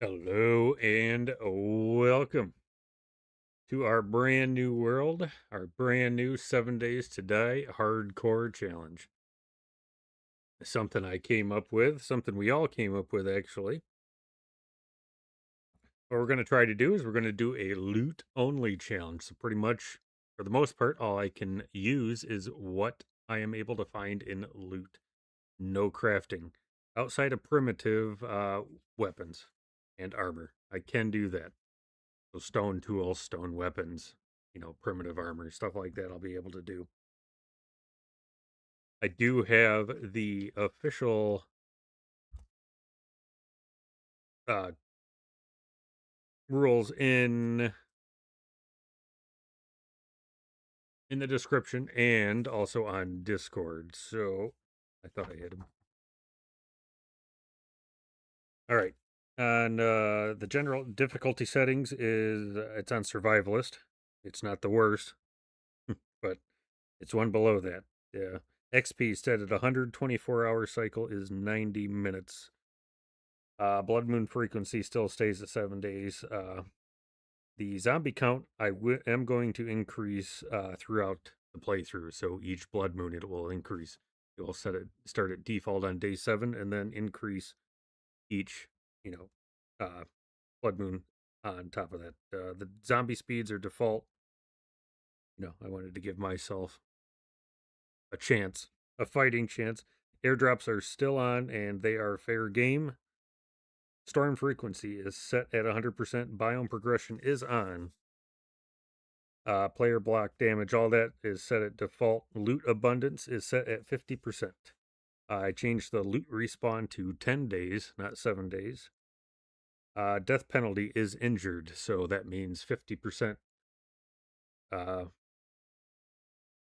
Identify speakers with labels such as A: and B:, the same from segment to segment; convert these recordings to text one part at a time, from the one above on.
A: Hello and welcome to our brand new world, our brand new 7 days to die hardcore challenge. Something I came up with, something we all came up with actually. What we're going to try to do is we're going to do a loot only challenge. So, pretty much for the most part, all I can use is what I am able to find in loot. No crafting outside of primitive weapons and armor. I can do that. So stone tools, stone weapons, primitive armor, stuff like that I'll be able to do. I do have the official uh, rules in the description and also on Discord. So I thought I had them. All right. On the general difficulty settings is it's on Survivalist. It's not the worst, but it's one below that. Yeah. XP set at 124-hour cycle is 90 minutes. Blood moon frequency still stays at 7 days. The zombie count am going to increase throughout the playthrough. So each blood moon it will increase. It will start at default on day 7 and then increase each, you know, blood moon on top of that. The zombie speeds are default. I wanted to give myself a chance, a fighting chance. Airdrops are still on and they are fair game. Storm frequency is set at 100%. Biome progression is on. Player block damage, all that is set at default. Loot abundance is set at 50%. I changed the loot respawn to 10 days, not 7 days. Death penalty is injured, so that means 50%.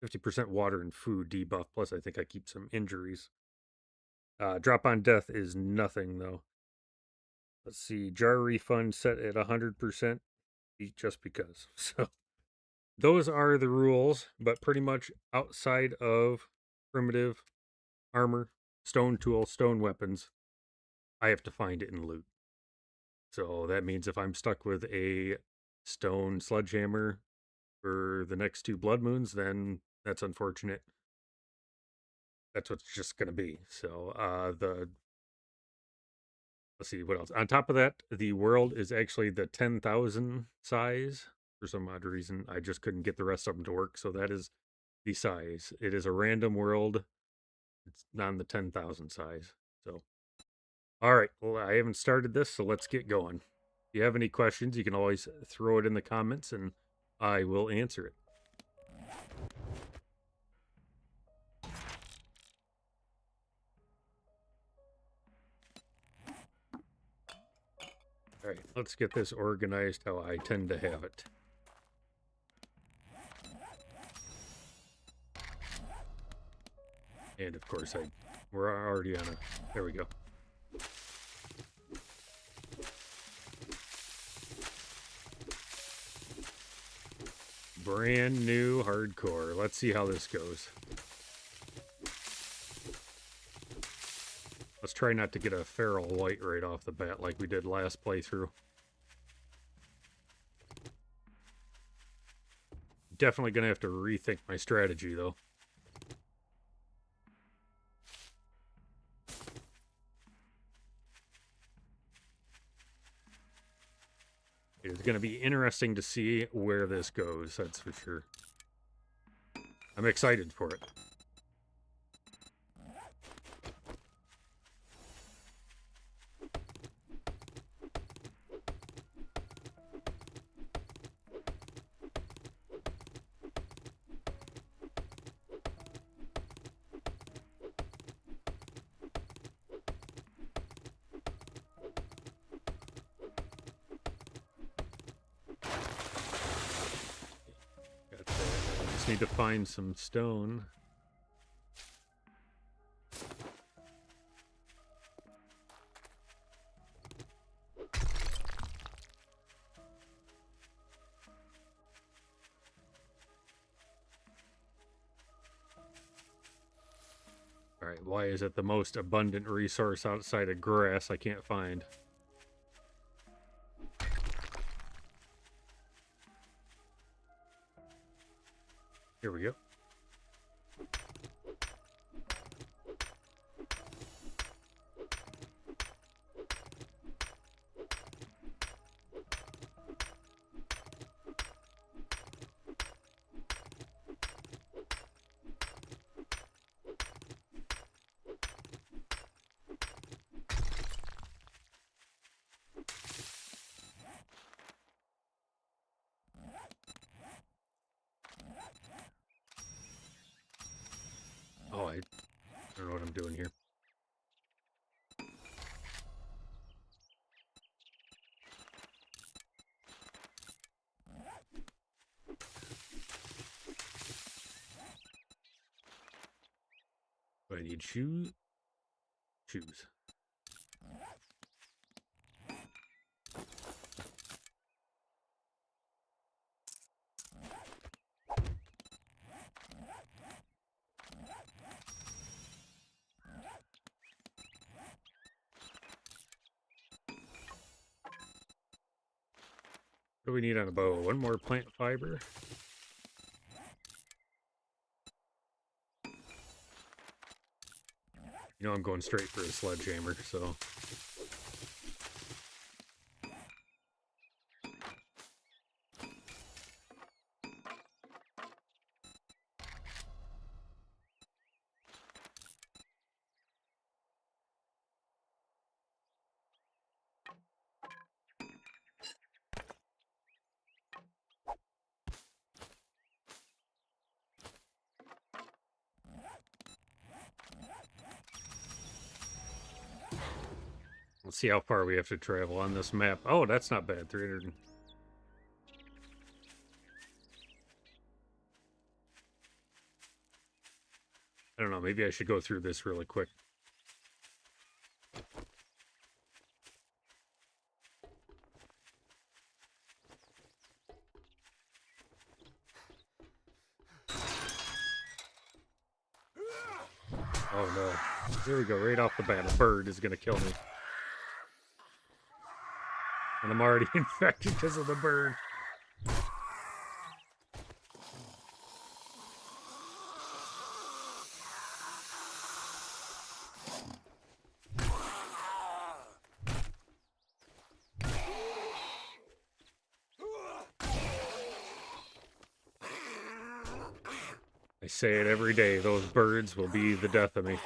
A: 50% water and food debuff, plus I think I keep some injuries. Drop on death is nothing, though. Let's see, jar refund set at 100%, just because. So those are the rules, but pretty much outside of primitive armor, stone tools, stone weapons, I have to find it in loot. So that means if I'm stuck with a stone sledgehammer for the next 2 blood moons, then that's unfortunate. That's what's just going to be. So let's see what else. On top of that, the world is actually the 10,000 size. For some odd reason, I just couldn't get the rest of them to work. So that is the size. It is a random world. It's on the 10,000 size. So, all right. Well, I haven't started this, so let's get going. If you have any questions, you can always throw it in the comments and I will answer it. All right, let's get this organized how I tend to have it. And of course, we're already on a, there we go. Brand new hardcore. Let's see how this goes. Let's try not to get a feral white right off the bat like we did last playthrough. Definitely going to have to rethink my strategy, though. It's going to be interesting to see where this goes, that's for sure. I'm excited for it. Need to find some stone. All right, why is it the most abundant resource outside of grass I can't find? Here we go. Oh, I don't know what I'm doing here. Do I need shoes? Shoes. What do we need on a bow? One more plant fiber. You know I'm going straight for a sledgehammer, so... Let's see how far we have to travel on this map. Oh, that's not bad. 300. I don't know. Maybe I should go through this really quick. Oh no. Here we go. Right off the bat, a bird is going to kill me. And I'm already infected because of the bird. I say it every day. Those birds will be the death of me.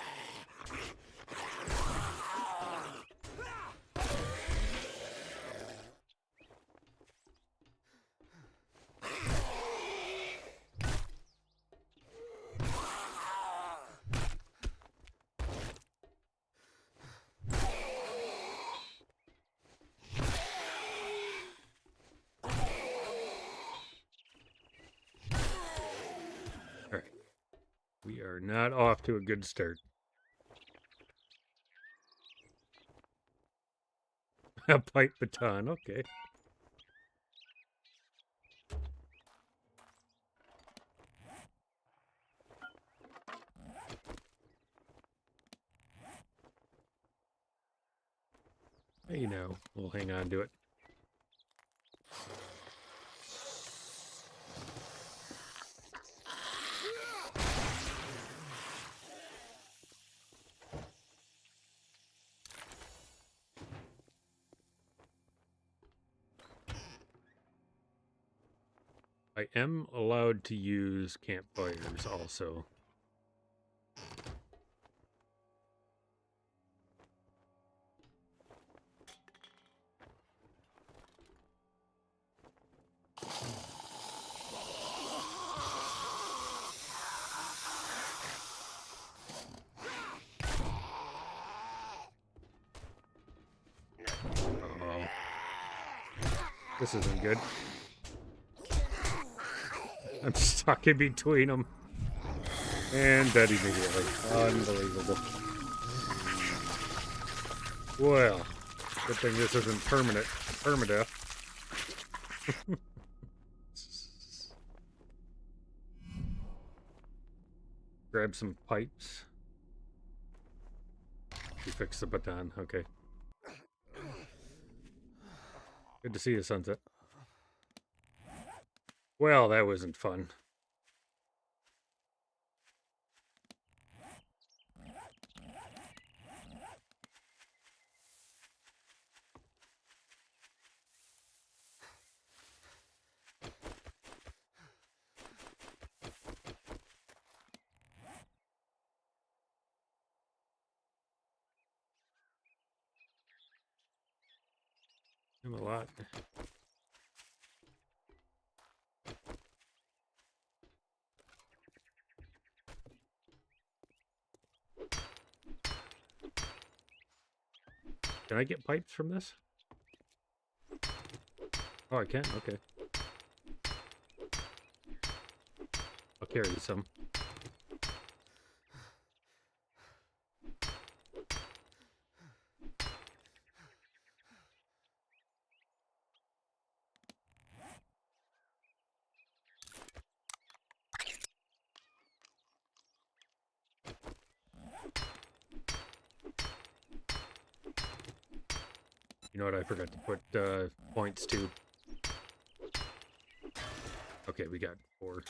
A: We are not off to a good start. A pipe baton, okay. You know, we'll hang on to it. I am allowed to use campfires also. Uh-oh. This isn't good. I'm stuck in between them. And dead immediately. Unbelievable. Well, good thing this isn't permadeath. Grab some pipes. You fix the baton, okay. Good to see you, Sunset. Well, that wasn't fun. I'm a lot. Can I get pipes from this? Oh, I can? Okay. I'll carry some. You know what? I forgot to put points too. Okay, we got 4.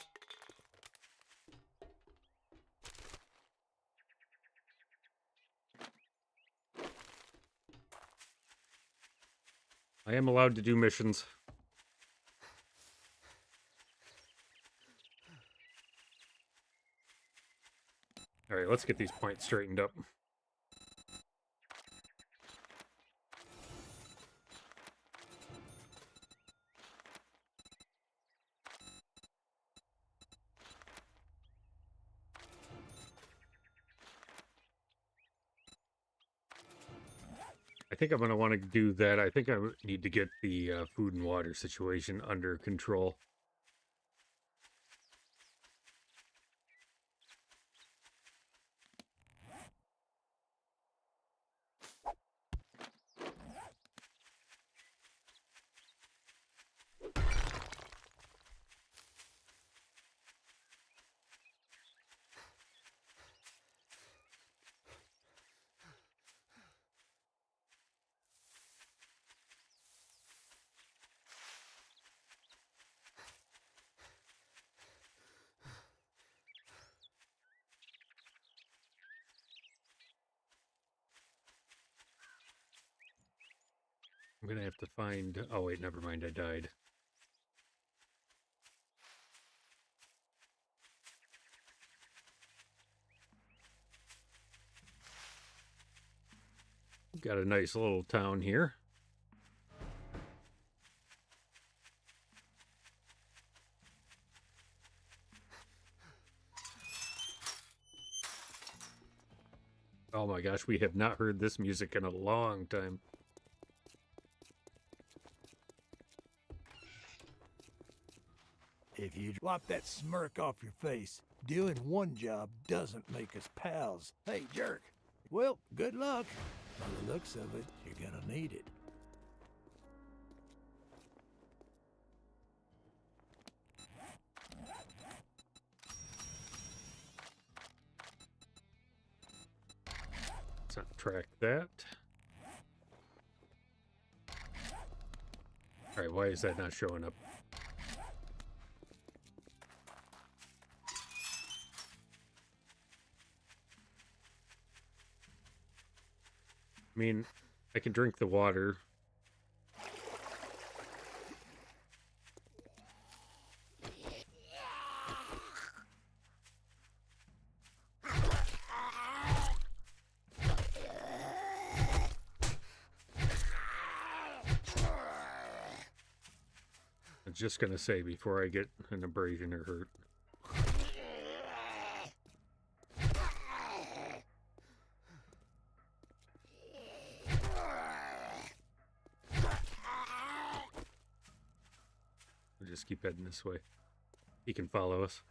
A: I am allowed to do missions. Alright, let's get these points straightened up. I think I'm going to want to do that. I think I need to get the food and water situation under control. I'm going to have to find... Oh, wait, never mind. I died. Got a nice little town here. Oh my gosh, we have not heard this music in a long time.
B: If you wipe that smirk off your face, doing one job doesn't make us pals. Hey, jerk. Well, good luck. By the looks of it, you're gonna need it.
A: Let's not track that. Alright, why is that not showing up? I mean, I can drink the water. I'm just gonna say before I get an abrasion or hurt. We'll just keep heading this way. He can follow us.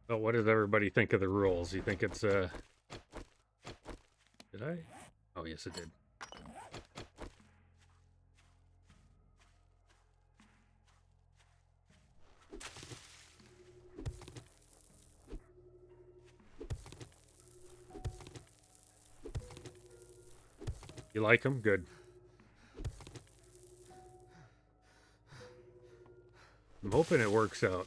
A: Well, what does everybody think of the rules? You think it's, Did I? Oh, yes, it did. You like them? Good. I'm hoping it works out.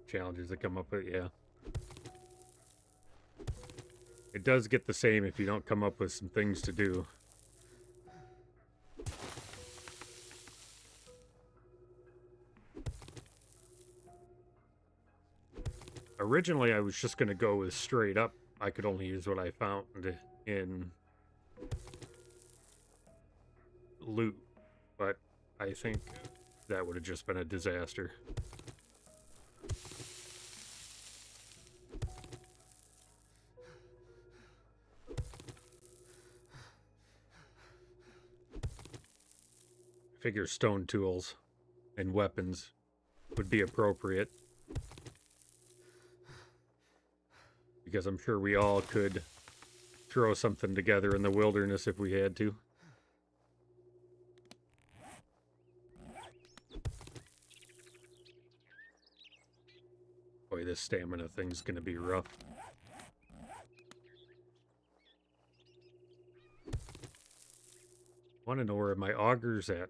A: challenges that come up with, yeah. It does get the same if you don't come up with some things to do. Originally, I was just going to go with straight up. I could only use what I found in loot, but I think that would have just been a disaster. I figure stone tools and weapons would be appropriate, because I'm sure we all could throw something together in the wilderness if we had to. Boy, this stamina thing's gonna be rough. I want to know where my auger's at.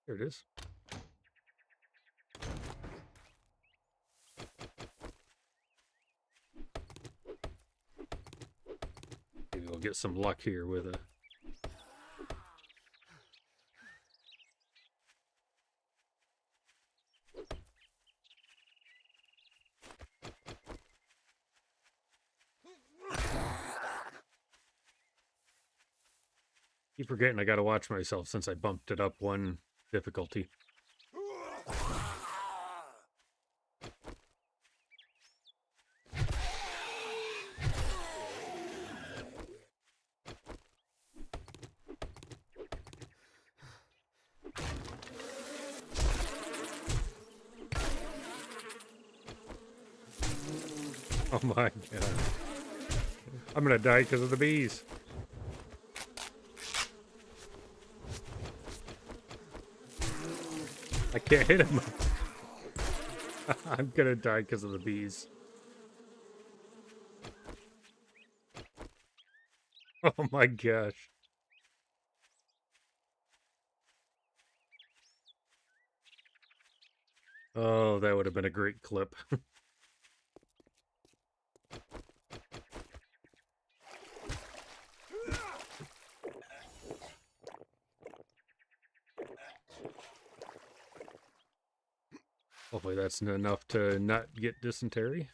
A: There it is. Maybe we'll get some luck here with a... Keep forgetting I gotta watch myself since I bumped it up one difficulty. Oh my god. I'm gonna die because of the bees. I can't hit him. I'm gonna die because of the bees. Oh my gosh. Oh, that would have been a great clip. Hopefully that's enough to not get dysentery.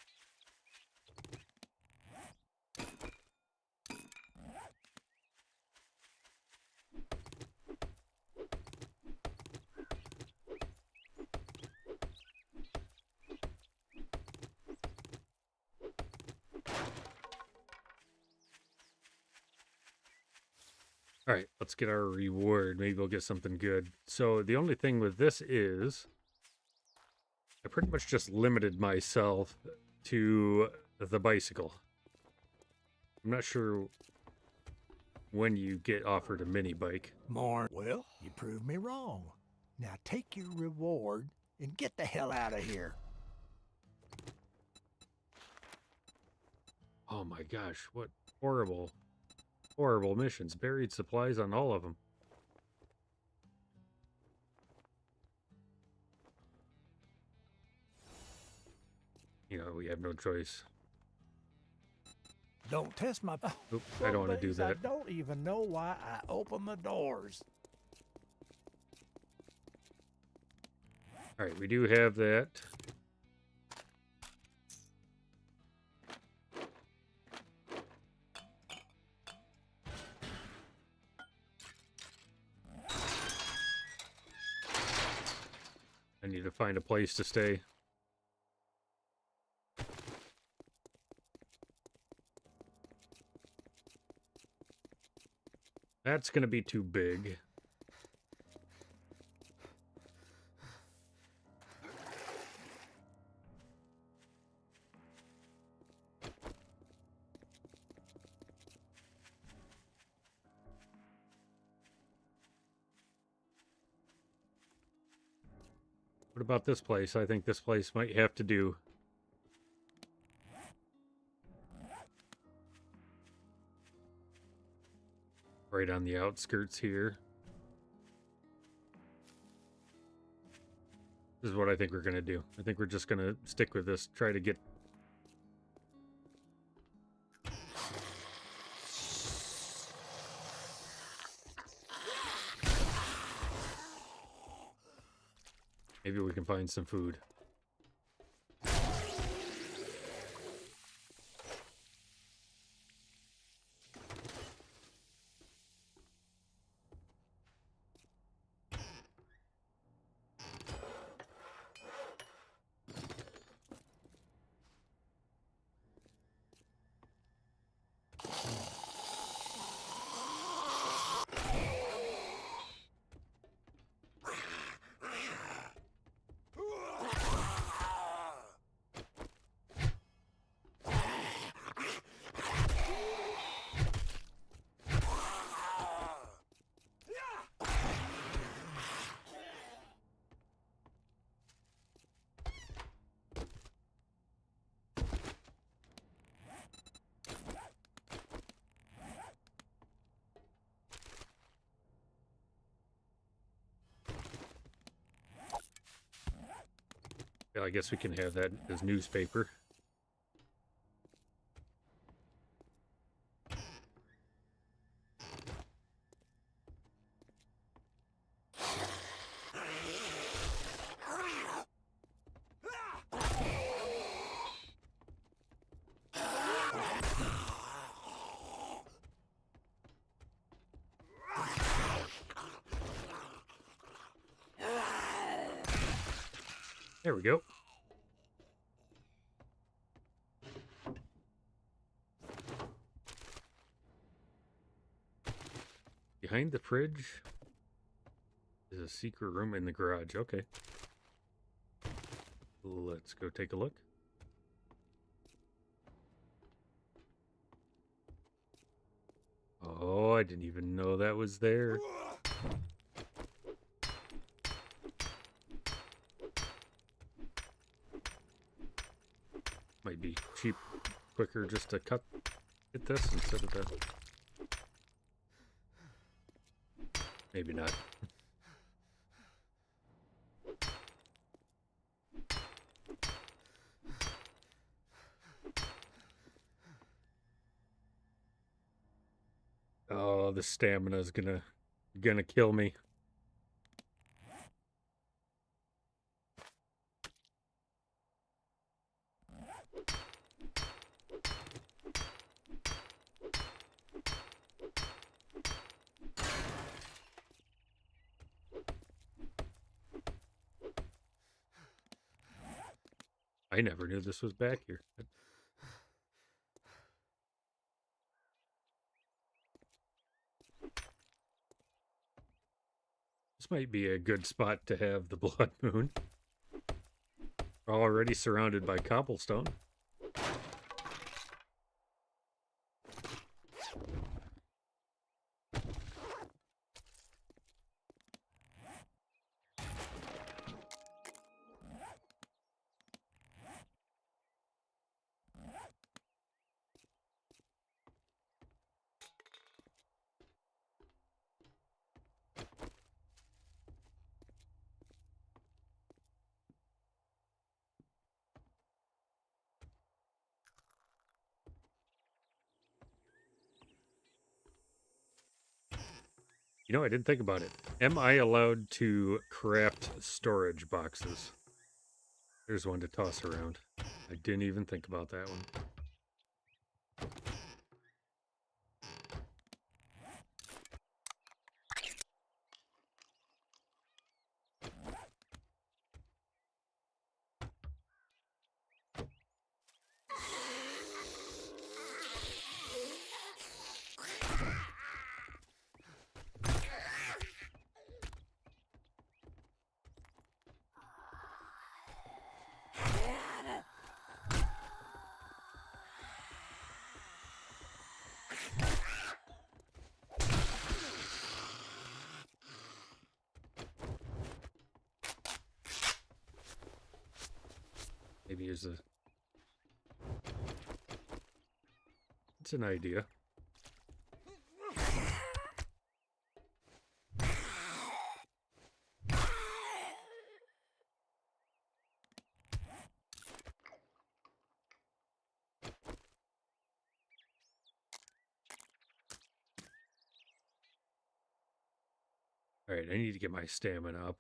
A: Alright, let's get our reward. Maybe we'll get something good. So the only thing with this is I pretty much just limited myself to the bicycle. I'm not sure when you get offered a mini bike.
B: Well, you proved me wrong. Now take your reward and get the hell out of here.
A: Oh my gosh, what horrible, horrible missions. Buried supplies on all of them. You know, we have no choice.
B: Don't test my...
A: Oop, I don't want to do that.
B: I don't even know why I opened the doors.
A: Alright, we do have that. I need to find a place to stay. That's going to be too big. What about this place? I think this place might have to do. right on the outskirts here. This is what I think we're going to do. I think we're just going to stick with this, try to get... Maybe we can find some food. Yeah, I guess we can have that as newspaper. There we go. Behind the fridge is a secret room in the garage. Okay. Let's go take a look. Oh, I didn't even know that was there. Might be quicker just to get this instead of that. Maybe not. Oh, the stamina's gonna kill me. I never knew this was back here. This might be a good spot to have the blood moon. We're already surrounded by cobblestone. You know, I didn't think about it. Am I allowed to craft storage boxes? There's one to toss around. I didn't even think about that one. Maybe here's a... It's an idea. All right, I need to get my stamina up.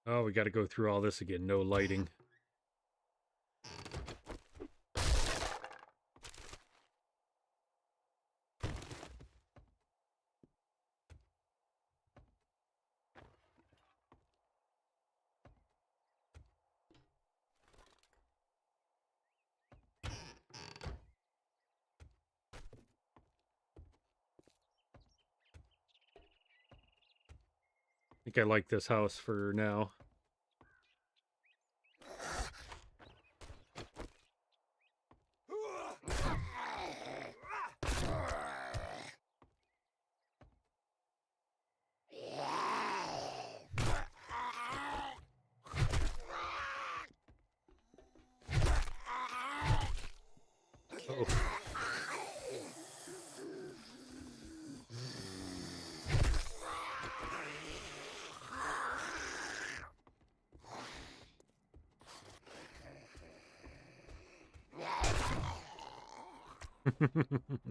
A: Oh, we got to go through all this again. No lighting. I think I like this house for now. Oh.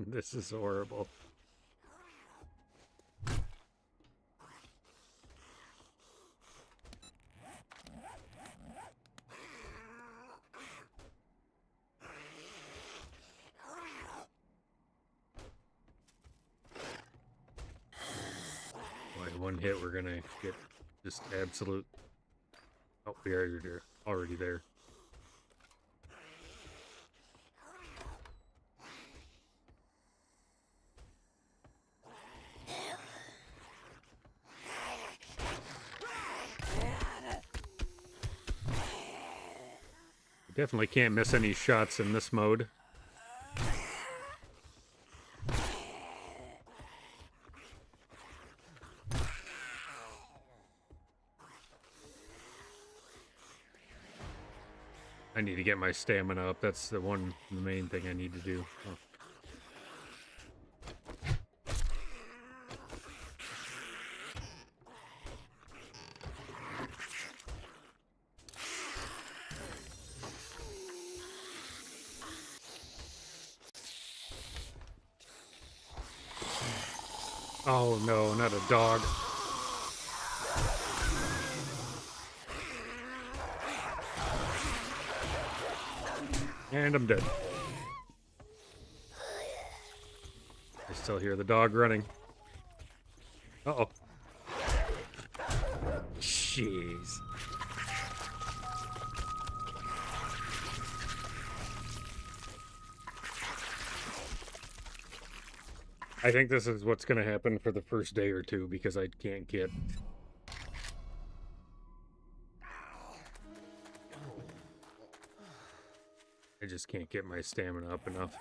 A: This is horrible. Boy, one hit, we're gonna get just absolute. Oh, we are already there. Definitely can't miss any shots in this mode. I need to get my stamina up. That's the main thing I need to do. Oh. Oh no, not a dog. And I'm dead. I still hear the dog running. Uh-oh. Jeez. I think this is what's going to happen for the first day or two because I can't get... I just can't get my stamina up enough.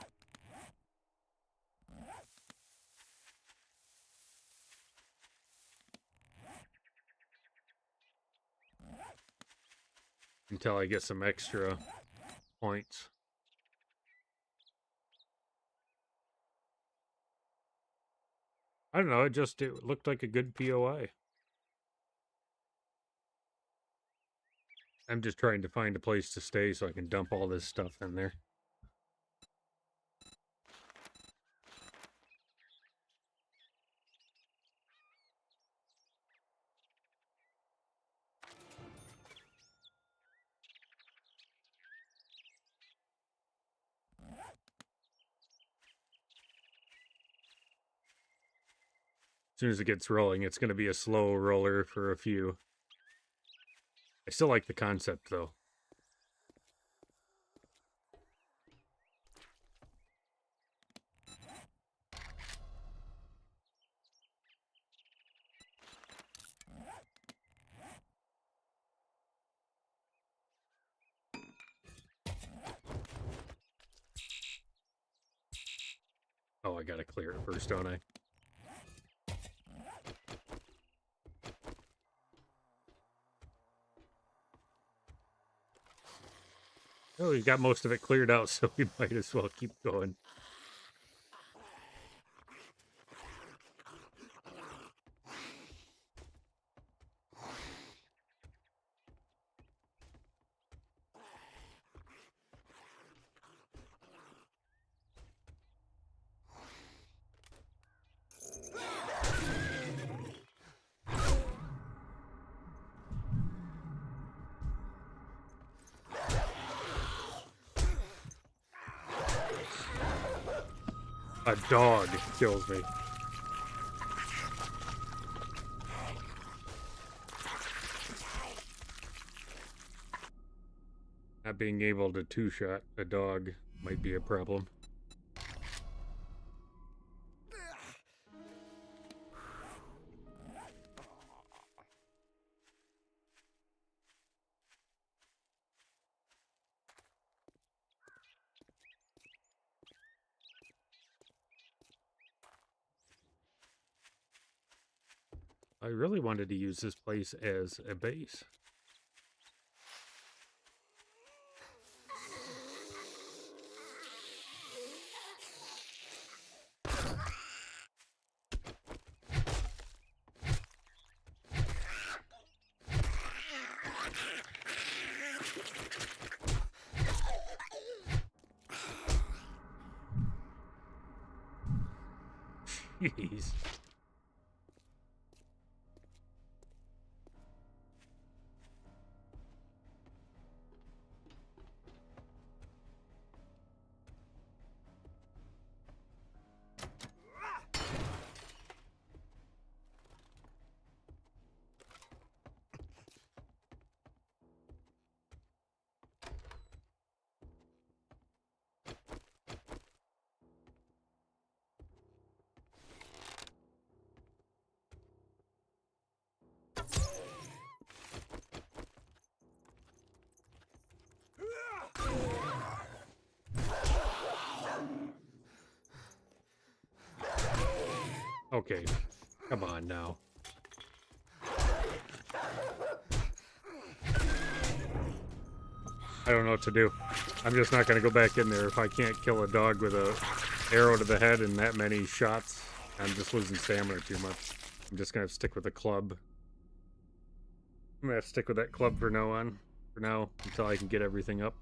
A: Until I get some extra points. I don't know, it looked like a good POI. I'm just trying to find a place to stay so I can dump all this stuff in there. As soon as it gets rolling, it's going to be a slow roller for a few. I still like the concept, though. Oh, I gotta clear it first, don't I? Oh, we got most of it cleared out, so we might as well keep going. A dog kills me. Not being able to two-shot a dog might be a problem. I really wanted to use this place as a base. Jeez. Okay, come on now. I don't know what to do. I'm just not going to go back in there if I can't kill a dog with a arrow to the head and that many shots. I'm just losing stamina too much. I'm just going to have to stick with a club. I'm going to have to stick with that club for now until I can get everything up.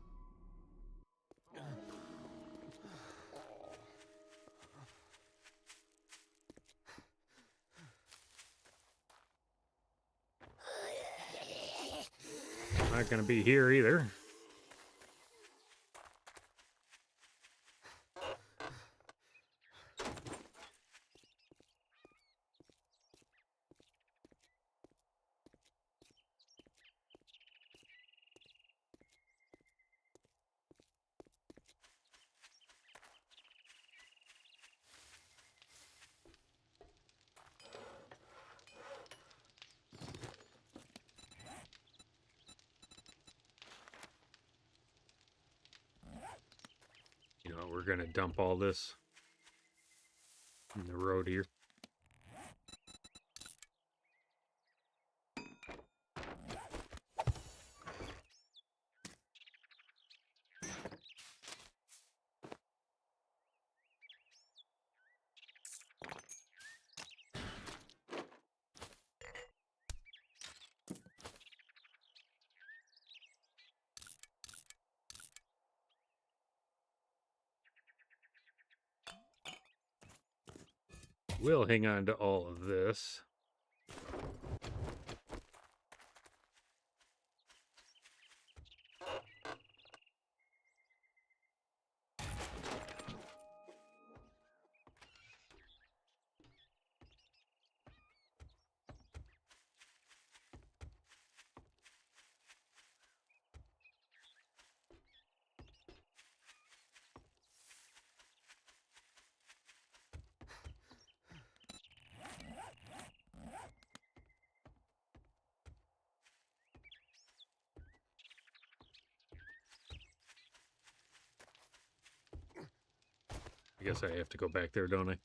A: Not going to be here either. You know, we're going to dump all this in the road here. We'll hang on to all of this. I guess I have to go back there, don't I?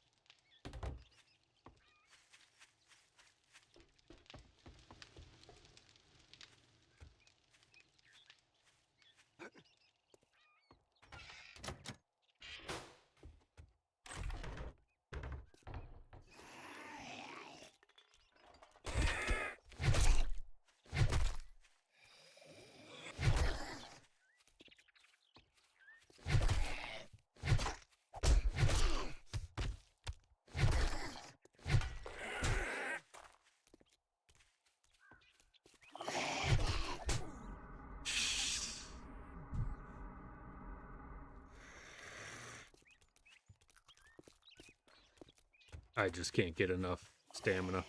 A: I just can't get enough stamina.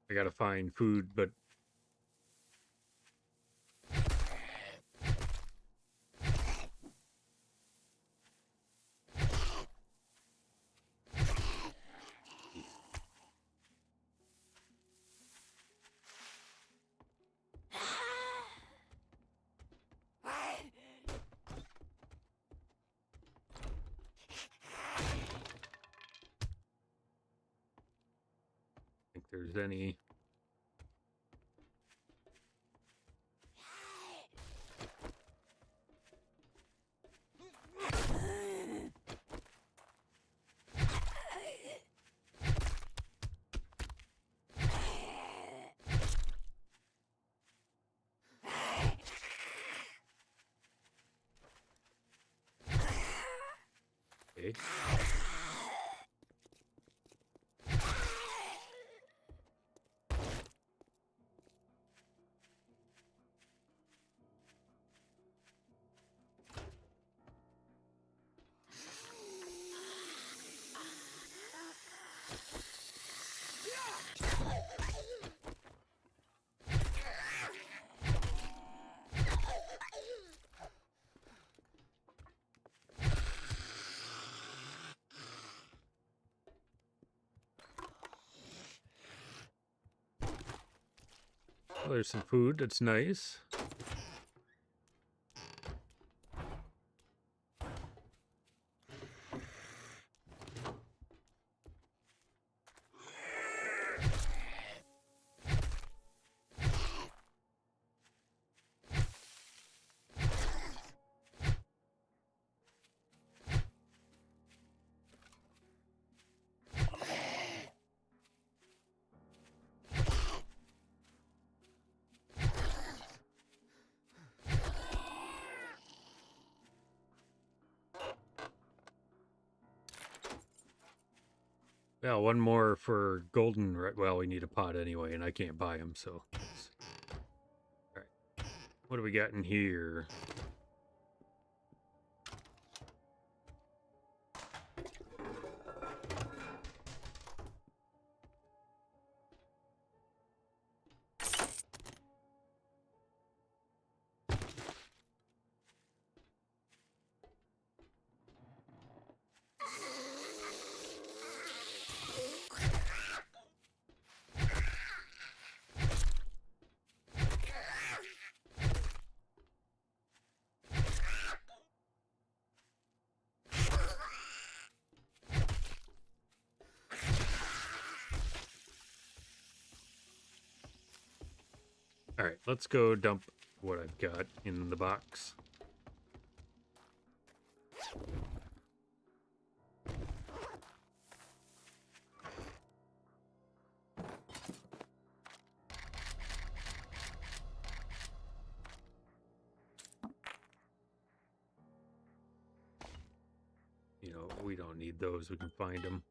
A: I gotta find food, but I think there's any. Okay. Oh, there's some food. That's nice. Yeah, one more for golden. Well, we need a pot anyway, and I can't buy them, so. All right. What do we got in here? All right, let's go dump what I've got in the box. You know, we don't need those. We can find them.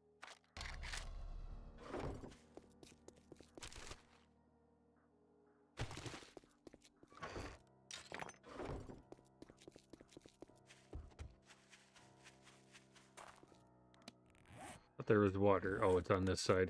A: But there was water. Oh, it's on this side.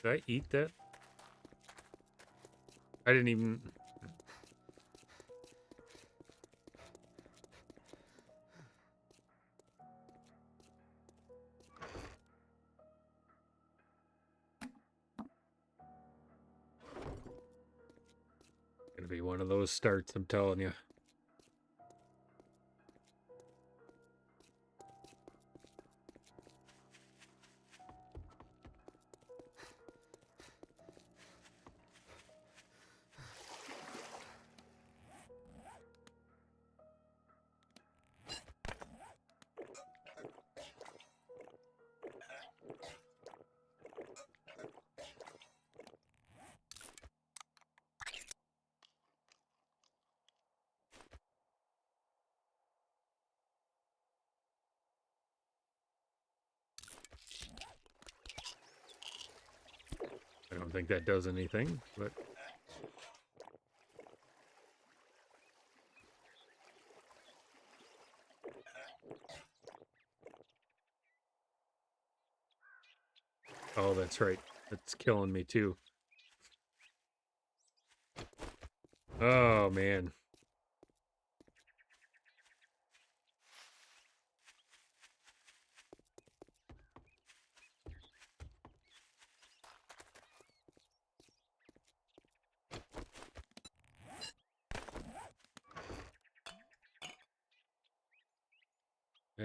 A: Did I eat that? I didn't even... Gonna be one of those starts, I'm telling you. don't think that does anything, but... Oh, that's right. That's killing me, too. Oh, man.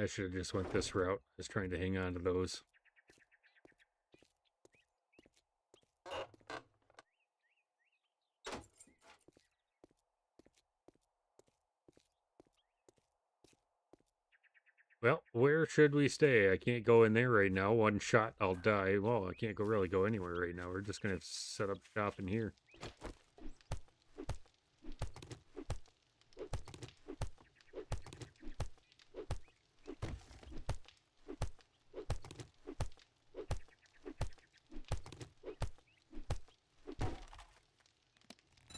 A: I should have just went this route. I was trying to hang on to those. Well, where should we stay? I can't go in there right now. One shot, I'll die. Well, I can't really go anywhere right now. We're just going to set up shop in here.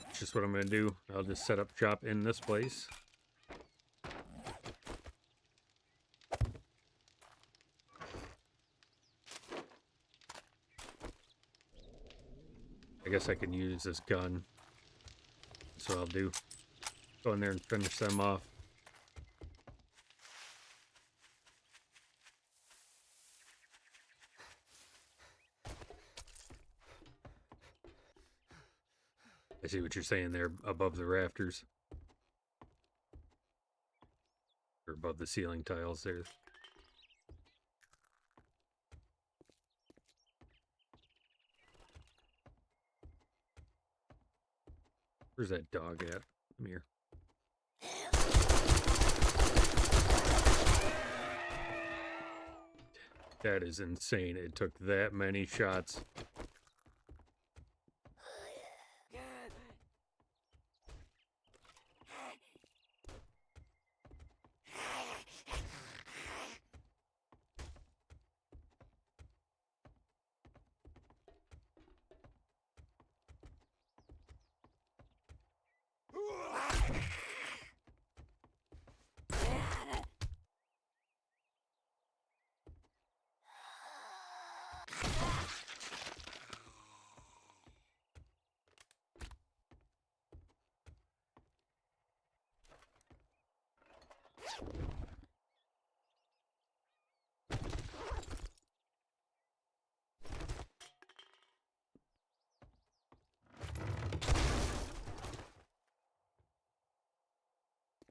A: That's just what I'm going to do. I'll just set up shop in this place. I guess I can use this gun. That's what I'll do. Go in there and finish them off. I see what you're saying there above the rafters. Or above the ceiling tiles there. Where's that dog at? Come here. That is insane. It took that many shots.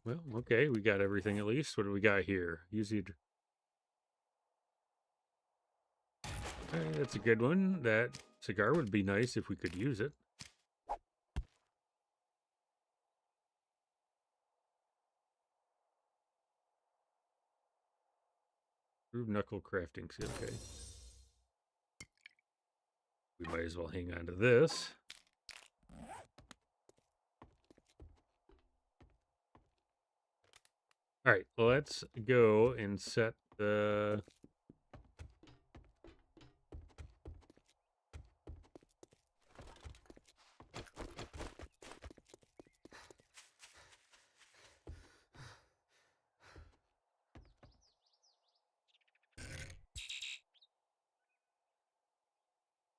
A: Well, okay, we got everything at least. What do we got here? Use the... that's a good one. That cigar would be nice if we could use it. Groove knuckle crafting. Okay. We might as well hang on to this. All right, let's go and set the...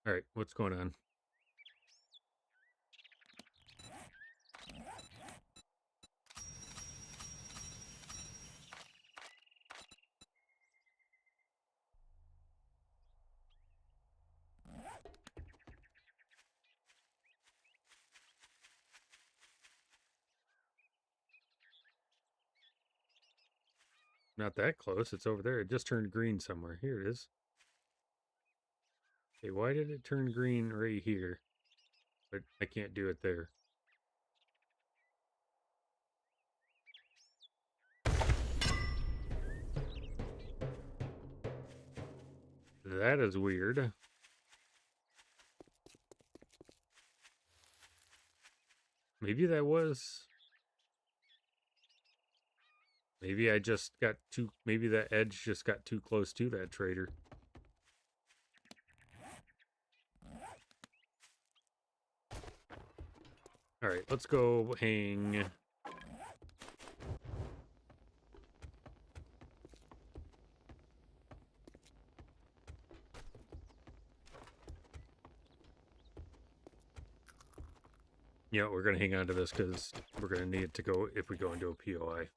A: All right, what's going on? Not that close. It's over there. It just turned green somewhere. Here it is. Okay, why did it turn green right here? But I can't do it there. That is weird. Maybe that was... Maybe I just got too... Maybe that edge just got too close to that trader. All right, let's go hang. Yeah, we're going to hang on to this because we're going to need it to go if we go into a POI.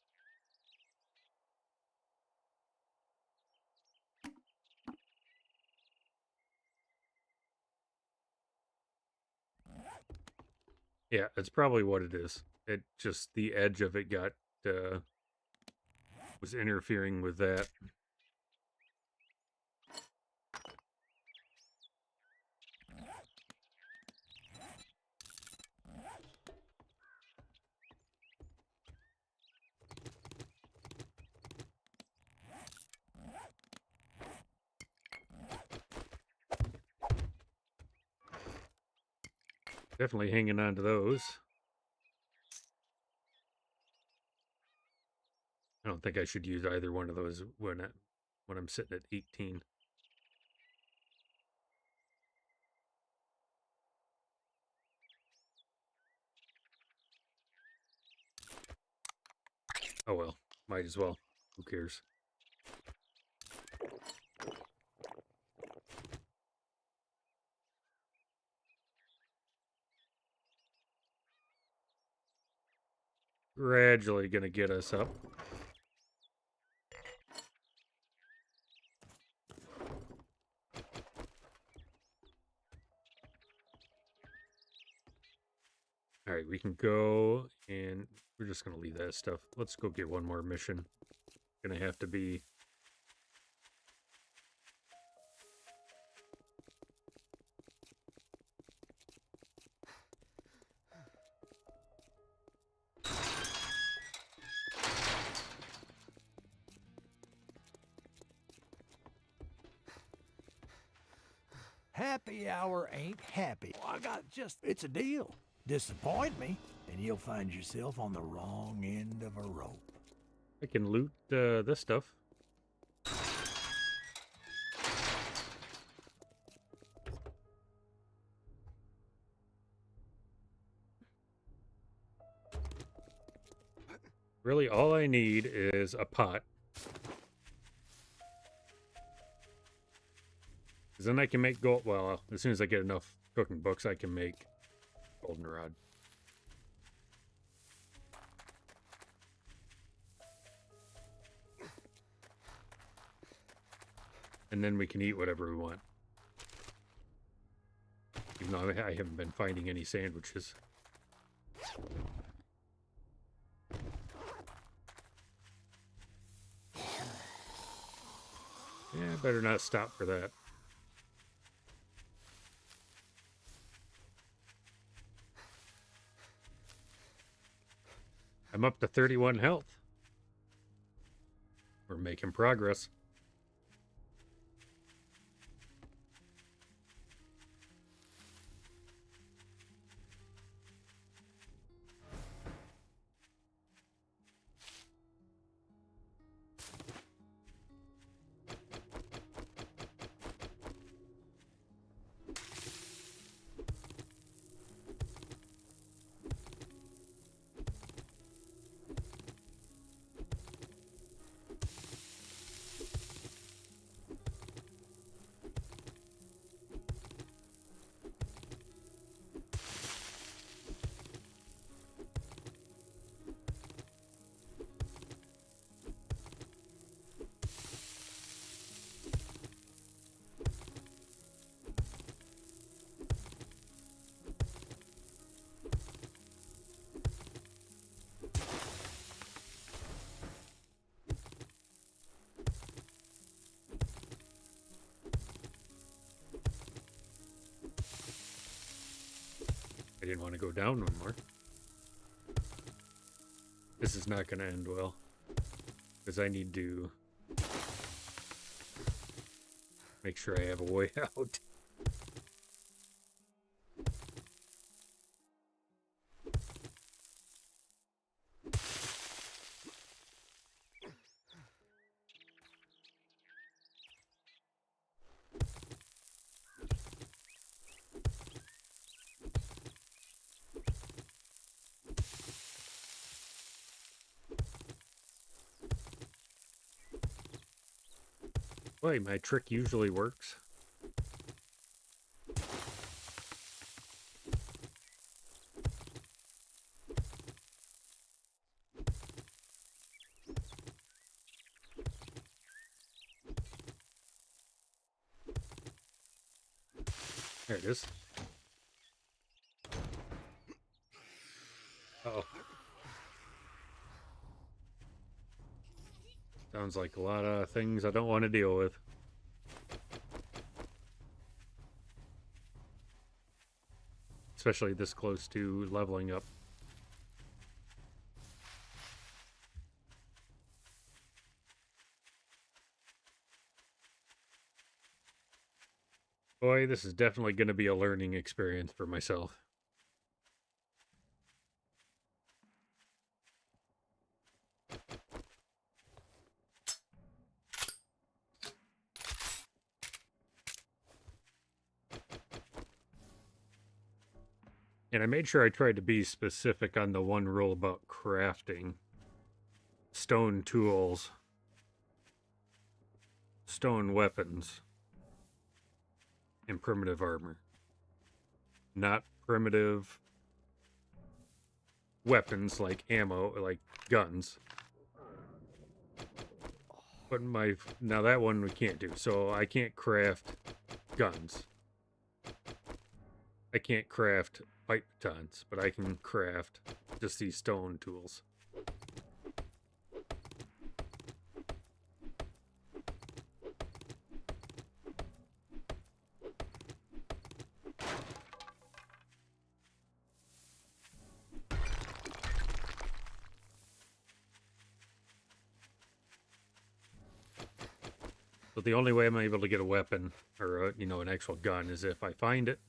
A: Yeah, that's probably what it is. It just, the edge of it got, was interfering with that. Definitely hanging on to those. I don't think I should use either one of those when I'm sitting at 18. Oh well, might as well. Who cares? Gradually gonna get us up. All right, we can go, and we're just gonna leave that stuff. Let's go get one more mission. Gonna have to be.
B: Happy hour ain't happy. I got just, it's a deal. Disappoint me, and you'll find yourself on the wrong end of a rope.
A: I can loot this stuff. Really, all I need is a pot. Because then I can make gold. Well, as soon as I get enough cooking books, I can make goldenrod. And then we can eat whatever we want. Even though I haven't been finding any sandwiches. Yeah, better not stop for that. I'm up to 31 health. We're making progress. I didn't want to go down one more. This is not going to end well. Because I need to make sure I have a way out. Boy, my trick usually works. There it is. Uh-oh. Sounds like a lot of things I don't want to deal with. Especially this close to leveling up. Boy, this is definitely going to be a learning experience for myself. And I made sure I tried to be specific on the one rule about crafting. Stone tools. Stone weapons. And primitive armor. Not primitive weapons like ammo, like guns. But now that one we can't do. So I can't craft guns. I can't craft pipe batons, but I can craft just these stone tools. So the only way I'm able to get a weapon or an actual gun is if I find it,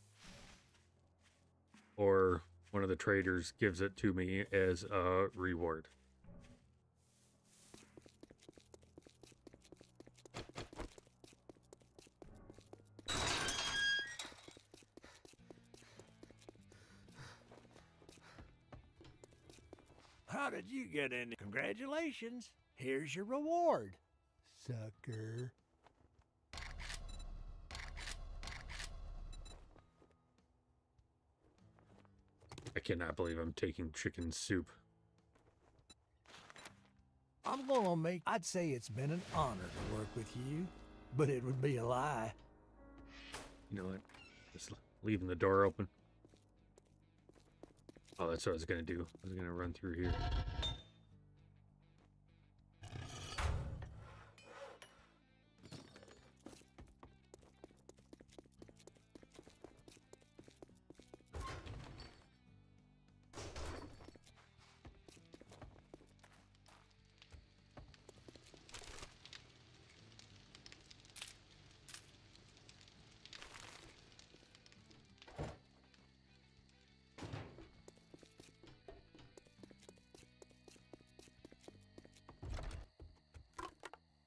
A: or one of the traders gives it to me as a reward.
B: How did you get in? Congratulations. Here's your reward, sucker.
A: I cannot believe I'm taking chicken soup.
B: I'm gonna I'd say it's been an honor to work with you, but it would be a lie.
A: You know what? Just leaving the door open. Oh, that's what I was going to do. I was going to run through here.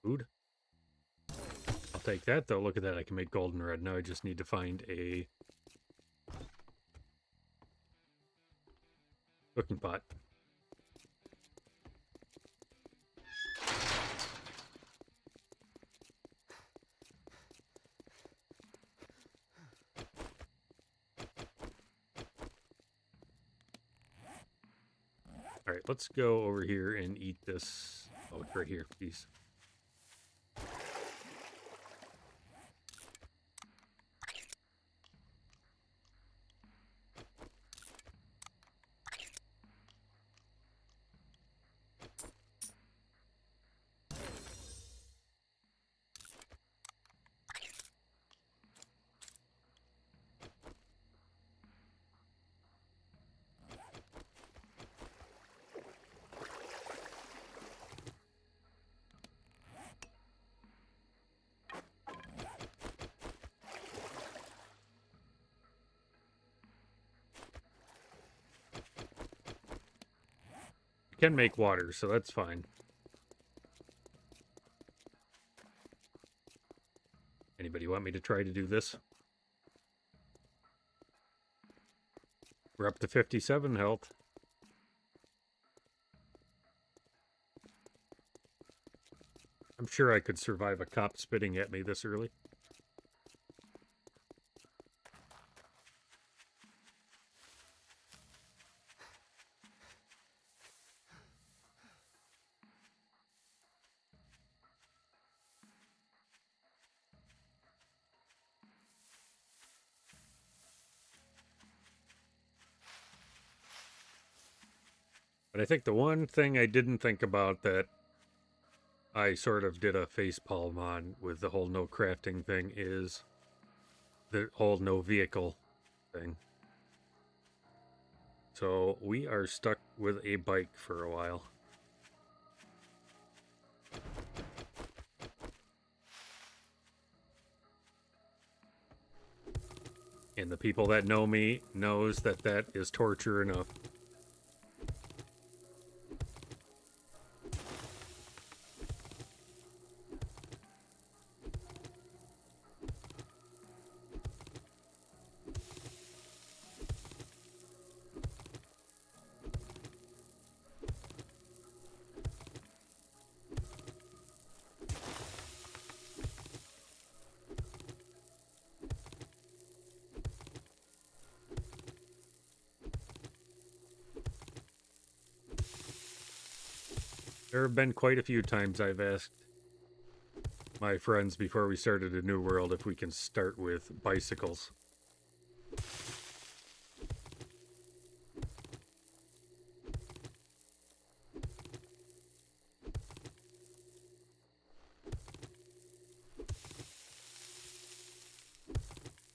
A: Food. I'll take that, though. Look at that. I can make goldenrod. Now I just need to find a cooking pot. All right, let's go over here and eat this. Oh, it's right here. Peace. Can make water, so that's fine. Anybody want me to try to do this? We're up to 57 health. I'm sure I could survive a cop spitting at me this early. But I think the one thing I didn't think about that I sort of did a facepalm on with the whole no crafting thing is the whole no vehicle thing. So we are stuck with a bike for a while. And the people that know me knows that that is torture enough. There have been quite a few times I've asked my friends before we started a new world if we can start with bicycles.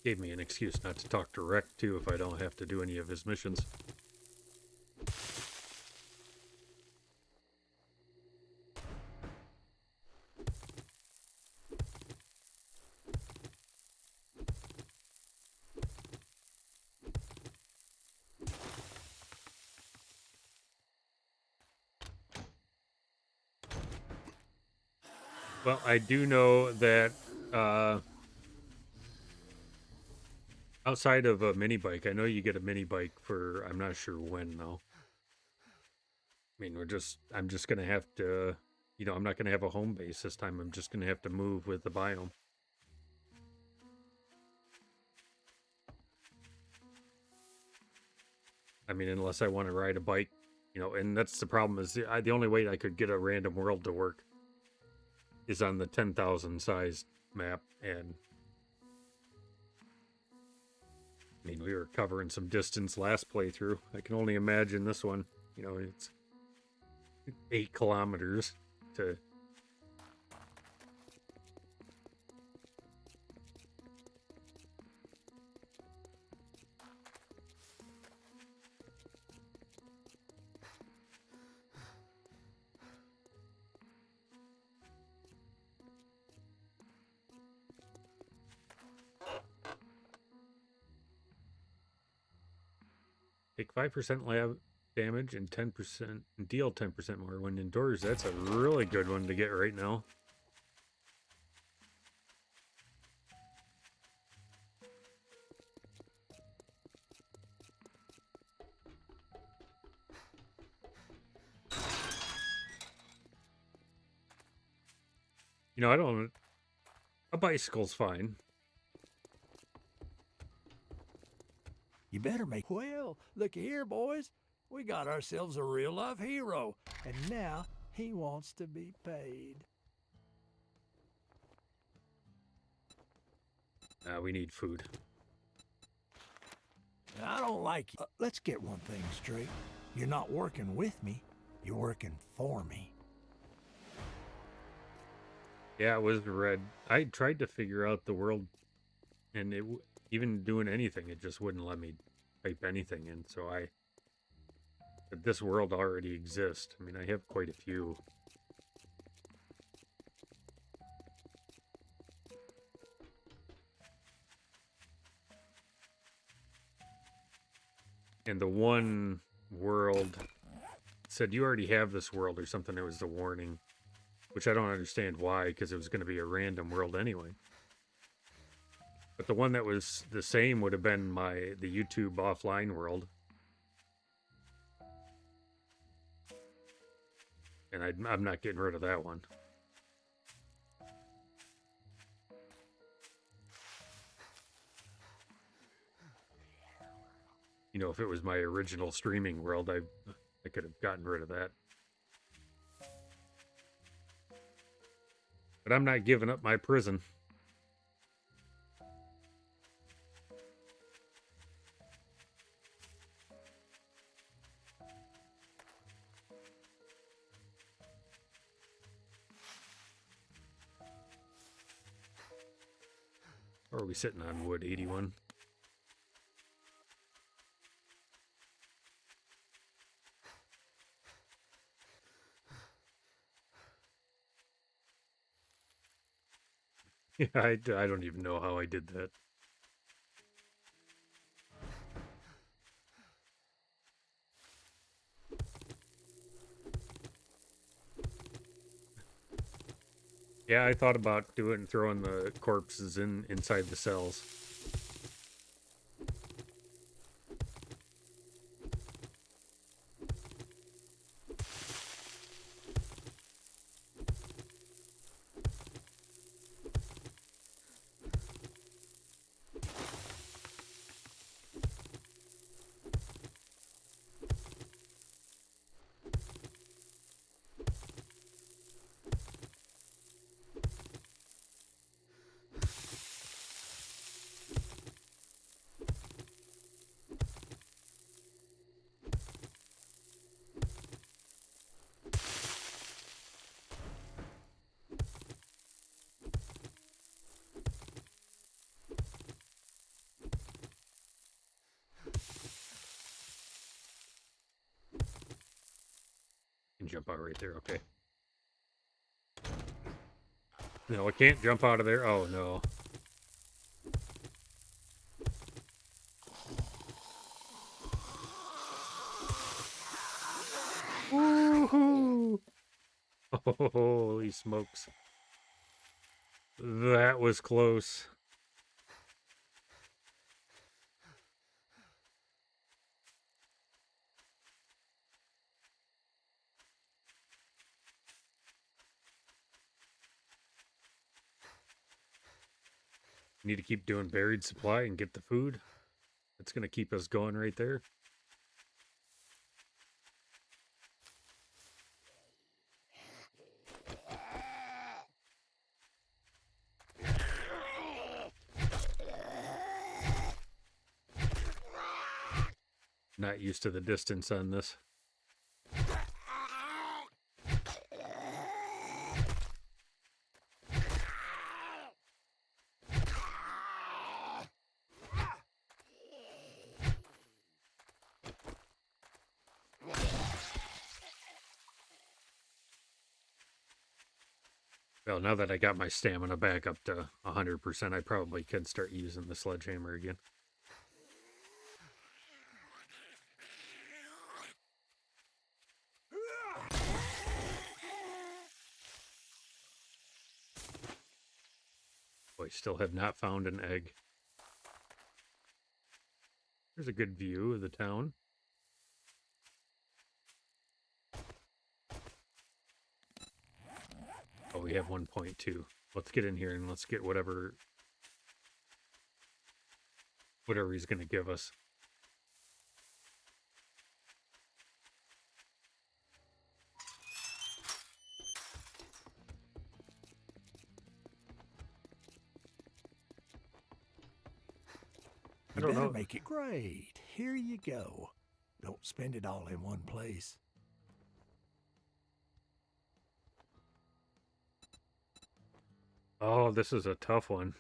A: Gave me an excuse not to talk direct too if I don't have to do any of his missions. Well, I do know that outside of a mini bike, I know you get a mini bike for, I'm not sure when though. I mean, I'm just gonna have to, I'm not gonna have a home base this time. I'm just gonna have to move with the biome. I mean, unless I want to ride a bike, and that's the problem is the only way I could get a random world to work is on the 10,000 size map. And I mean, we were covering some distance last playthrough. I can only imagine this one, it's 8 kilometers to. Take 5% lab damage and 10% and deal 10% more when indoors. That's a really good one to get right now. I don't. A bicycle's fine.
B: You better make. Well, look here, boys. We got ourselves a real life hero, and now he wants to be paid.
A: We need food.
B: I don't like you. Let's get one thing straight. You're not working with me. You're working for me.
A: Yeah, it was red. I tried to figure out the world, and even doing anything, it just wouldn't let me type anything in. So but this world already exists. I mean, I have quite a few. And the one world said you already have this world or something. It was the warning, which I don't understand why, because it was going to be a random world anyway. But the one that was the same would have been the YouTube offline world. And I'm not getting rid of that one. You know, if it was my original streaming world, I could have gotten rid of that. But I'm not giving up my prison. Or are we sitting on wood 81? Yeah, I don't even know how I did that. Yeah, I thought about doing throwing the corpses inside the cells. Can jump out right there, okay. No, I can't jump out of there. Oh no. Woohoo! Holy smokes. That was close. Need to keep doing buried supply and get the food. That's going to keep us going right there. Not used to the distance on this. Well, now that I got my stamina back up to 100%, I probably can start using the sledgehammer again. Boy, still have not found an egg. There's a good view of the town. Oh, we have 1.2. Let's get in here and let's get whatever he's going to give us. I
B: You
A: don't
B: better
A: know.
B: make it great. Here you go. Don't spend it all in one place.
A: Oh, this is a tough one.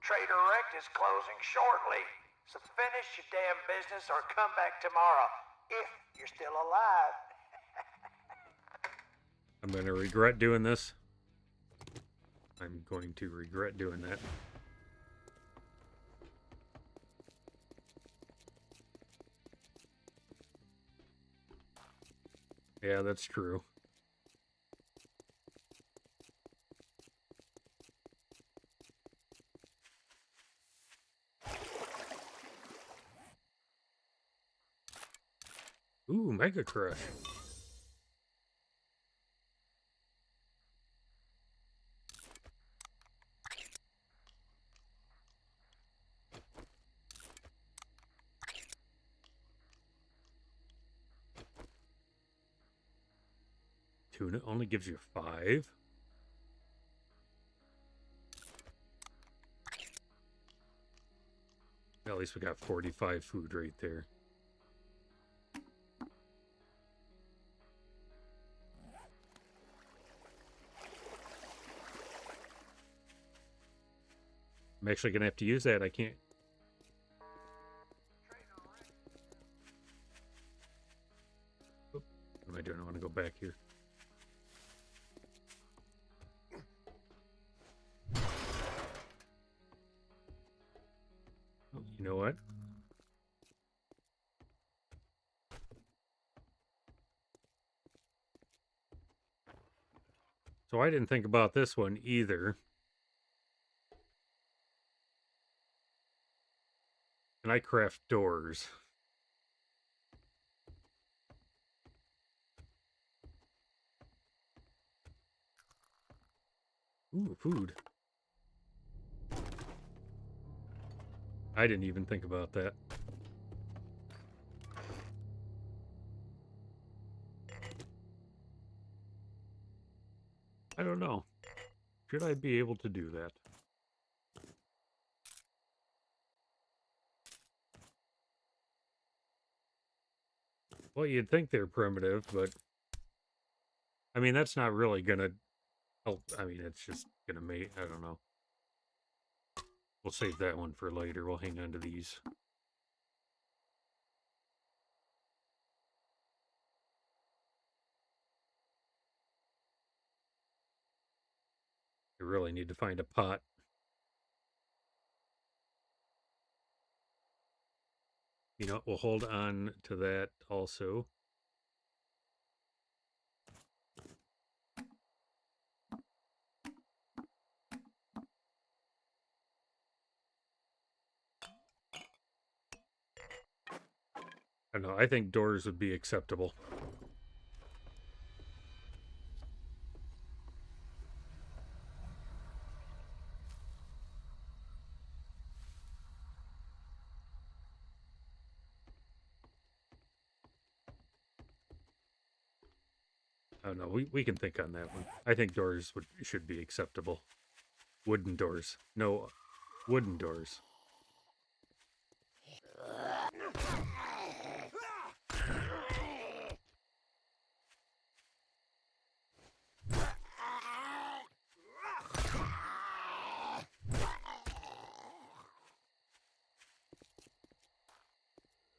C: Trader Rect is closing shortly, so finish your damn business or come back tomorrow, if you're still alive.
A: I'm going to regret doing this. I'm going to regret doing that. Yeah, that's true. Ooh, Mega Crush. Tuna only gives you 5. At least we got 45 food right there. I'm actually gonna have to use that. I can't. Oop, what am I doing? I want to go back here. Oh, you know what? So I didn't think about this one either. Can I craft doors? Ooh, food. I didn't even think about that. I don't know. Should I be able to do that? Well, you'd think they're primitive, but I mean, that's not really gonna help. I mean, it's just gonna make, I don't know. We'll save that one for later. We'll hang on to these. I really need to find a pot. You know, we'll hold on to that also. I don't know. I think doors would be acceptable. I don't know. We can think on that one. I think doors should be acceptable. Wooden doors. No, wooden doors.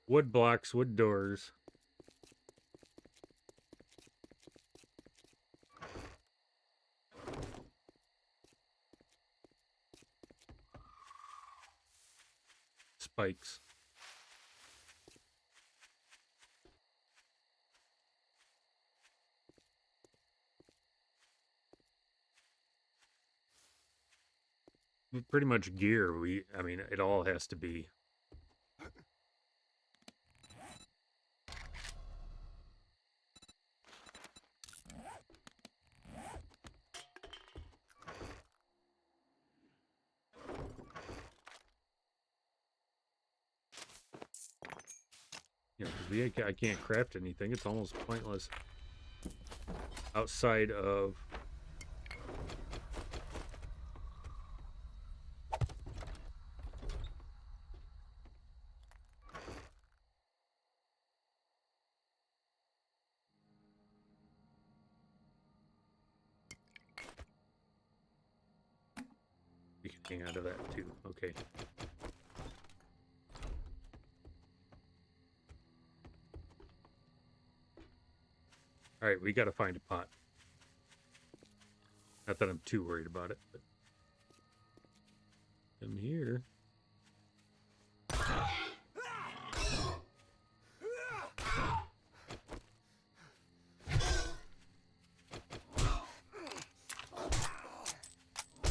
A: Wood blocks, wood doors. Spikes. Pretty much gear. I mean, it all has to be. You know, because I can't craft anything. It's almost pointless. Outside of... You can hang on to that too. Okay. Alright, we gotta find a pot. Not that I'm too worried about it, but... Come here.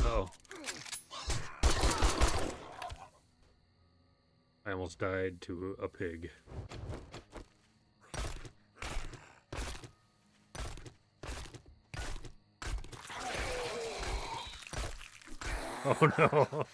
A: Uh-oh. I almost died to a pig. Oh no.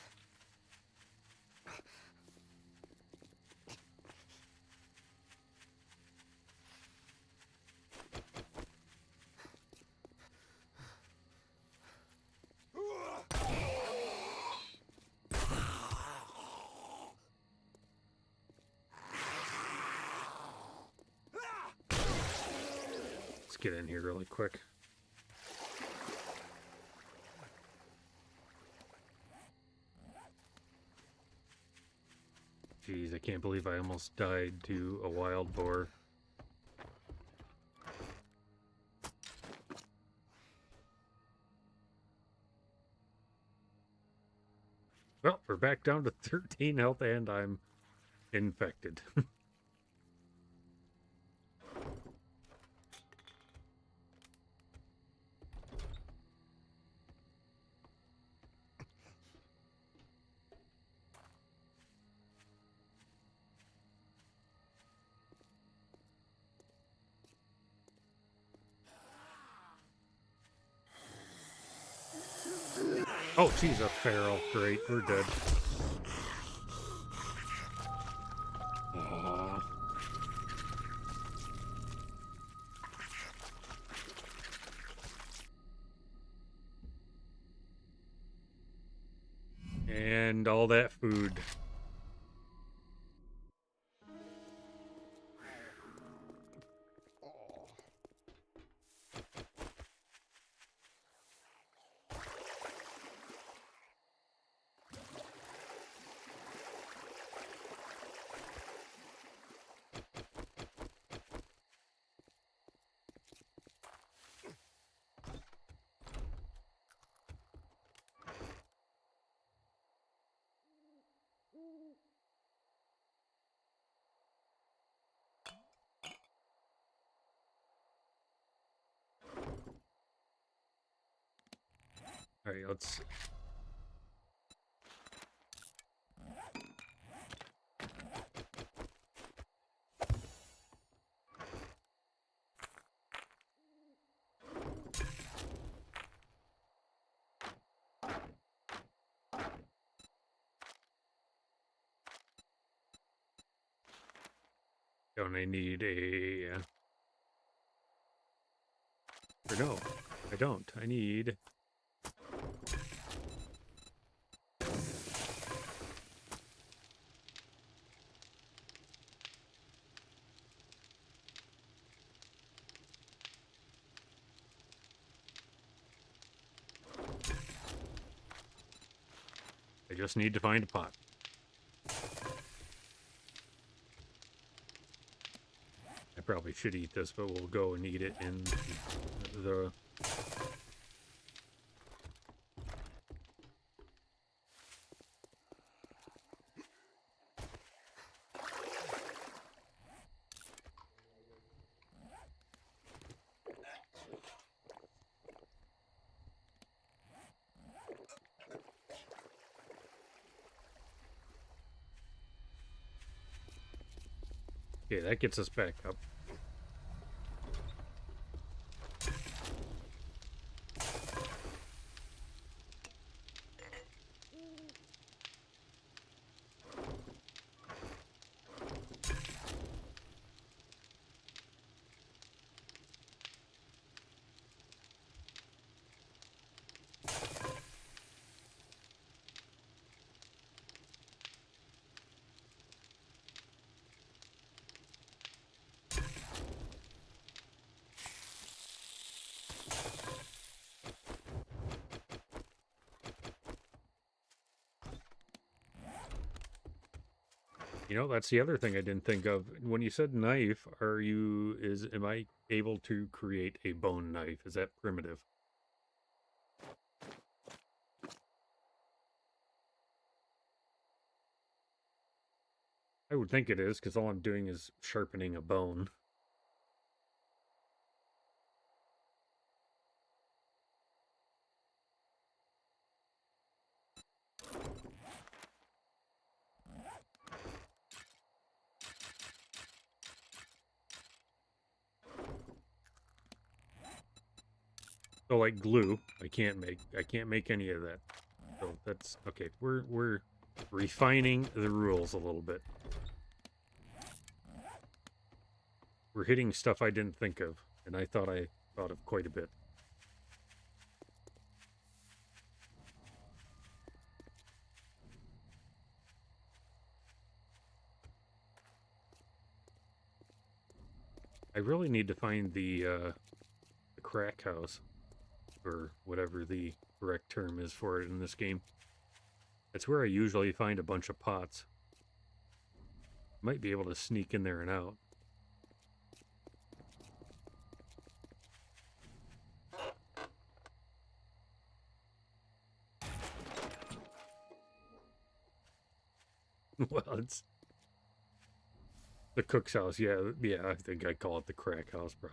A: get in here really quick. Jeez, I can't believe I almost died to a wild boar. Well, we're back down to 13 health and I'm infected. Oh, she's a feral. Great, we're dead. Aww. And all that food. All right, let's... Don't I need a... Or no, I don't. I need... I just need to find a pot. I probably should eat this, but we'll go and eat it in the... Okay, that gets us back up. You know, that's the other thing I didn't think of. When you said knife, am I able to create a bone knife? Is that primitive? I would think it is, because all I'm doing is sharpening a bone. So like glue, I can't make any of that. So that's okay. We're refining the rules a little bit. We're hitting stuff I didn't think of, and I thought of quite a bit. I really need to find the the crack house, or whatever the correct term is for it in this game. That's where I usually find a bunch of pots. Might be able to sneak in there and out. Well, it's the cook's house. Yeah, I think I call it the crack house, bro.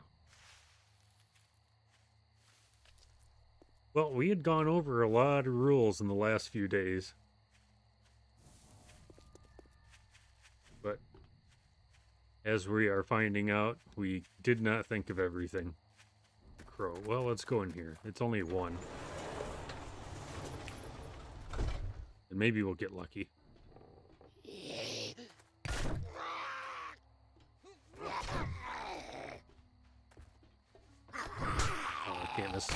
A: Well, we had gone over a lot of rules in the last few days. But as we are finding out, we did not think of everything. Crow. Well, let's go in here. It's only one. And maybe we'll get lucky. Oh, I can't miss.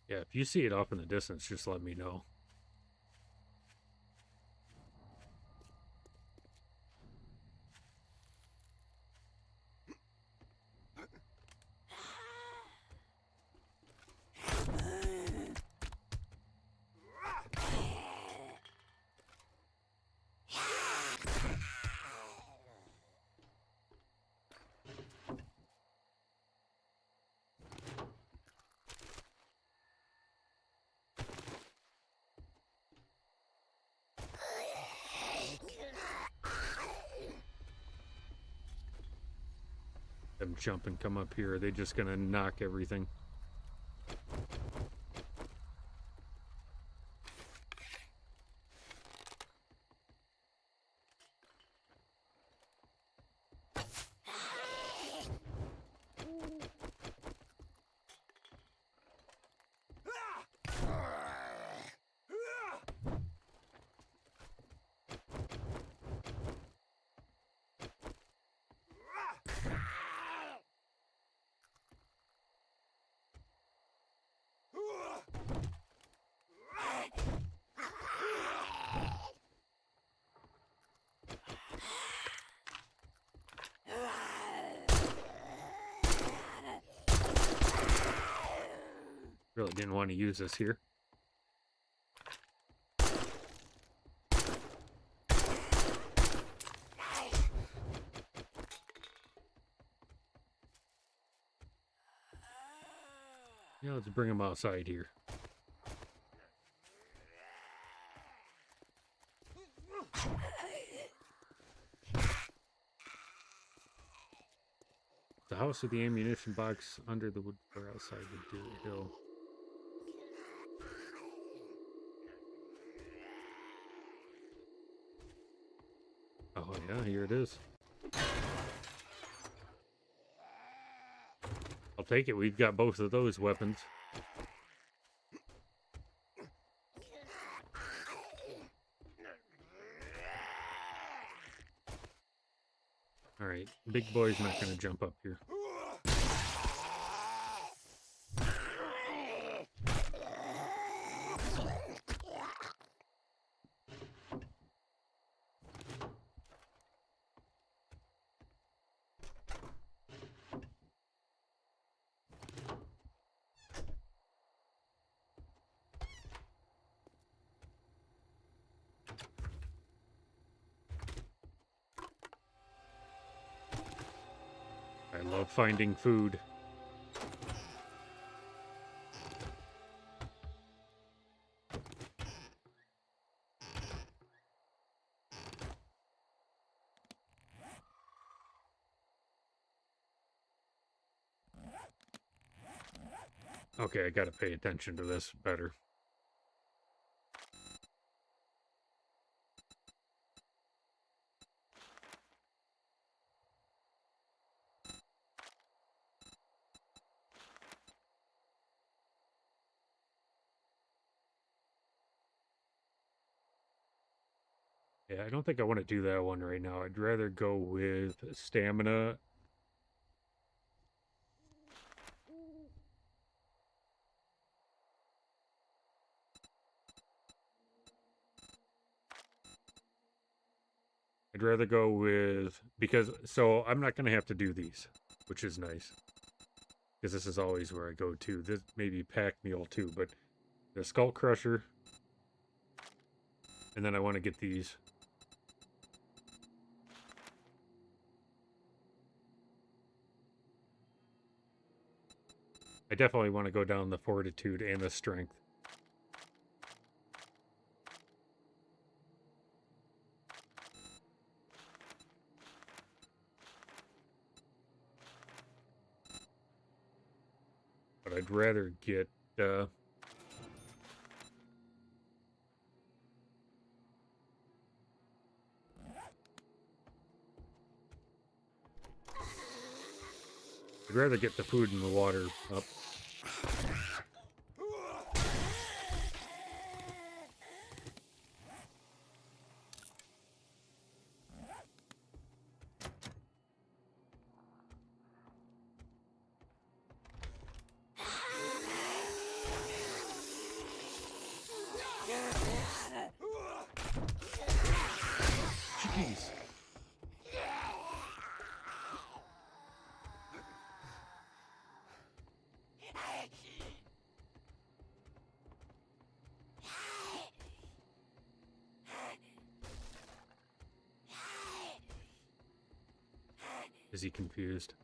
A: Yeah, if you see it off in the distance, just let me know. Them jump and come up here. Are they just gonna knock everything? Really didn't want to use this here. Yeah, let's bring them outside here. The house with the ammunition box under the wood or outside the hill. Oh yeah, here it is. I'll take it. We've got both of those weapons. Alright, big boy's not going to jump up here. I love finding food. Okay, I gotta pay attention to this better. Yeah, I don't think I want to do that one right now. I'd rather go with stamina I'd rather go with, because, so I'm not going to have to do these, which is nice. Because this is always where I go to. This maybe pack meal too, but the skull crusher. And then I want to get these. I definitely want to go down the fortitude and the strength. But I'd rather get I'd rather get the food and the water up. Jeez. Is he confused?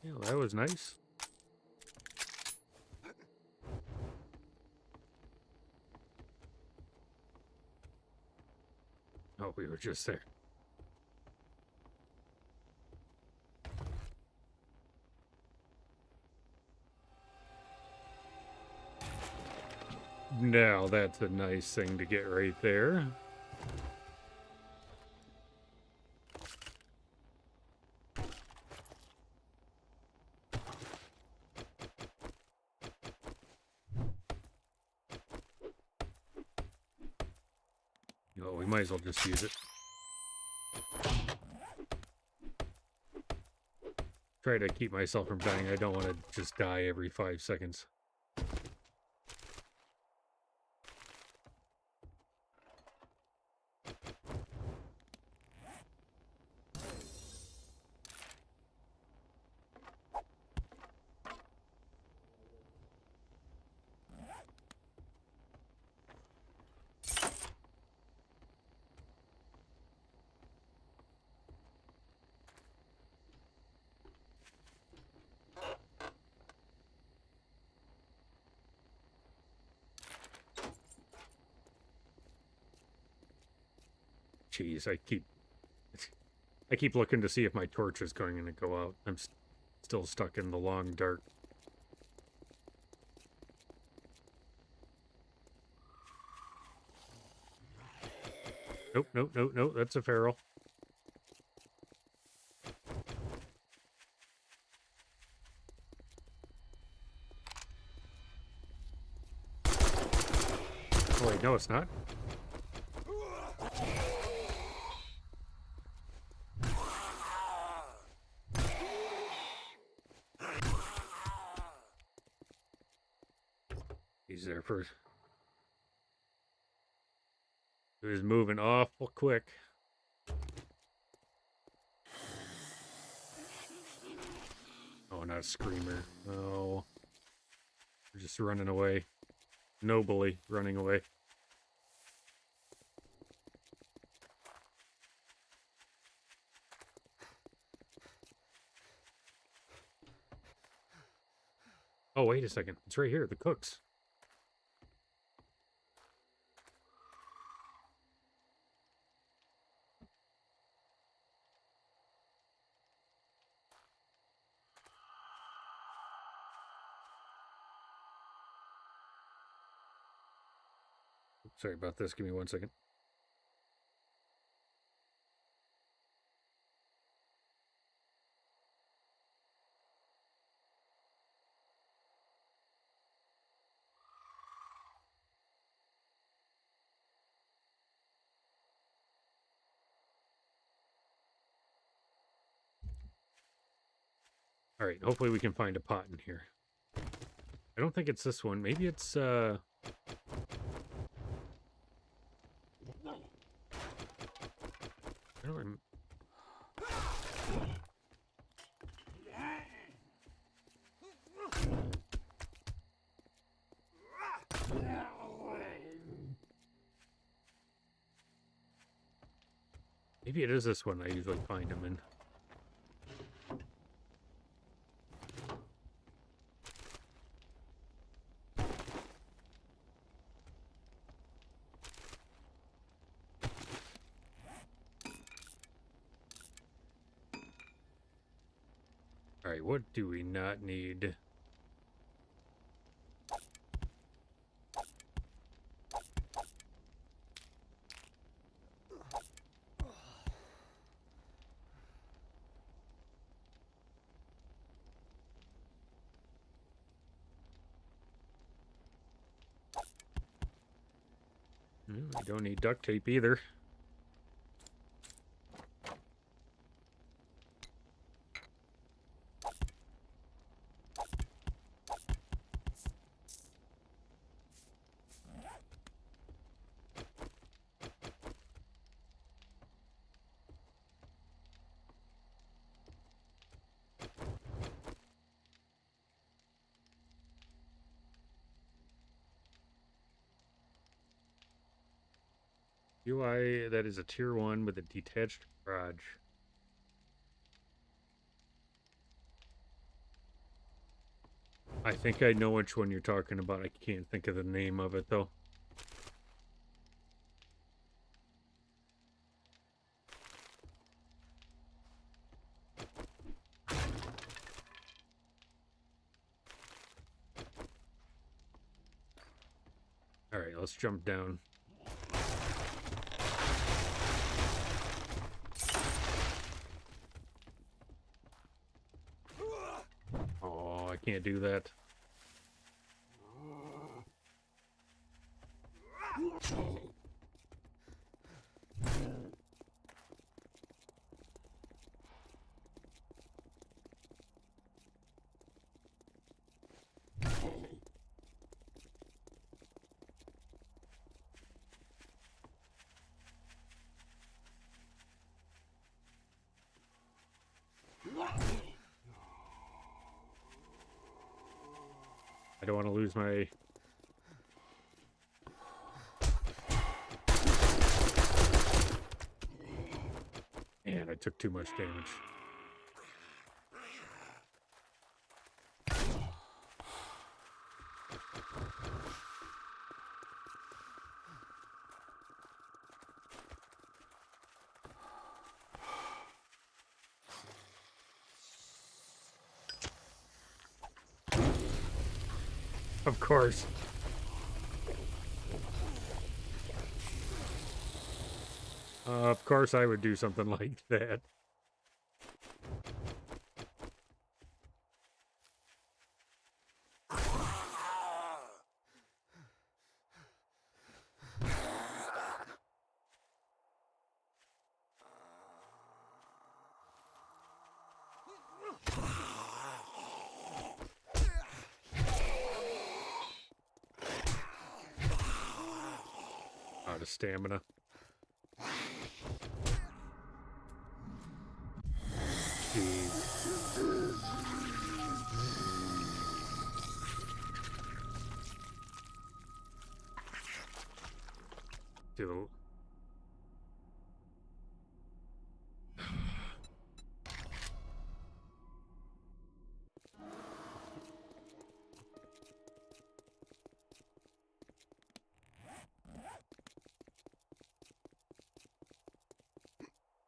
A: Yeah, well, that was nice. Oh, we were just there. Now that's a nice thing to get right there. Oh, we might as well just use it. Try to keep myself from dying. I don't want to just die every 5 seconds. Jeez, I keep looking to see if my torch is going to go out. I'm still stuck in the long dark. Nope, nope, nope, nope. That's a feral. Oh wait, no, it's not. He's there first. He was moving awful quick. Oh, not a screamer. Oh. We're just running away. Nobly running away. Oh, wait a second. It's right here. The cooks. Sorry about this. Give me 1 second. All right, hopefully we can find a pot in here. I don't think it's this one. Maybe it's, I don't rem- Maybe it is this one I usually find them in. All right, what do we not need? We don't need duct tape either. UI, that is a tier 1 with a detached garage. I think I know which one you're talking about. I can't think of the name of it, though. All right, let's jump down. Oh, I can't do that. I don't want to lose my... Man, I took too much damage. Of course. Of course I would do something like that. Out of stamina. Jeez. Still.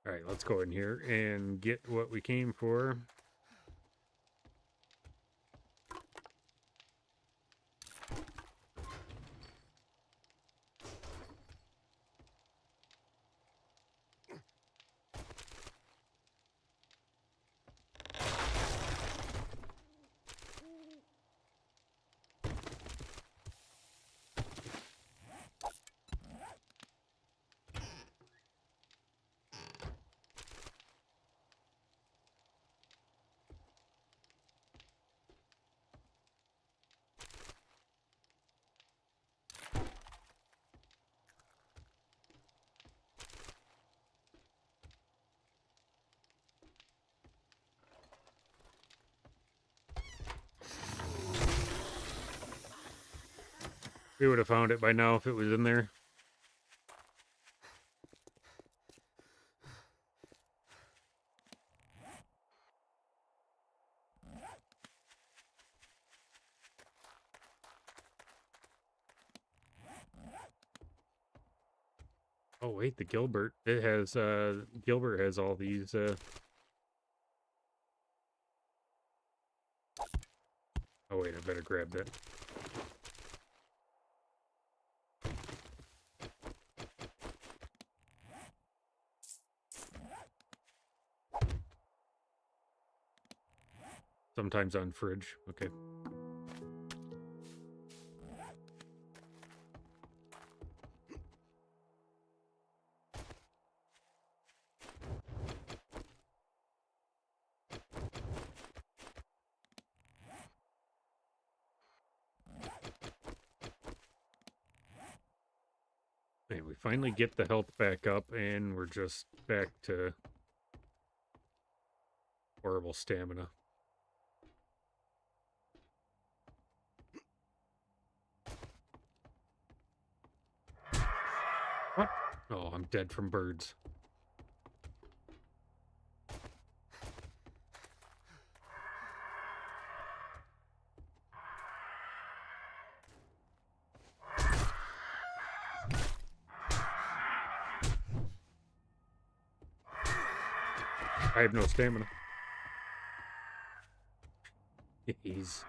A: All right, let's go in here and get what we came for. We would have found it by now if it was in there. Oh wait, the Gilbert. It has Gilbert has all these oh wait, I better grab that. Sometimes on fridge. Okay. And we finally get the health back up, and we're just back to horrible stamina. What? Oh, I'm dead from birds. I have no stamina. Jeez.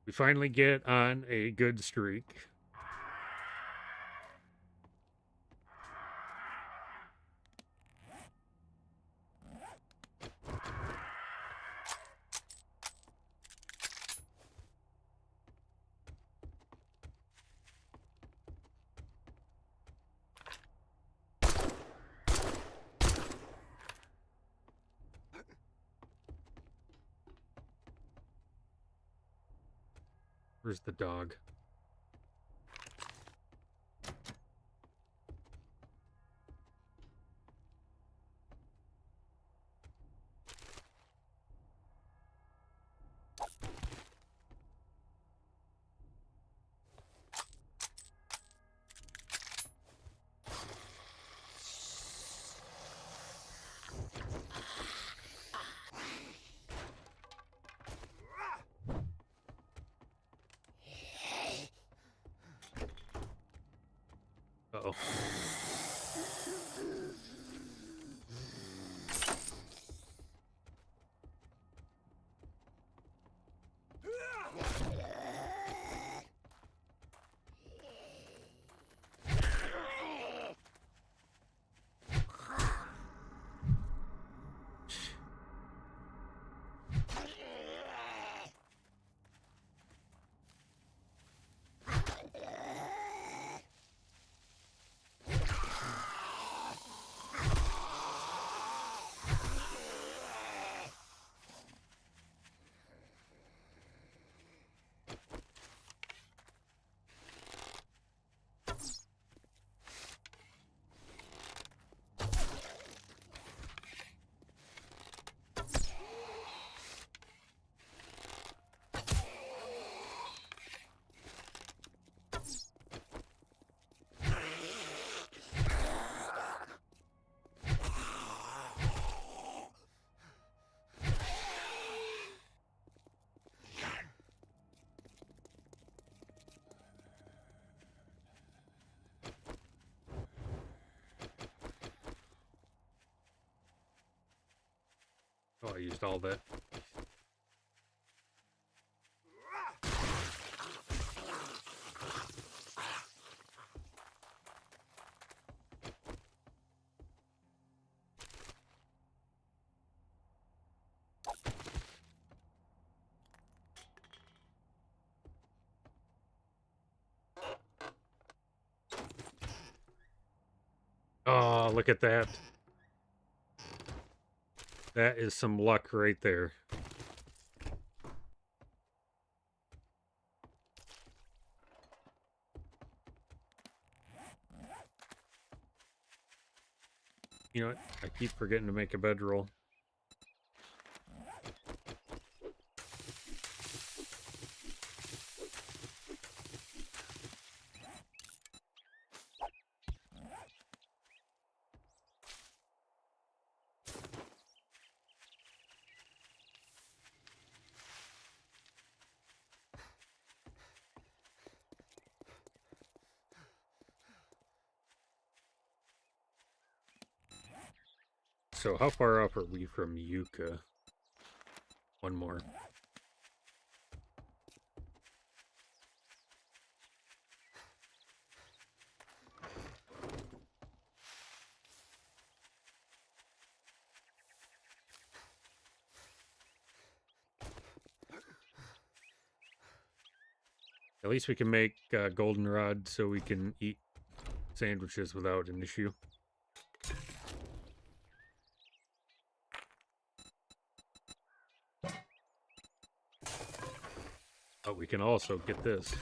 A: We finally get on a good streak. Where's the dog? Uh-oh. Oh, I used all that. Oh, look at that. That is some luck right there. You know what? I keep forgetting to make a bedroll. So how far up are we from Yucca? One more. At least we can make goldenrod so we can eat sandwiches without an issue. But we can also get this.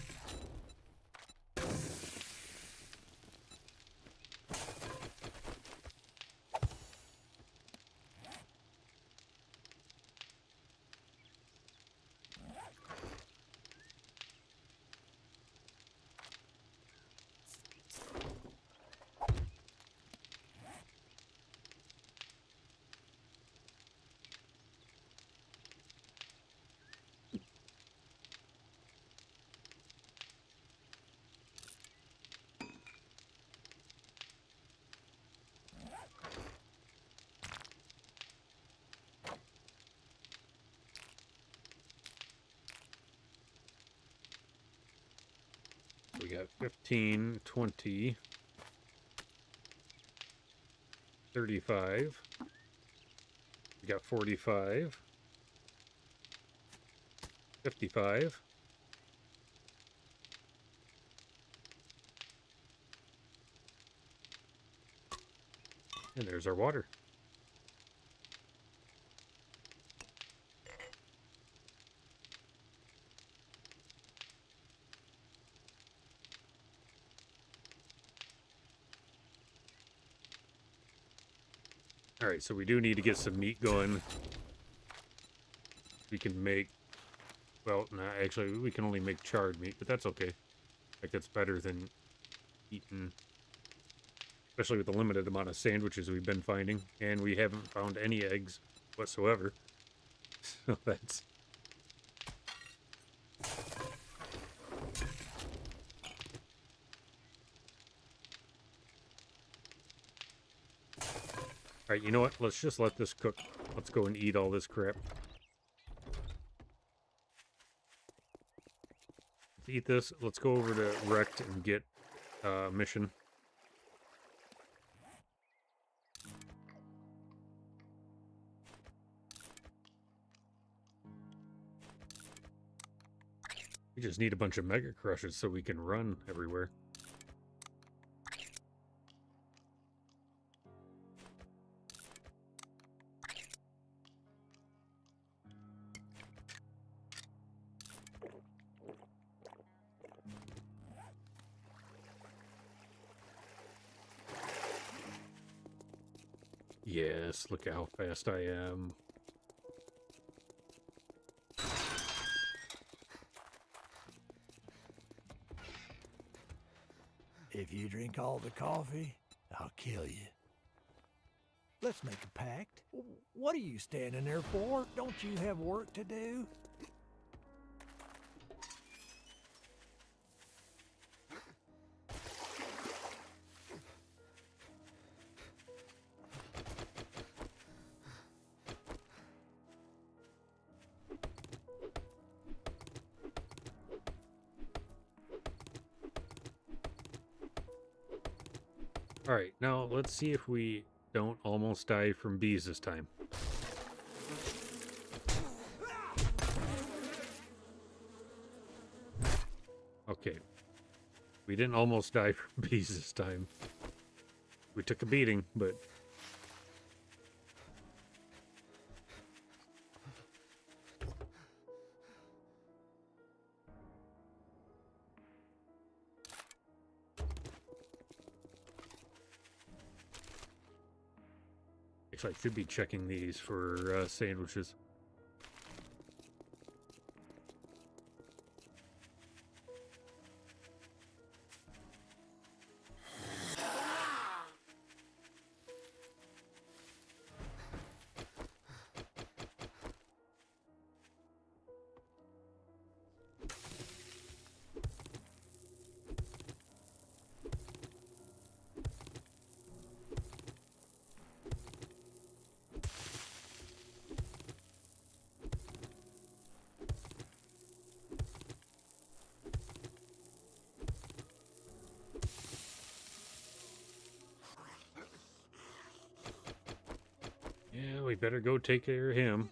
A: We got 15, 20, 35. We got 45, 55. And there's our water. Alright, so we do need to get some meat going. We can make... Well, no, actually, we can only make charred meat, but that's okay. Like, that's better than eating... Especially with the limited amount of sandwiches we've been finding. And we haven't found any eggs whatsoever. So that's... Alright, you know what? Let's just let this cook. Let's go and eat all this crap. Let's eat this. Let's go over to Rect and get mission. We just need a bunch of mega crushes so we can run everywhere. Yes, look at how fast I am.
B: If you drink all the coffee, I'll kill you. Let's make a pact. What are you standing there for? Don't you have work to do?
A: All right, now let's see if we don't almost die from bees this time. Okay. We didn't almost die from bees this time. We took a beating, but... Actually, I should be checking these for sandwiches. Yeah, we better go take care of him.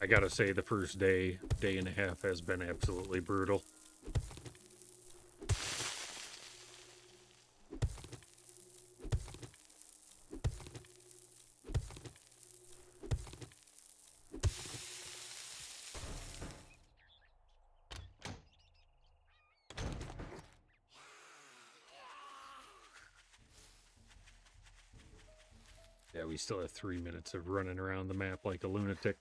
A: I gotta say, the first day and a half has been absolutely brutal. Yeah, we still have 3 minutes of running around the map like a lunatic.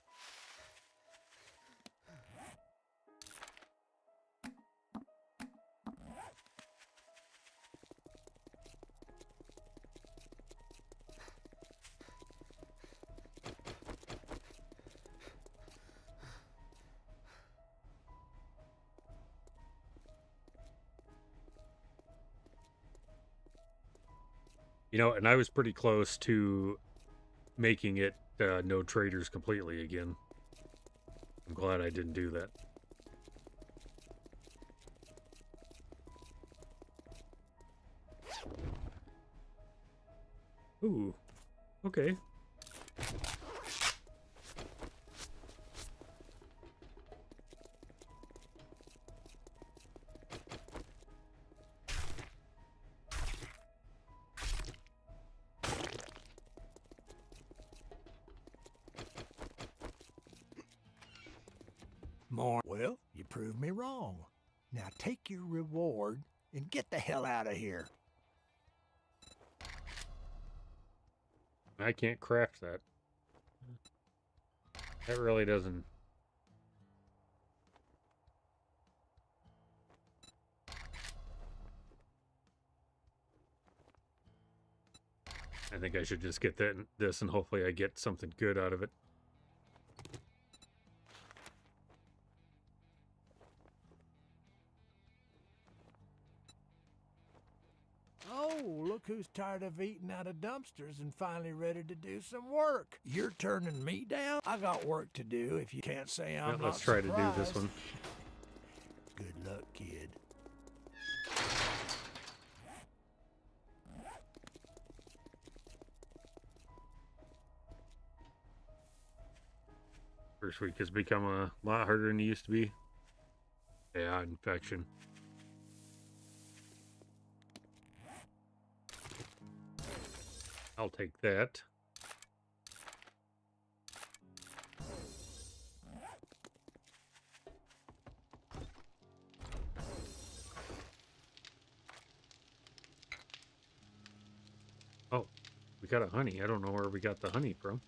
A: You know, and I was pretty close to making it no traders completely again. I'm glad I didn't do that. Ooh, okay.
B: More. Well, you proved me wrong. Now take your reward and get the hell out of here.
A: I can't craft that. That really doesn't... I think I should just get this and hopefully I get something good out of it.
B: Oh, look who's tired of eating out of dumpsters and finally ready to do some work. You're turning me down? I got work to do if you can't say I'm
A: Well, let's
B: not
A: try to do this
B: surprised.
A: one.
B: Good luck, kid.
A: First week has become a lot harder than it used to be. Yeah, infection. I'll take that. Oh, we got a honey. I don't know where we got the honey from.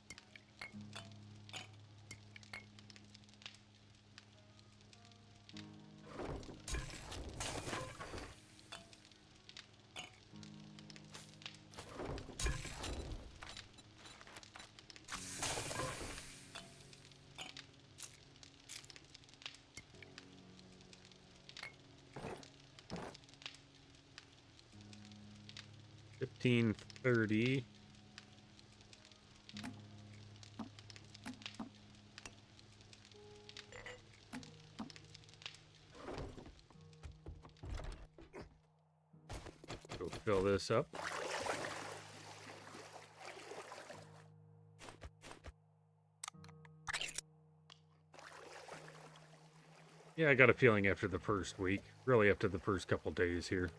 A: $15.30. Go fill this up. Yeah, I got a feeling after the first week, really after the first couple days here.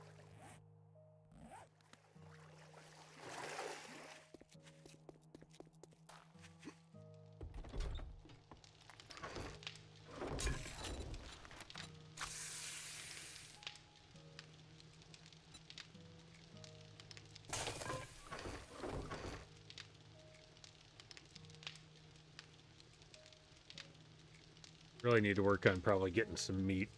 A: Really need to work on probably getting some meat.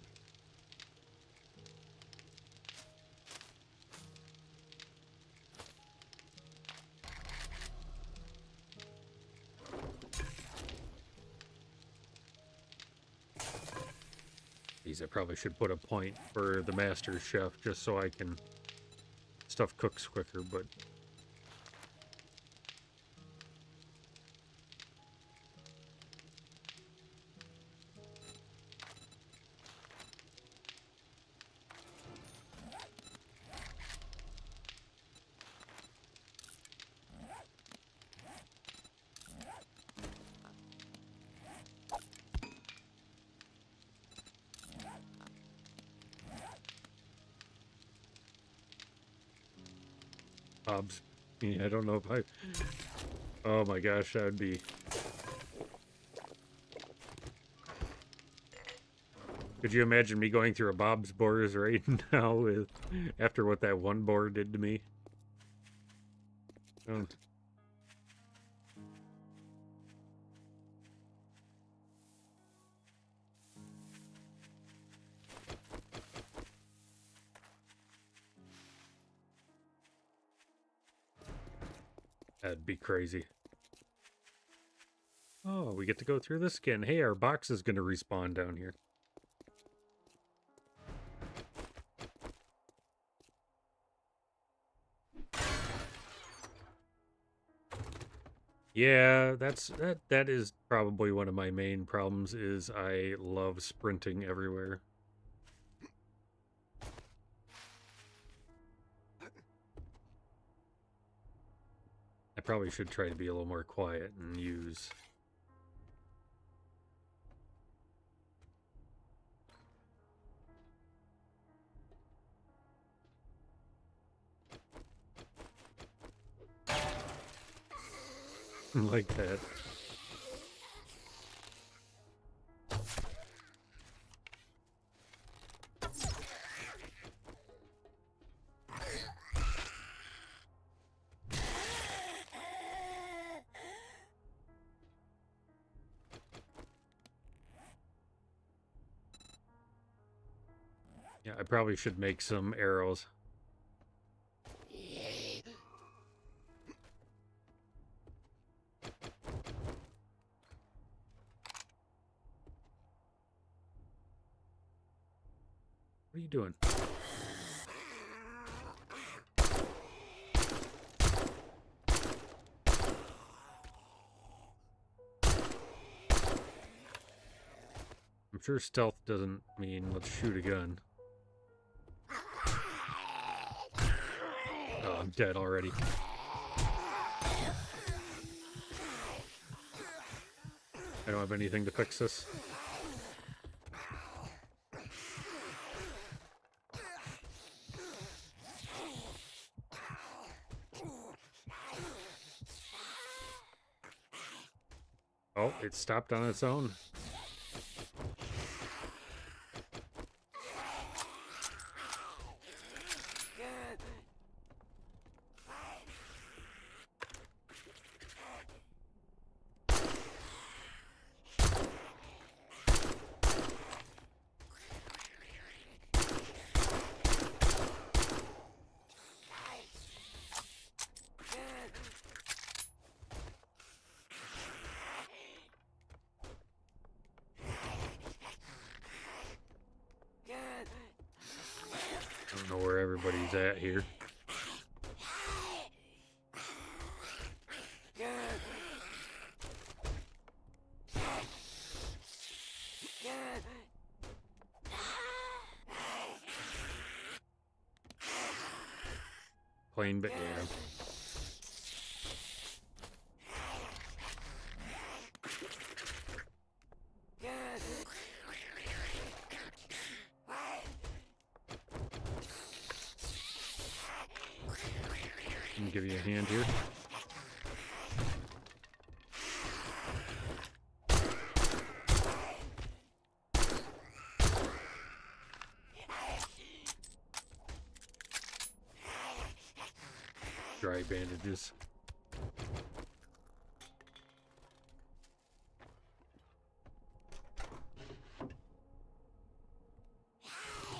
A: These I probably should put a point for the master chef just so I can stuff cooks quicker, but Bob's. Yeah, I don't know if I. Oh my gosh, that would be. Could you imagine me going through a Bob's Burgers right now with after what that one boar did to me? Don't. That'd be crazy. Oh, we get to go through this again. Hey, our box is going to respawn down here. Yeah, that is probably one of my main problems is I love sprinting everywhere. I probably should try to be a little more quiet and use like that. Yeah, I probably should make some arrows. What are you doing? I'm sure stealth doesn't mean let's shoot a gun. Oh, I'm dead already. I don't have anything to fix this. Oh, it stopped on its own. he's at here. Plain, but yeah. Let me give you a hand here. Dry bandages.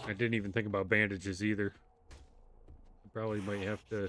A: I didn't even think about bandages either. Probably might have to.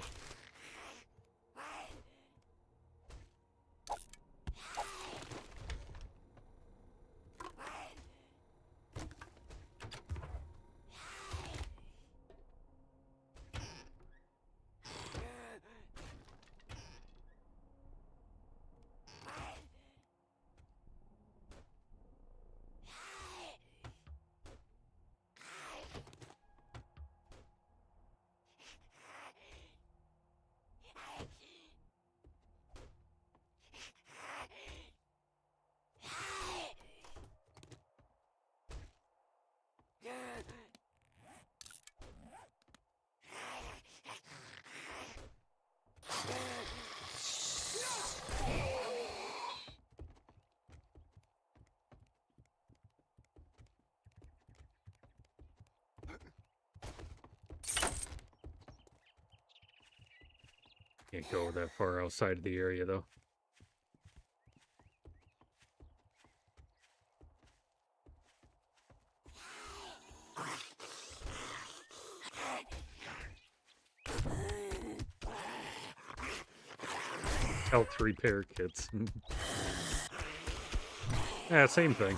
A: Can't go that far outside of the area though. Health repair kits. Yeah, same thing.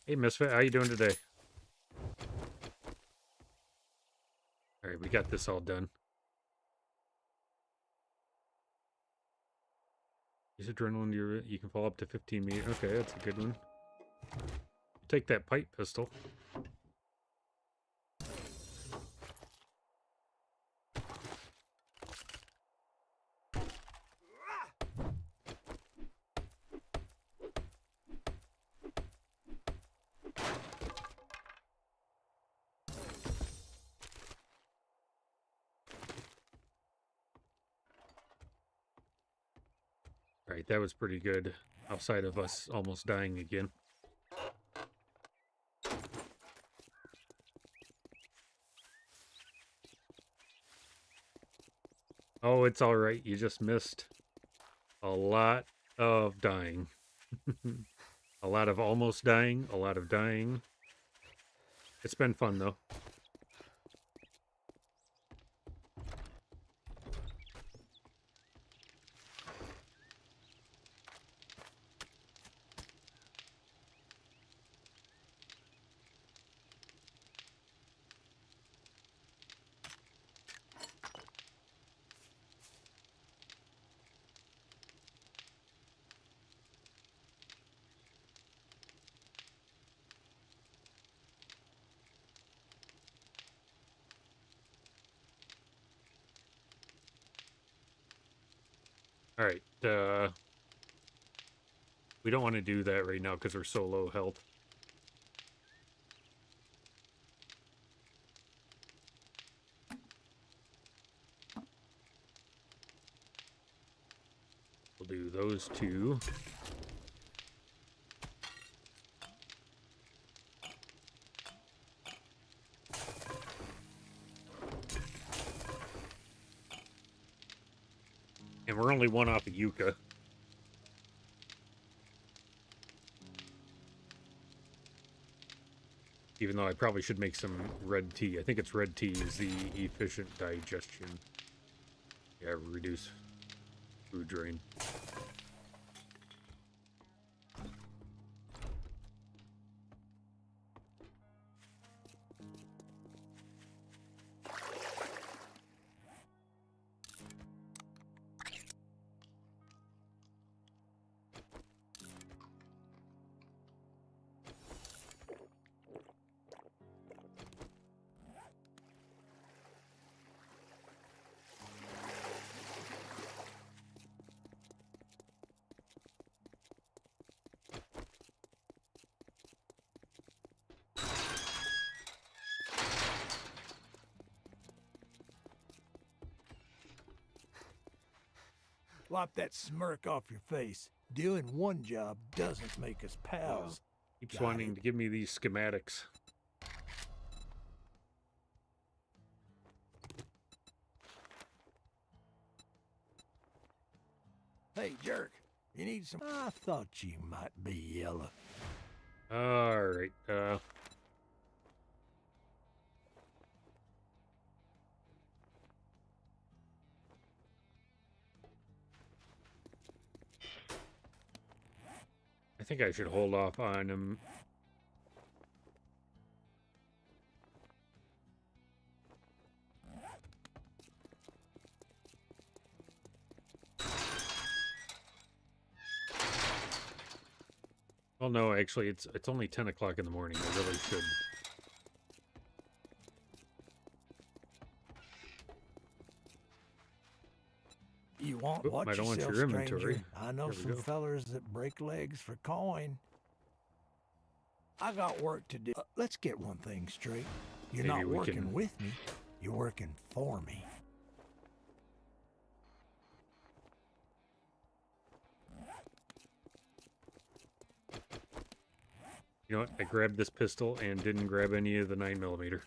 A: Hey, Misfit, how you doing today? All right, we got this all done. Use adrenaline, you can fall up to 15 meters. Okay, that's a good one. Take that pipe pistol. Alright, that was pretty good. Outside of us almost dying again. Oh, it's alright. You just missed a lot of dying. A lot of almost dying. A lot of dying. It's been fun, though. Alright, we don't want to do that right now because we're so low health. We'll do those two. we're only one off of Yucca. Even though I probably should make some red tea. I think it's red tea is the efficient digestion. Yeah, reduce food drain.
B: Wipe that smirk off your face. Doing one job doesn't make us pals.
A: Keeps
B: Got
A: wanting
B: it.
A: to give me these schematics.
B: Hey, jerk. You need some... I thought you might be yellow.
A: Alright, I think I should hold off on him. Well, no, actually, it's only 10 o'clock in the morning. I really should.
B: You want
A: Oop,
B: watch
A: I don't want
B: yourself,
A: your inventory.
B: stranger. I know
A: There we
B: some
A: go.
B: fellers that break legs for coin. I got work to do. Let's get one thing straight. You're
A: Maybe
B: not
A: we
B: working
A: can-
B: with me. You're working for me.
A: You know what? I grabbed this pistol and didn't grab any of the 9mm.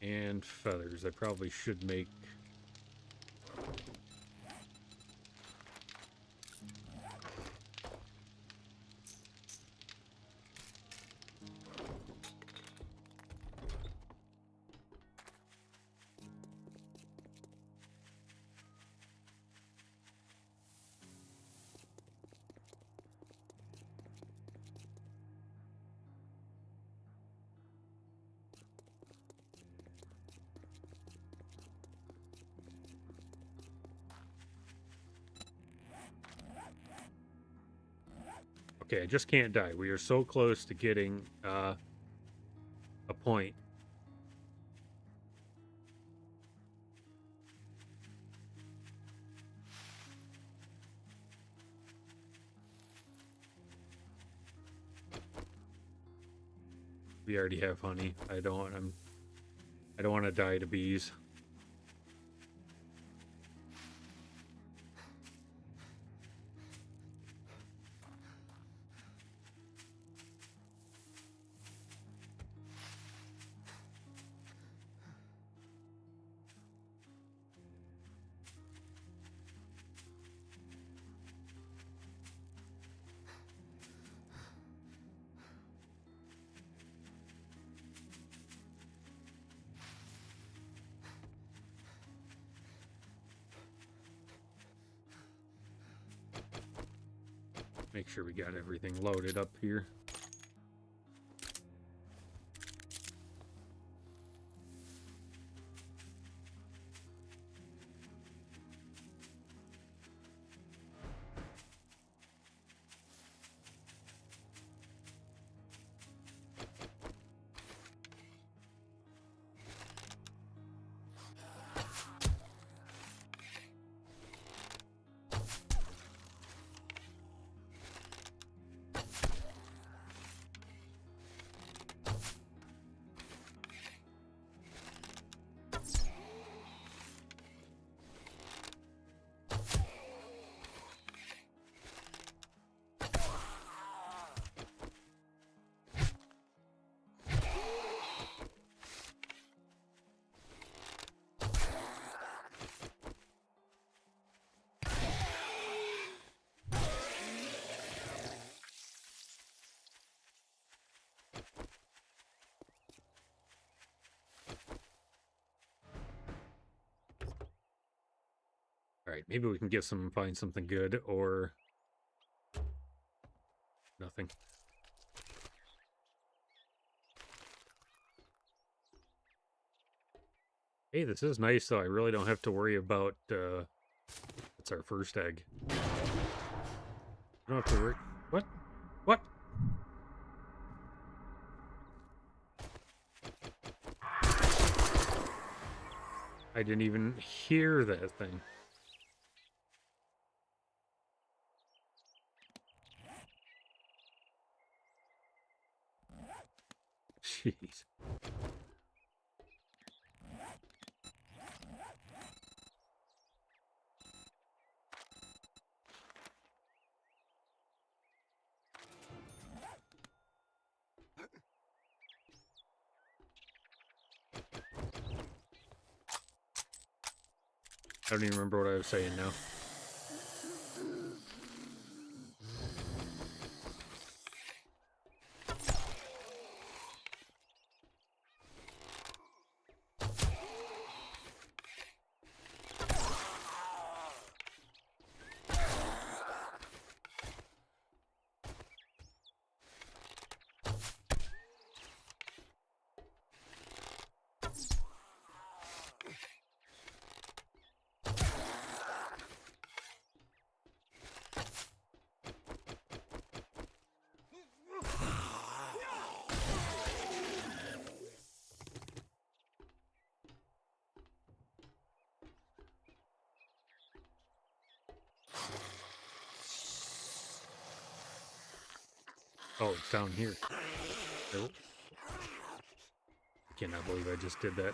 A: And feathers. I probably should make... Okay, I just can't die. We are so close to getting a point. We already have honey. I don't want to die to bees. Make sure we got everything loaded up here. Alright, maybe we can get some, find something good, or nothing. Hey, this is nice, though. I really don't have to worry about, it's our first egg. I don't have to worry. What? What? I didn't even hear that thing. Jeez. I don't even remember what I was saying now. Oh, it's down here. Nope. I cannot believe I just did that.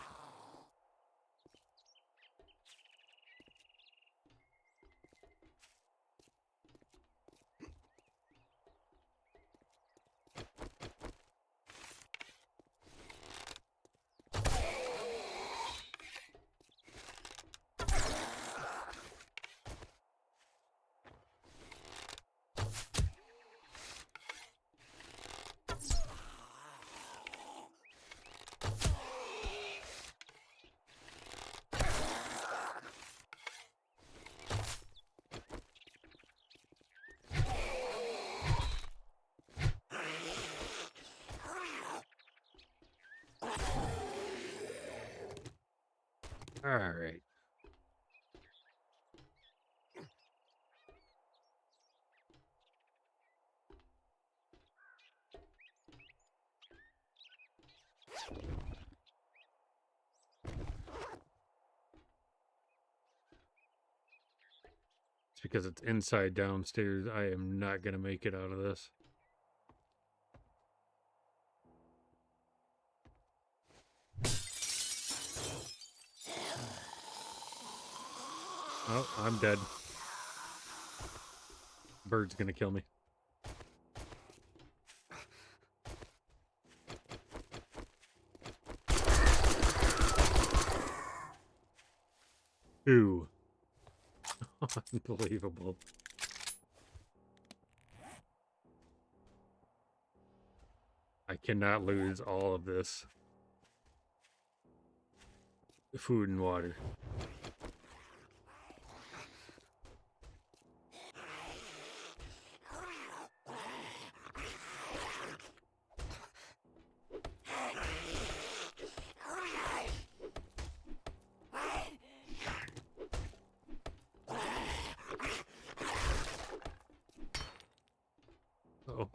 A: All right. It's because it's inside downstairs. I am not going to make it out of this. Oh, I'm dead. Bird's gonna kill me. Ooh. Unbelievable. I cannot lose all of this food and water. Uh-oh.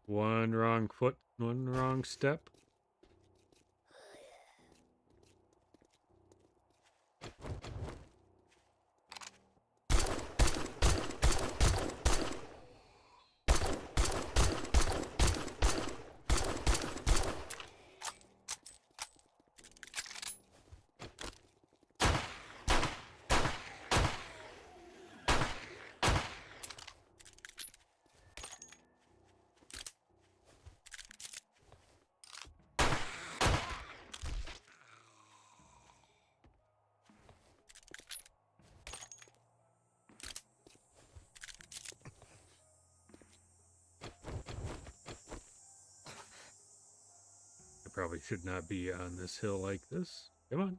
A: One wrong foot, one wrong step. I probably should not be on this hill like this. Come on.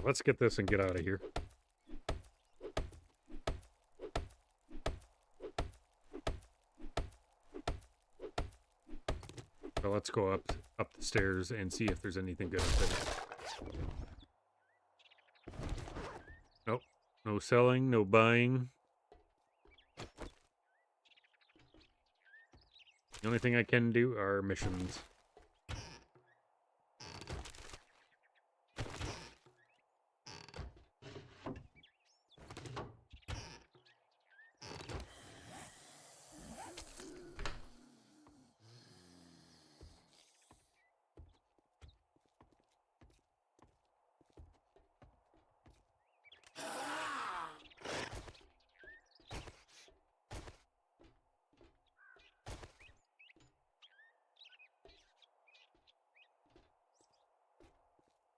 A: let's get this and get out of here. So let's go up the stairs and see if there's anything good up there. Nope. No selling, no buying. The only thing I can do are missions.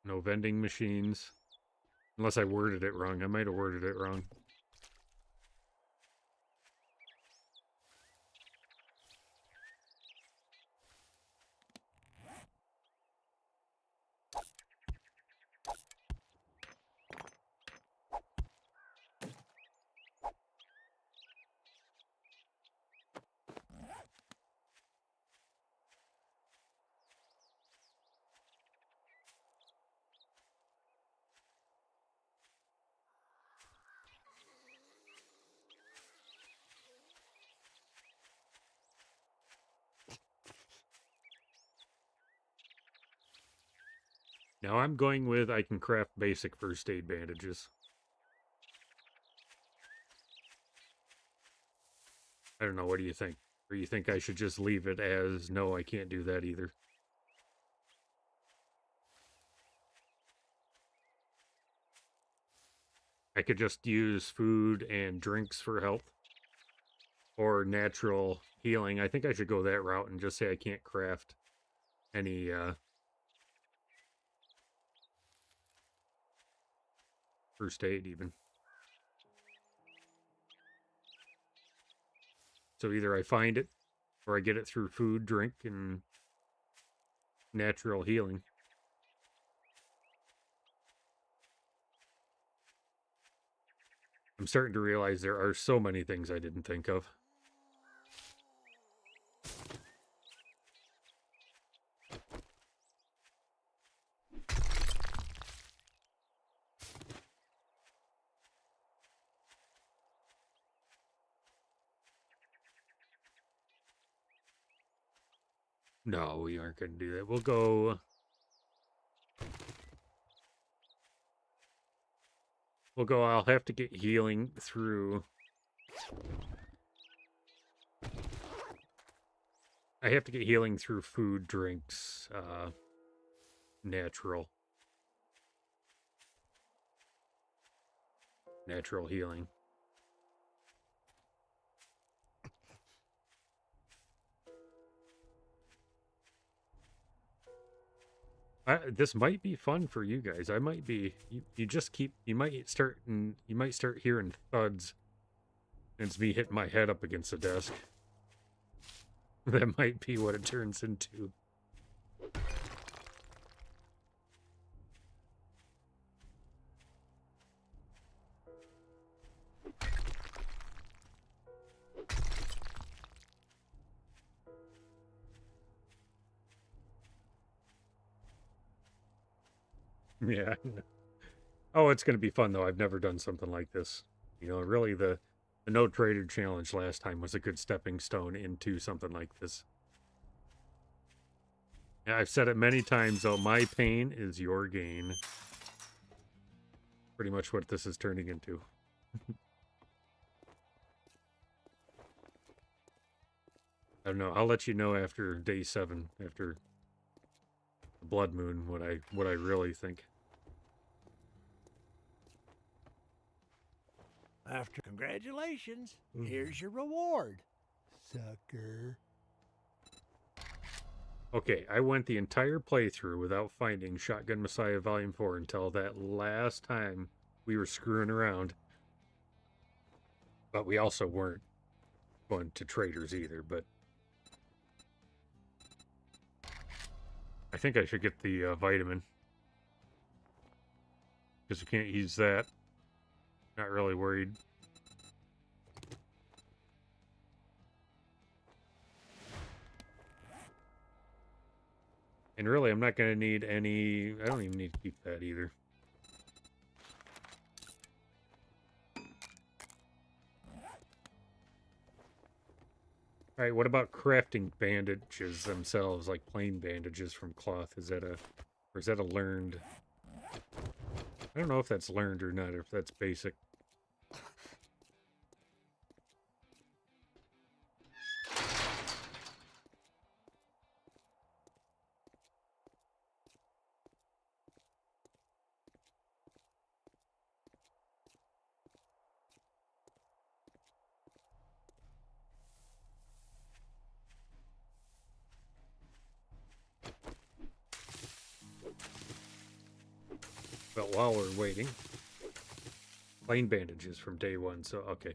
A: No vending machines. Unless I worded it wrong. I might have worded it wrong. Now I'm going with I can craft basic first aid bandages. I don't know, what do you think? Or you think I should just leave it as, no, I can't do that either? I could just use food and drinks for health. Or natural healing. I think I should go that route and just say I can't craft any, first aid even. So either I find it, or I get it through food, drink, and natural healing. I'm starting to realize there are so many things I didn't think of. No, we aren't going to do that. We'll go... I'll have to get healing through... I have to get healing through food, drinks, natural healing. This might be fun for you guys. I might be. You might start hearing thuds. And it's me hitting my head up against the desk. That might be what it turns into. Yeah. Oh, it's going to be fun, though. I've never done something like this. You know, really, the No Trader Challenge last time was a good stepping stone into something like this. Yeah, I've said it many times, though. My pain is your gain. Pretty much what this is turning into. I don't know. I'll let you know after day 7, after the blood moon, what I really think.
B: After congratulations, here's your reward, sucker.
A: Okay, I went the entire playthrough without finding Shotgun Messiah Volume 4 until that last time we were screwing around. But we also weren't going to traders either, but... I think I should get the vitamin. because you can't use that. Not really worried. And really, I'm not going to need any... I don't even need to keep that either. Alright, what about crafting bandages themselves, like plain bandages from cloth? Is that a... or is that a learned... I don't know if that's learned or not, or if that's basic. But while we're waiting, plain bandages from day one, so okay.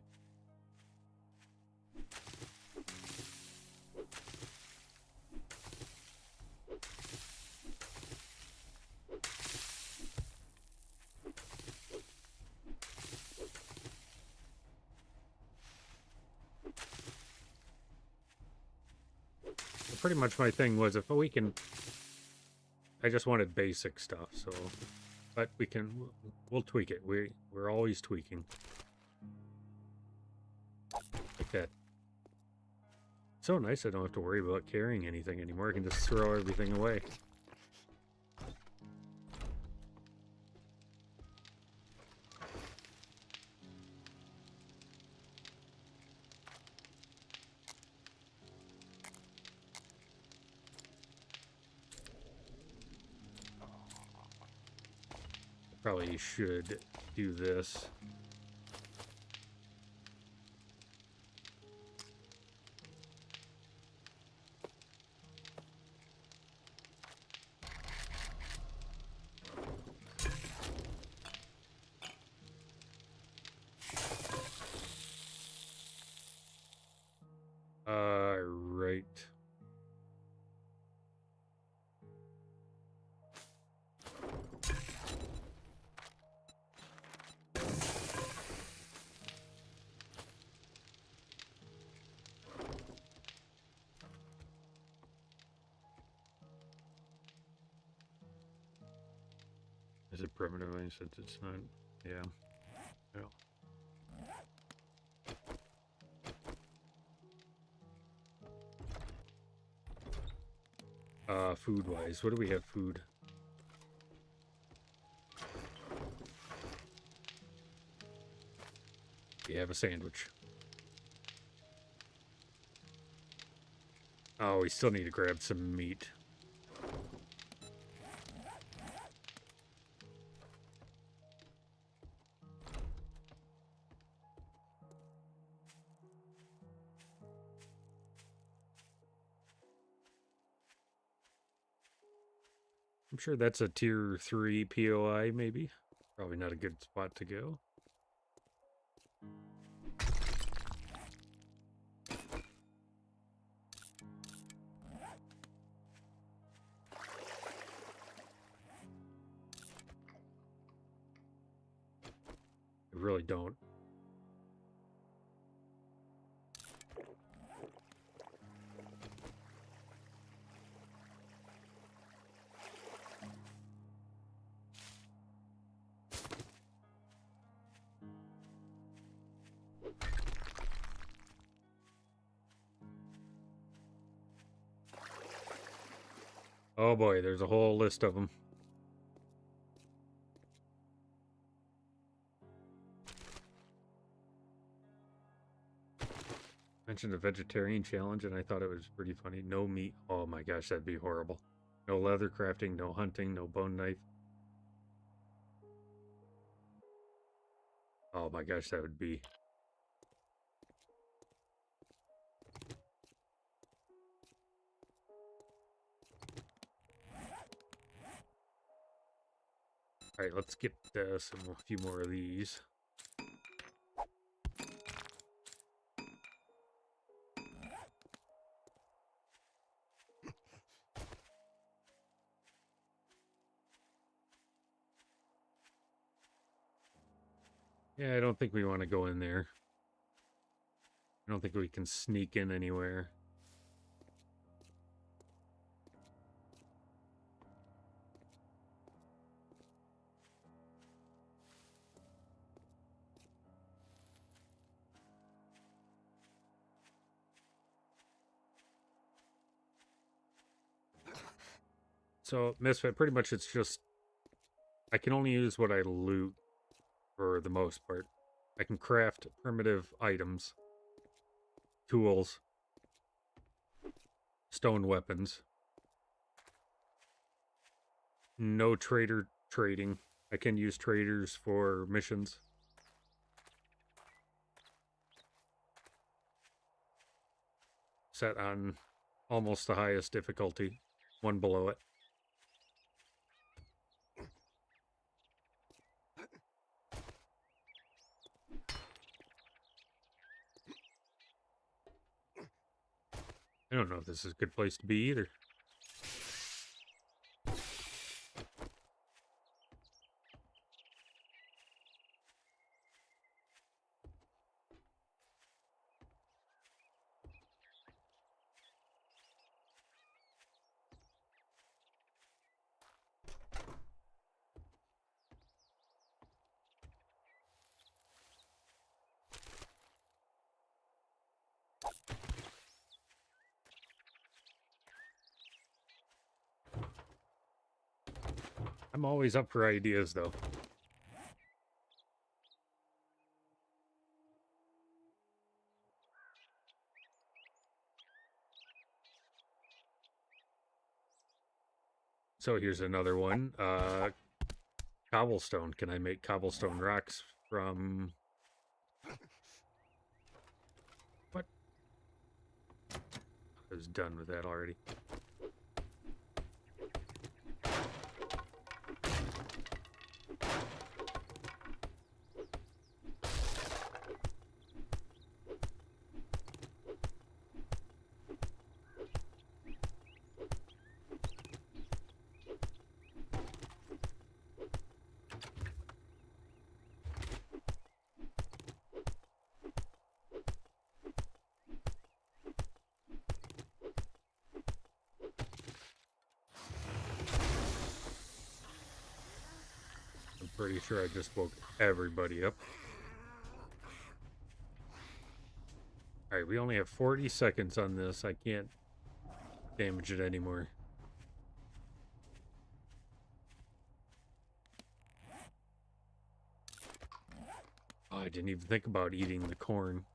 A: So pretty much my thing was if we can... I just wanted basic stuff, so... But we can... we'll tweak it. We're always tweaking. Like that. So nice I don't have to worry about carrying anything anymore. I can just throw everything away. Probably should do this. Right. Is it primitive since it's not? Yeah. Yeah. Food-wise, what do we have food? We have a sandwich. Oh, we still need to grab some meat. I'm sure that's a tier 3 POI, maybe. Probably not a good spot to go. I really don't. Oh boy, there's a whole list of them. Mentioned a vegetarian challenge and I thought it was pretty funny. No meat. Oh my gosh, that'd be horrible. No leather crafting, no hunting, no bone knife. Oh my gosh, that would be... Alright, let's get a few more of these. Yeah, I don't think we want to go in there. I don't think we can sneak in anywhere. So, Misfit, pretty much it's just... I can only use what I loot for the most part. I can craft primitive items, tools, stone weapons. No trader trading. I can use traders for missions. Set on almost the highest difficulty, one below it. I don't know if this is a good place to be either. I'm always up for ideas, though. So here's another one. Cobblestone. Can I make cobblestone rocks from... What? I was done with that already. I'm pretty sure I just woke everybody up. Alright, we only have 40 seconds on this. I can't damage it anymore. Oh, I didn't even think about eating the corn.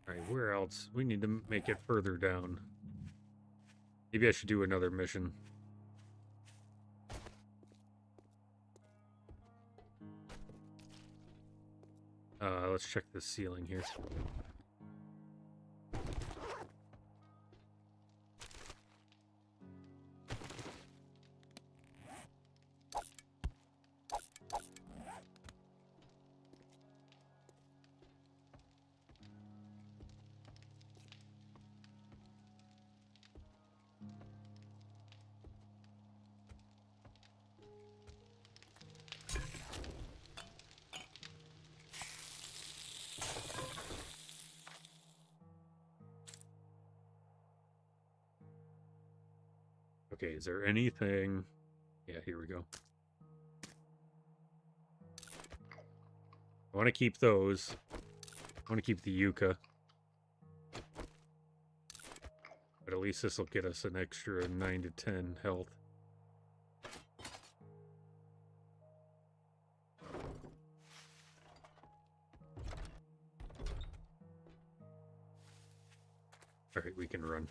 A: Alright, where else? We need to make it further down. Maybe I should do another mission. Let's check the ceiling here. Okay, is there anything... Yeah, here we go. I want to keep those. I want to keep the yucca. But at least this will get us an extra 9 to 10 health. Alright, we can run.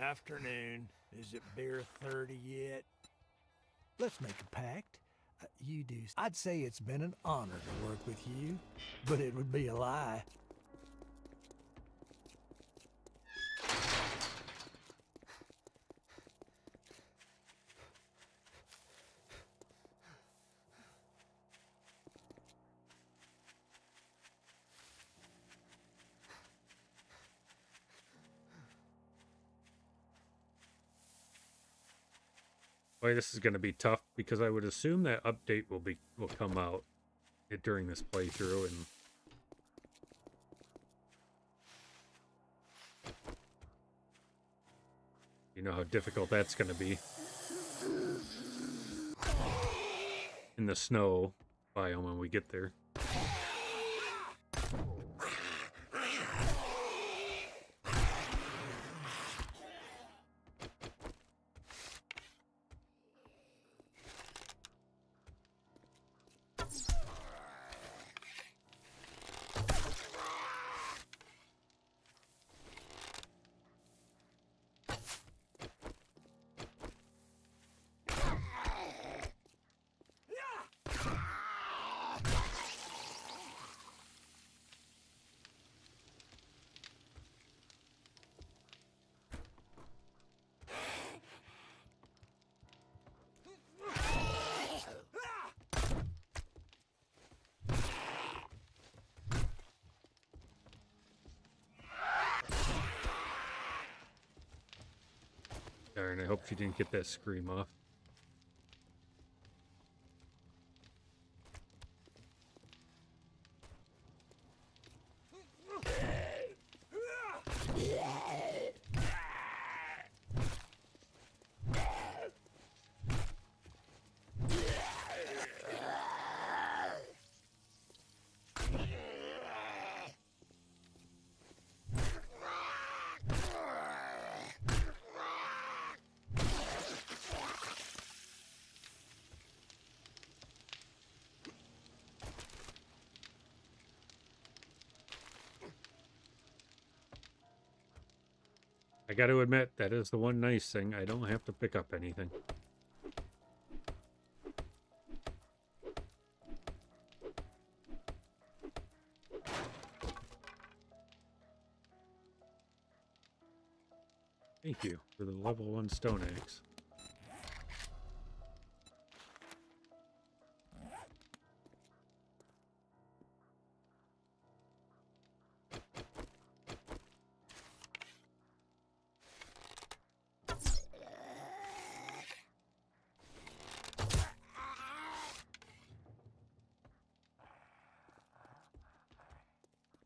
B: Afternoon. Is it beer 30 yet? Let's make a pact. You do. I'd say it's been an honor to work with you, but it would be a lie.
A: Boy, this is going to be tough because I would assume that update will come out during this playthrough, and you know how difficult that's going to be in the snow biome when we get there. Darn, I hope she didn't get that scream off. I got to admit, that is the one nice thing. I don't have to pick up anything. Thank you for the level 1 stone axe.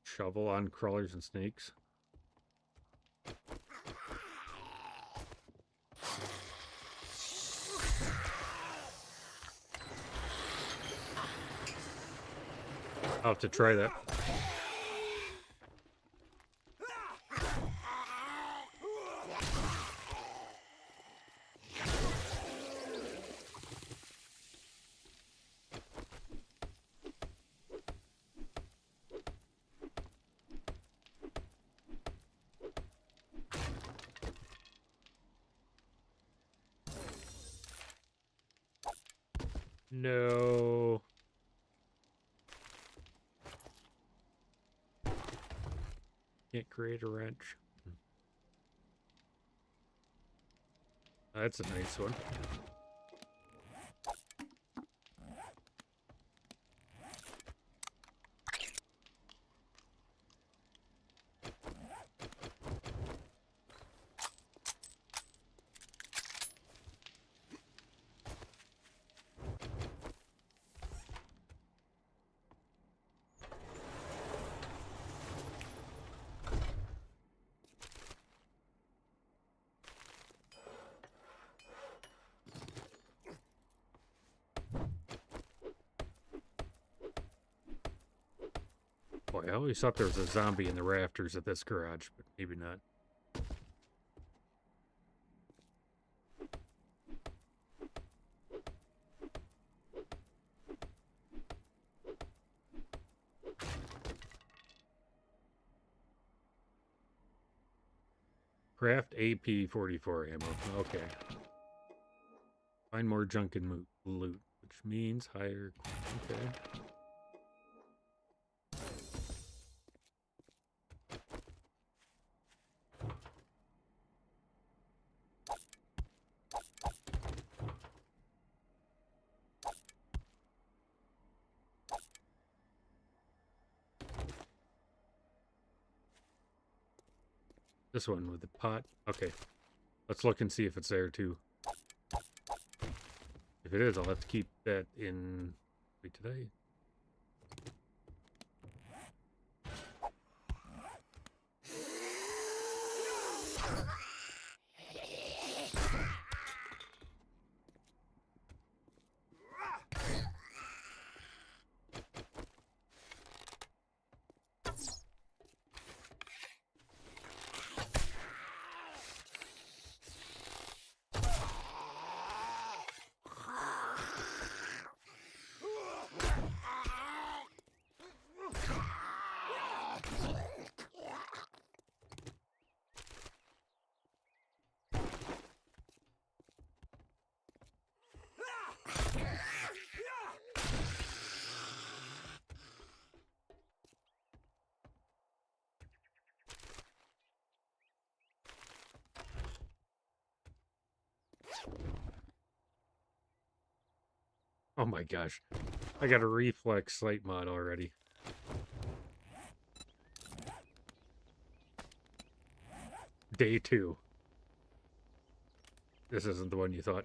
A: Shovel on crawlers and snakes. I'll have to try that. No. Can't create a wrench. That's a nice one. Boy, I always thought there was a zombie in the rafters of this garage, but maybe not. Craft AP-44 ammo. Okay. Find more junk and loot, which means higher. Okay. This one with the pot. Okay. Let's look and see if it's there too. If it is, I'll have to keep that in. Wait, today. Oh my gosh. I got a reflex sight mod already. Day 2. This isn't the one you thought.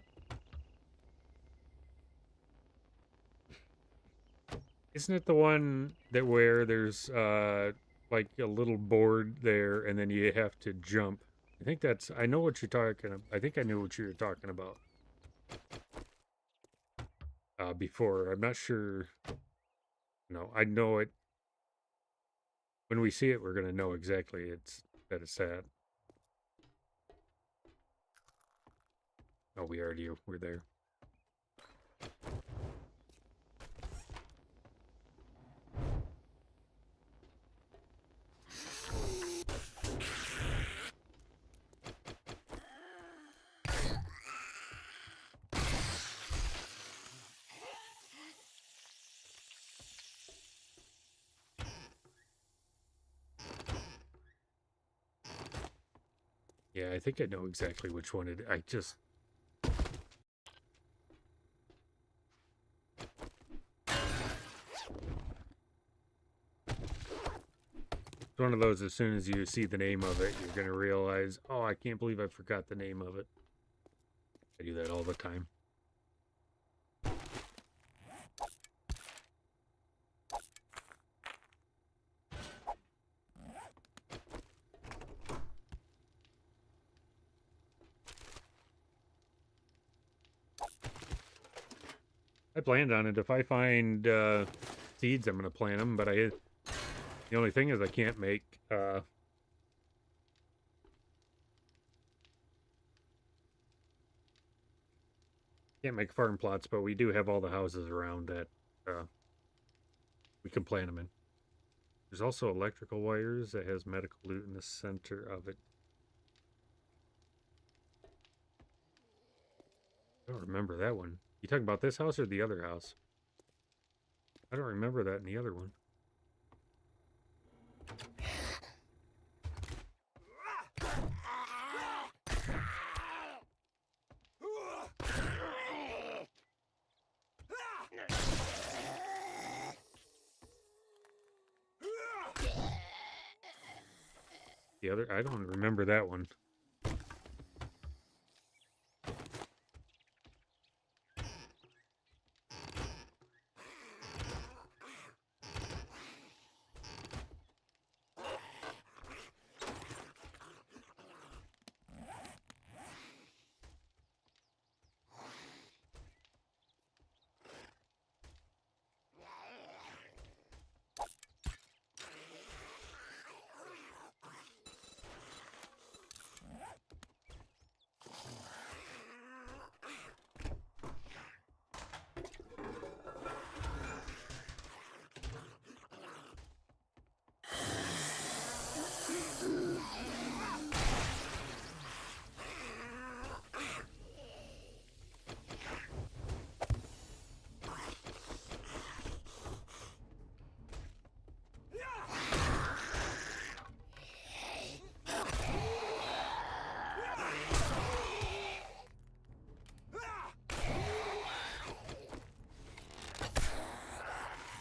A: Isn't it the one that where there's like a little board there and then you have to jump? I think that's, I know what you're talking about. I think I knew what you were talking about. Before. I'm not sure. No, I know it. When we see it, we're going to know exactly that it's that. Oh, we're there. Yeah, I think I know exactly which one it. I just. It's one of those, as soon as you see the name of it, you're going to realize, oh, I can't believe I forgot the name of it. I do that all the time. I planned on it. If I find seeds, I'm going to plant them, but the only thing is I can't make farm plots, but we do have all the houses around that we can plant them in. There's also electrical wires that has medical loot in the center of it. I don't remember that one. You talking about this house or the other house? I don't remember that in the other one. The other, I don't remember that one.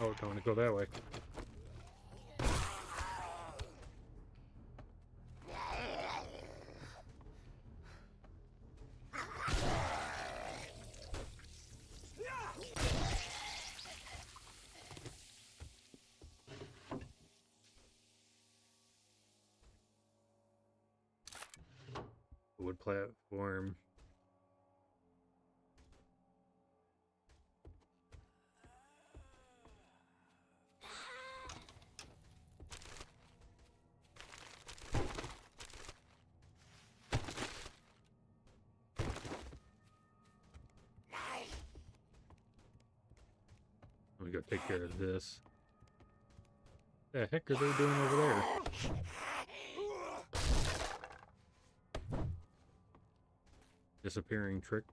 A: Oh, don't want to go that way. Wood platform. Let me go take care of this. The heck are they doing over there? Disappearing trick.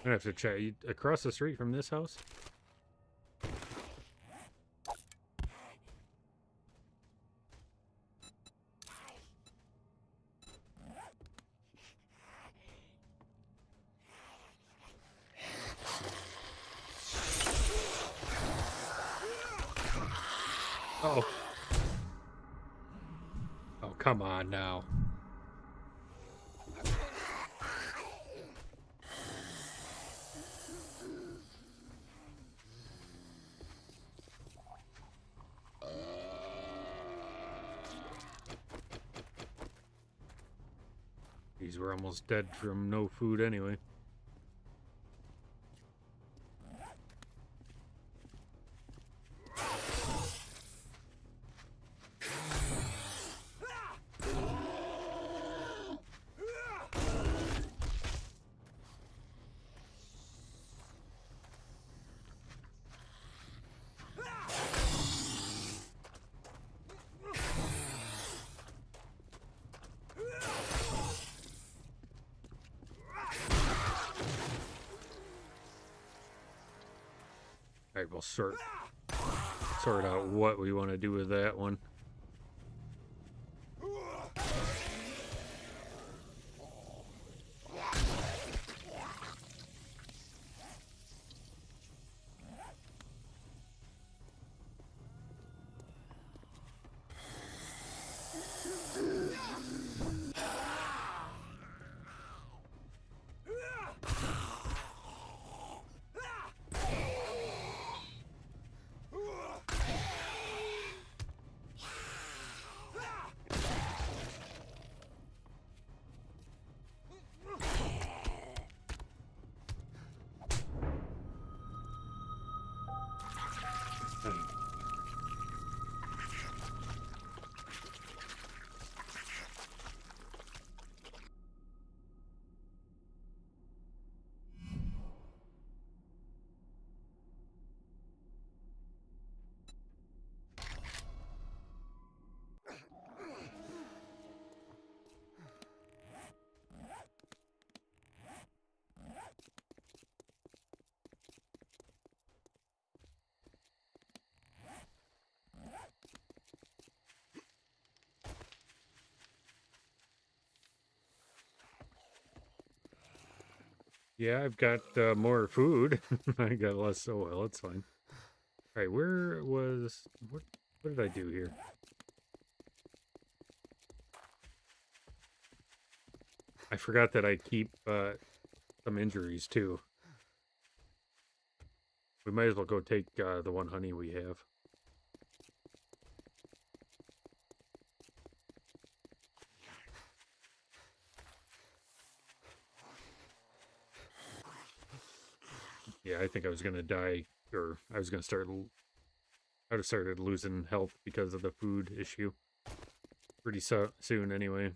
A: I have to check. Across the street from this house? Oh. Oh, come on now. These were almost dead from no food anyway. Alright, we'll sort out what we want to do with that one. Yeah, I've got more food. I got less oil. It's fine. All right, what did I do here? I forgot that I keep some injuries too. We might as well go take the one honey we have. Yeah, I think I was gonna die, or I was gonna I would have started losing health because of the food issue pretty soon anyway.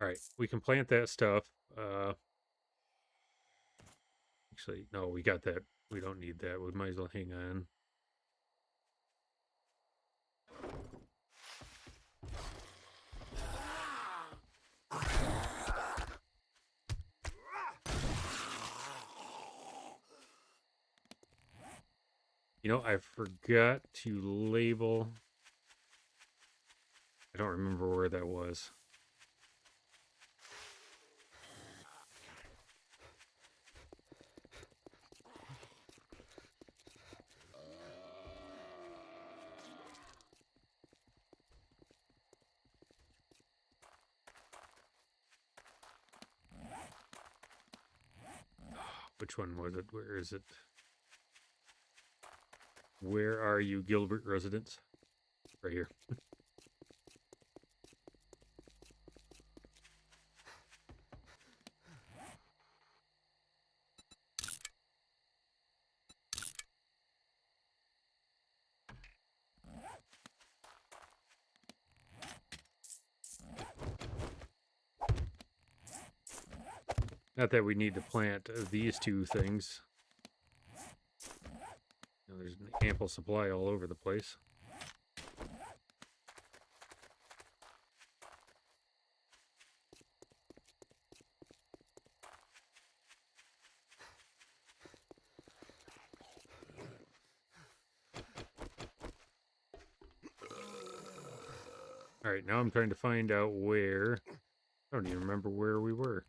A: All right, we can plant that stuff. Actually, no, we got that. We don't need that. We might as well hang on. You know, I forgot to label. I don't remember where that was. Which one was it? Where is it? Where are you, Gilbert residents? Right here. Not that we need to plant these two things. You know, there's an ample supply all over the place. All right, now I'm trying to find out where. I don't even remember where we were.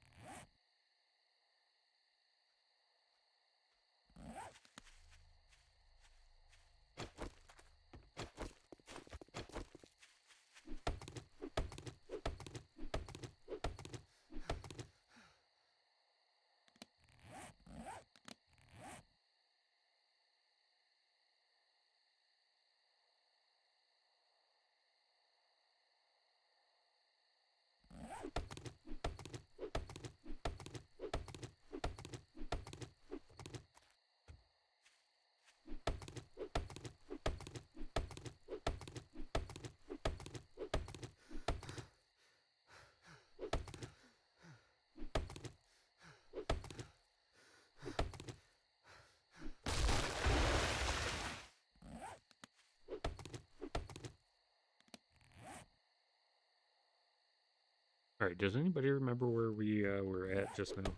A: All right, does anybody remember where we were at just now?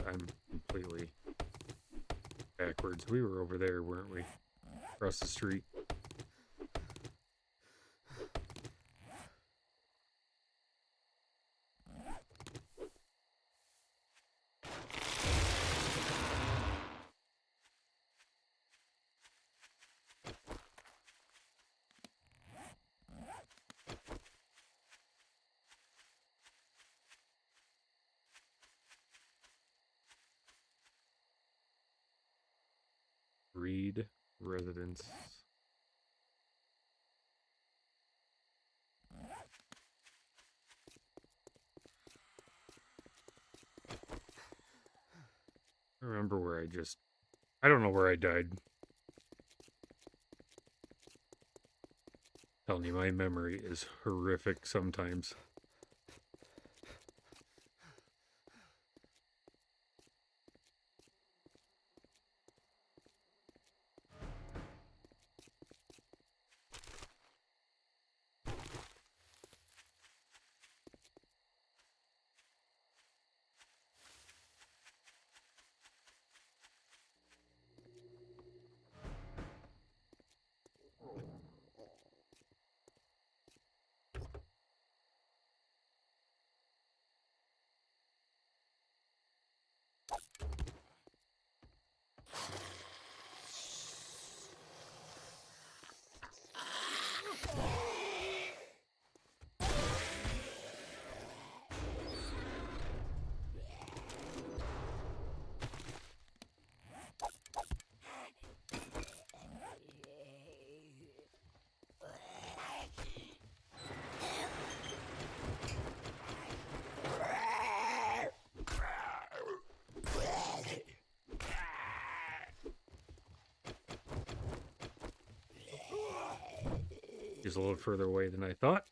A: I'm completely backwards. We were over there, weren't we? Across the street. Read residence. I remember where I don't know where I died. Telling you, my memory is horrific sometimes. He's a little further away than I thought.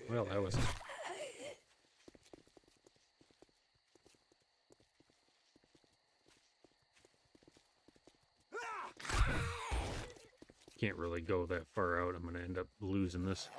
A: Well, that was... Can't really go that far out. I'm going to end up losing this.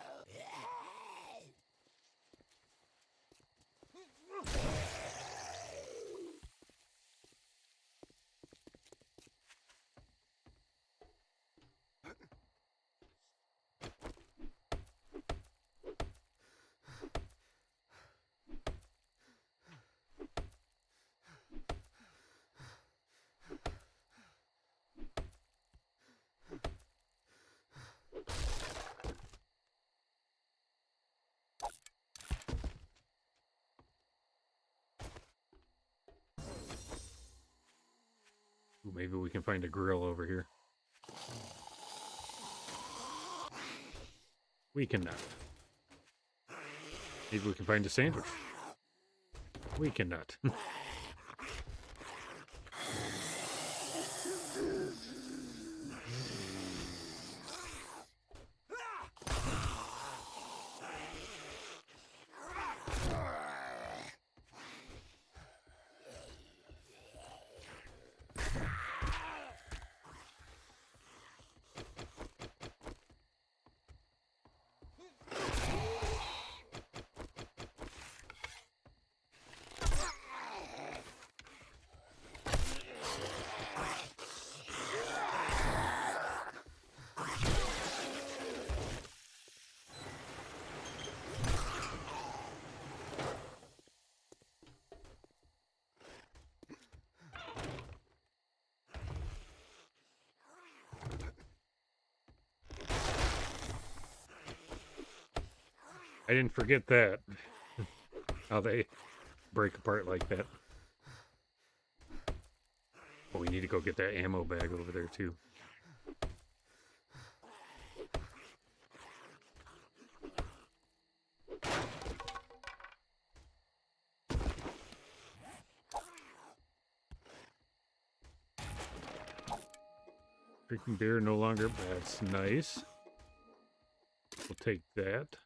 A: Ooh, maybe we can find a grill over here. We cannot. Maybe we can find a sandwich. We cannot. I didn't forget that. How they break apart like that. But we need to go get that ammo bag over there too. Drinking beer no longer. That's nice. We'll take that.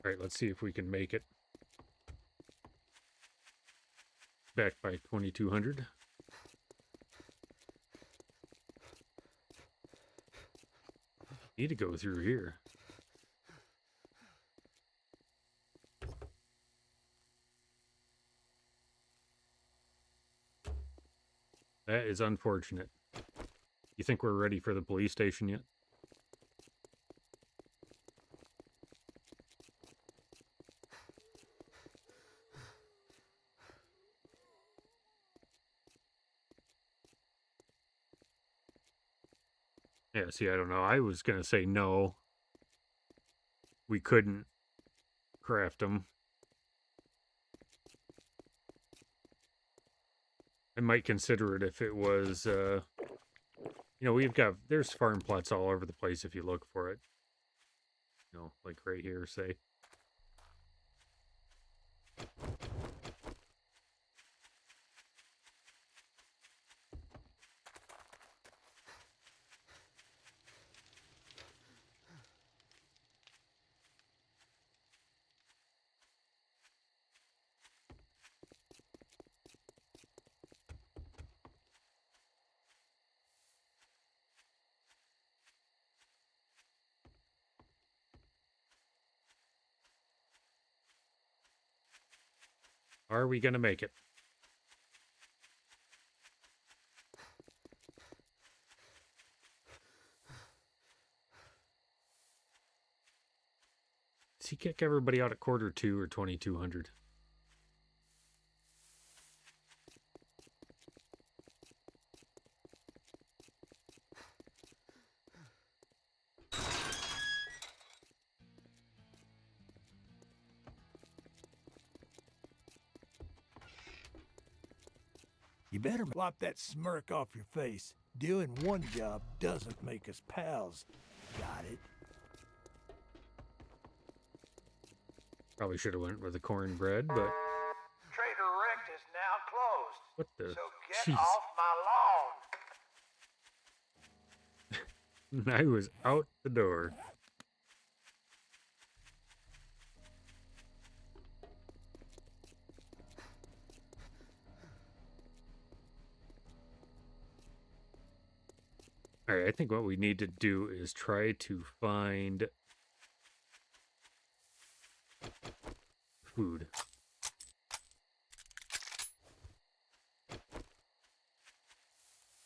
A: All right, let's see if we can make it. Back by 2200. Need to go through here. That is unfortunate. You think we're ready for the police station yet? Yeah, see, I don't know. I was going to say no. We couldn't craft them. I might consider it if it was, you know, there's farm plots all over the place if you look for it. You know, like right here, say. Are we going to make it? Does he kick everybody out at quarter 2 or 2200?
B: You better wipe that smirk off your face. Doing one job doesn't make us pals. Got it?
A: Probably should have went with the cornbread, but
C: Trader Rect is now closed.
A: what the?
C: So get
A: Jeez.
C: off my lawn.
A: I was out the door. All right, I think what we need to do is try to find food.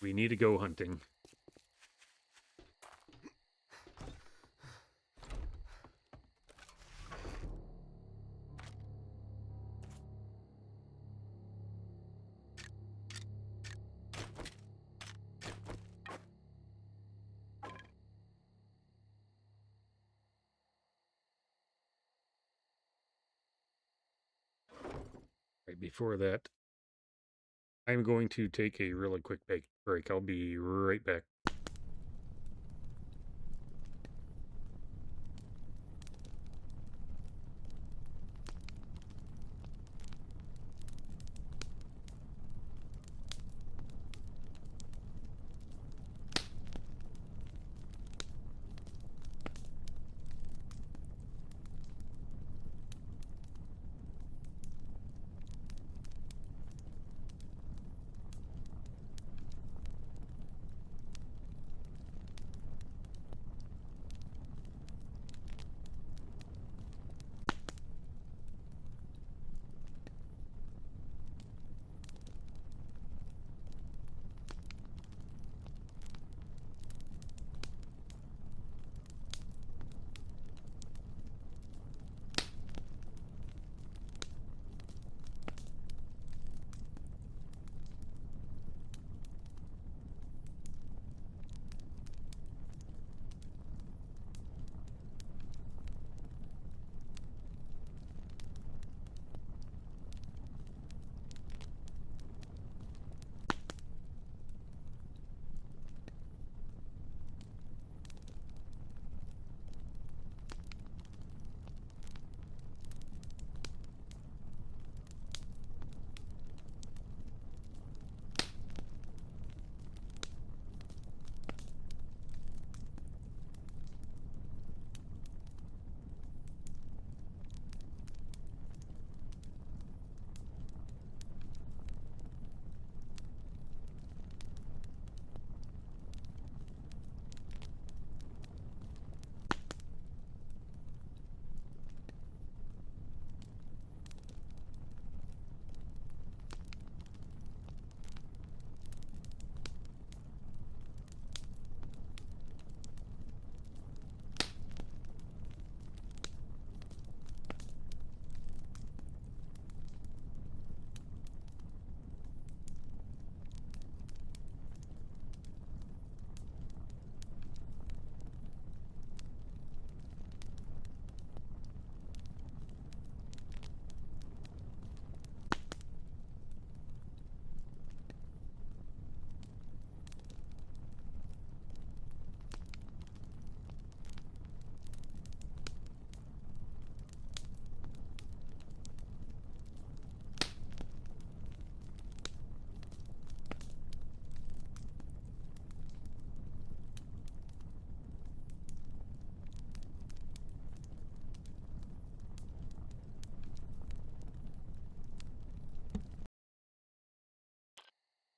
A: We need to go hunting. Right before that, I'm going to take a really quick break. I'll be right back.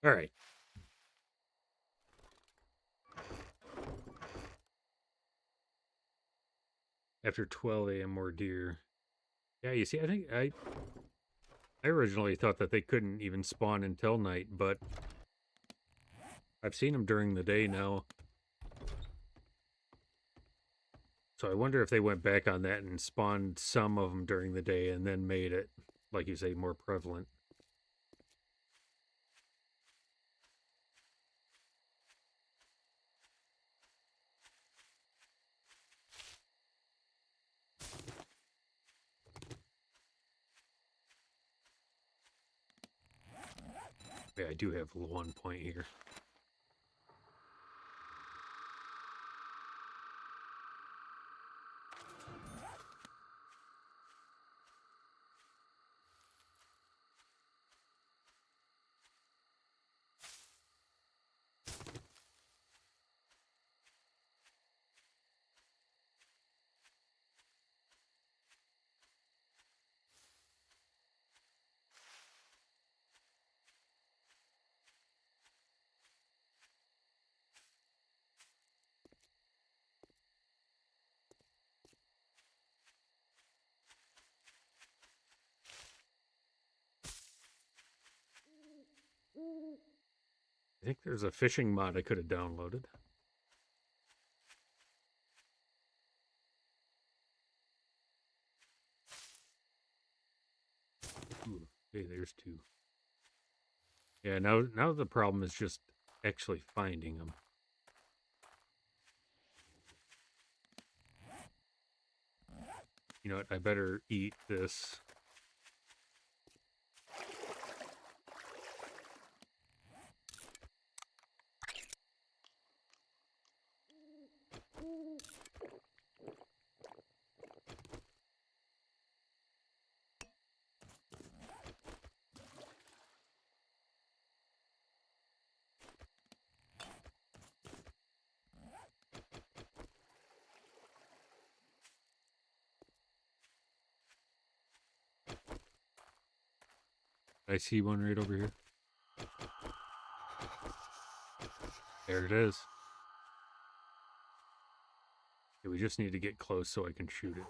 A: All right. After 12 a.m. more deer. Yeah, you see, I think I originally thought that they couldn't even spawn until night, but I've seen them during the day now. So I wonder if they went back on that and spawned some of them during the day and then made it, like you say, more prevalent. Yeah, I do have 1 point here. I think there's a fishing mod I could have downloaded. Ooh, hey, there's 2. Yeah, now the problem is just actually finding them. You know what? I better eat this. I see one right over here. There it is. Okay, we just need to get close so I can shoot it.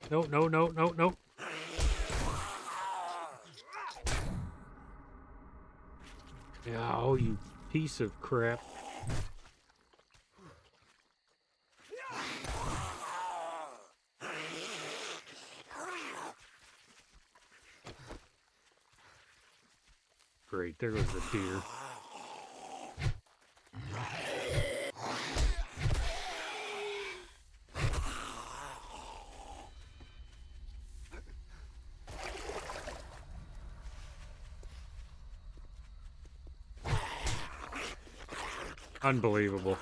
A: No, no, no, no, no. Yeah, oh, you piece of crap. Great, there goes the deer. Unbelievable.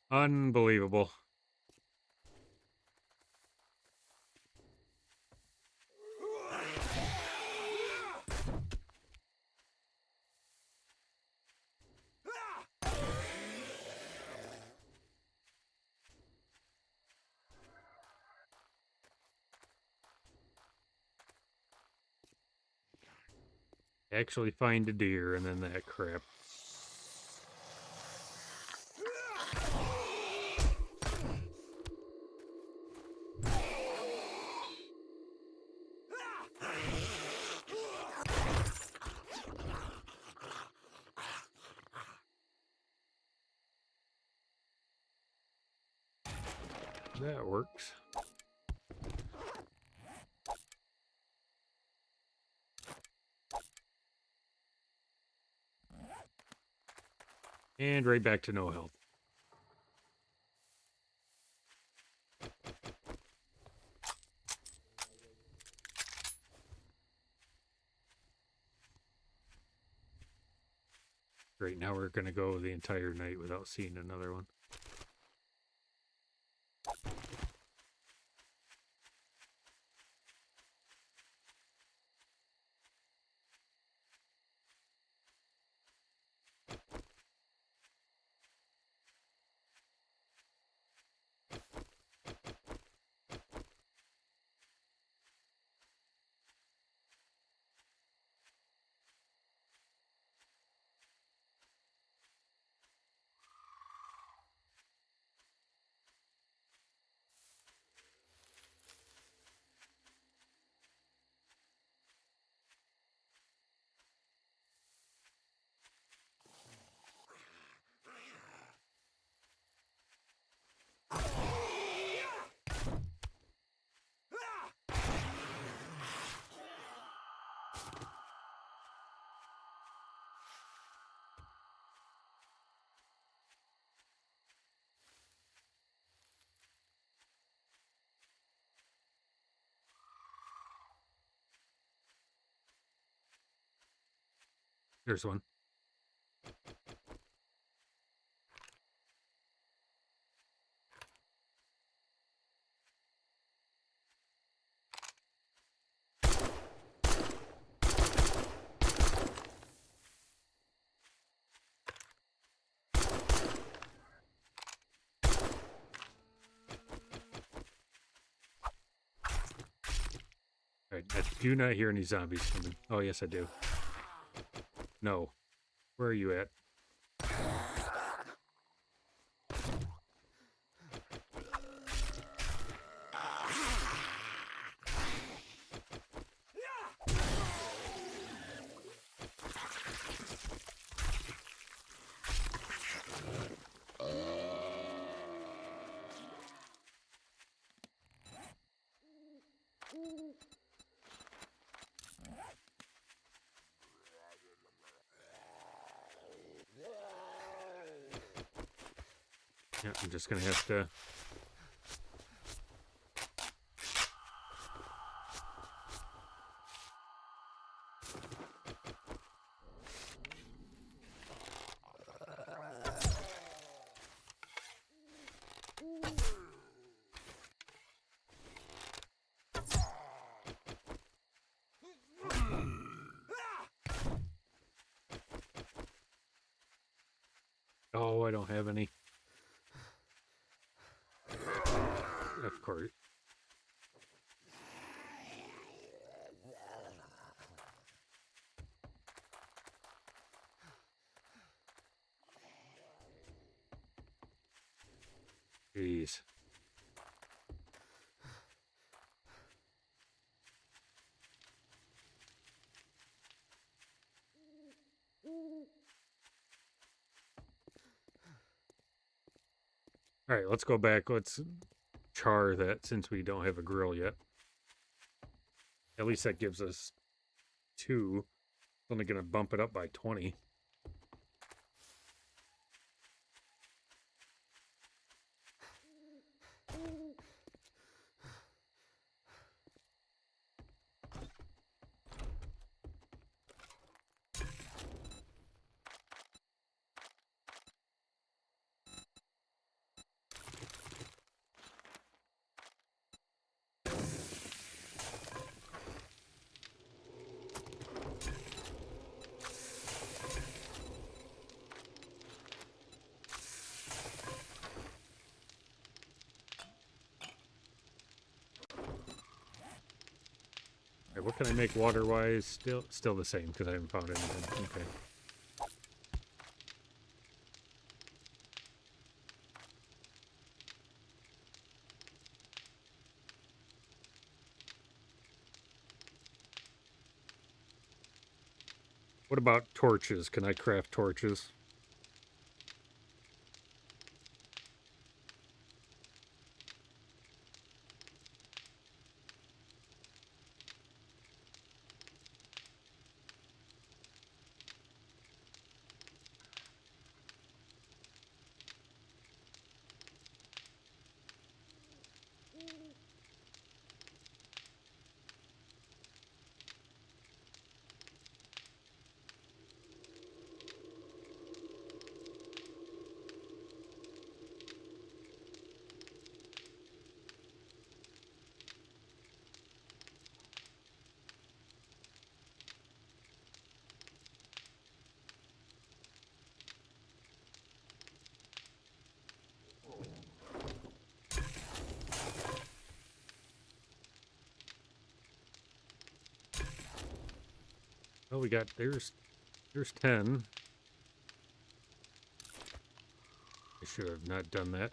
A: Unbelievable. Actually find a deer and then that crap. That works. And right back to no health. Great, now we're going to go the entire night without seeing another one. There's one. All right, I do not hear any zombies coming. Oh, yes, I do. No. Where are you at? Yeah, I'm just gonna have to. Oh, I don't have any. Of course. Jeez. All right, let's go back. Let's char that since we don't have a grill yet. At least that gives us 2. It's only going to bump it up by 20. All right, what can I make water-wise? Still the same because I haven't found anything. Okay. What about torches? Can I craft torches? Oh, we got there's 10. I should have not done that.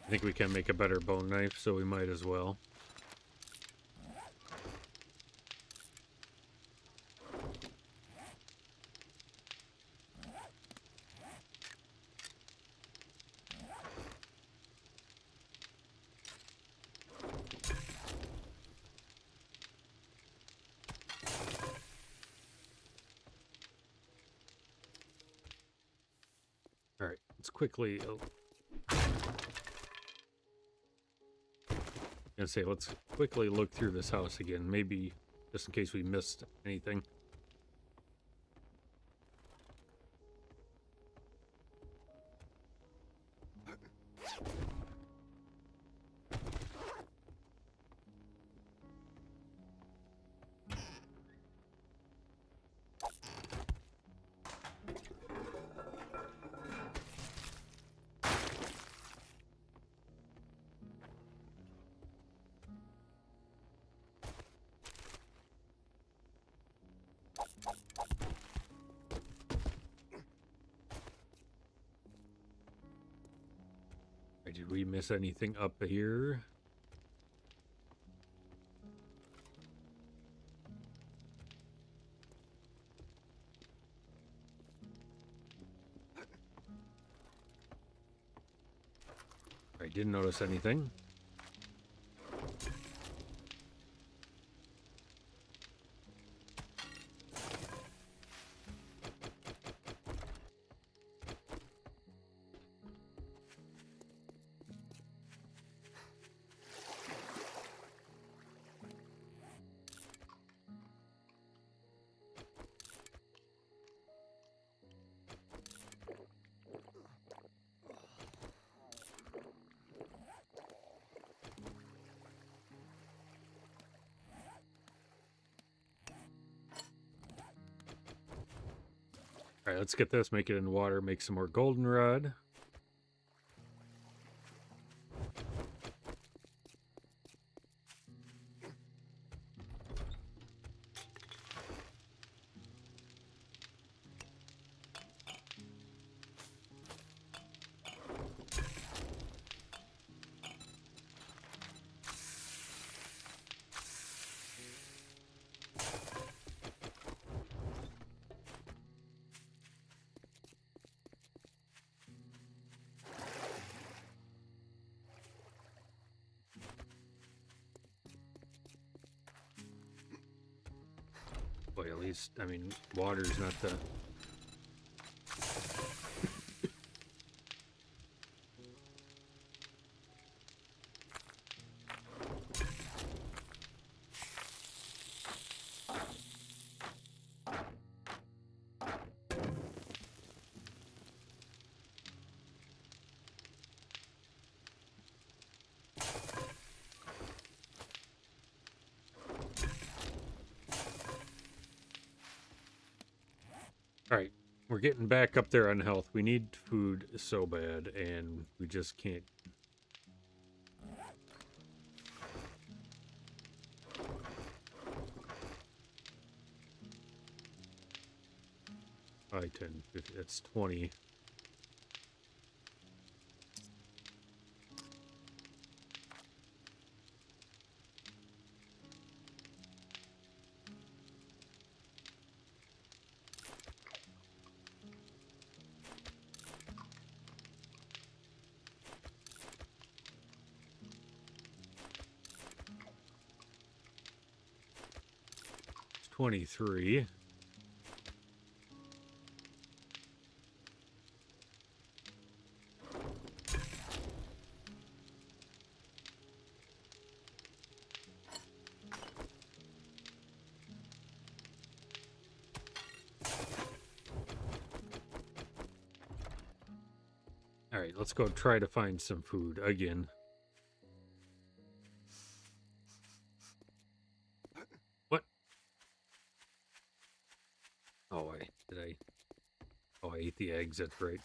A: I think we can make a better bone knife, so we might as well. Let's quickly. Gonna say let's quickly look through this house again, maybe just in case we missed anything. Did we miss anything up here? I didn't notice anything. All right, let's get this, make it in water, make some more goldenrod. Boy, at least, I mean, water's not the... All right, we're getting back up there on health. We need food so bad, and we just can't. I 10, 50, that's 20. It's 23. All right, let's go try to find some food again. What? Oh, I ate the eggs, that's right.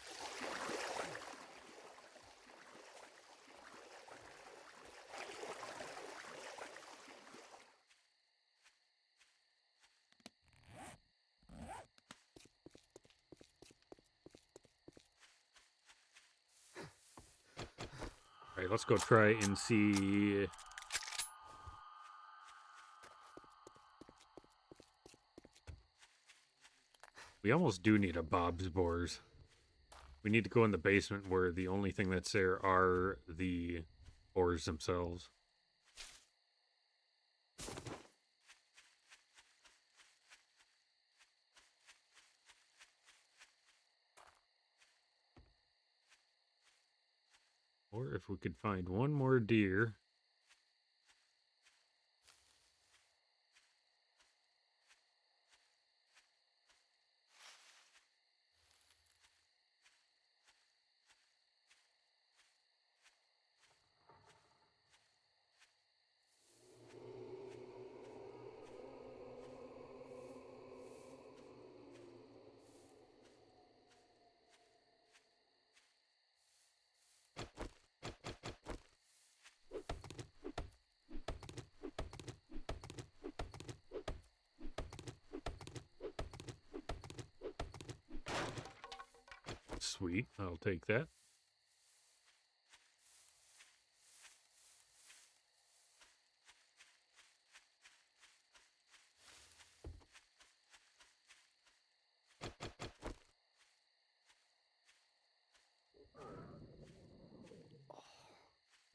A: All right, let's go try and see. We almost do need a Bob's Boars. We need to go in the basement where the only thing that's there are the ores themselves. Or if we could find one more deer. Sweet, I'll take that.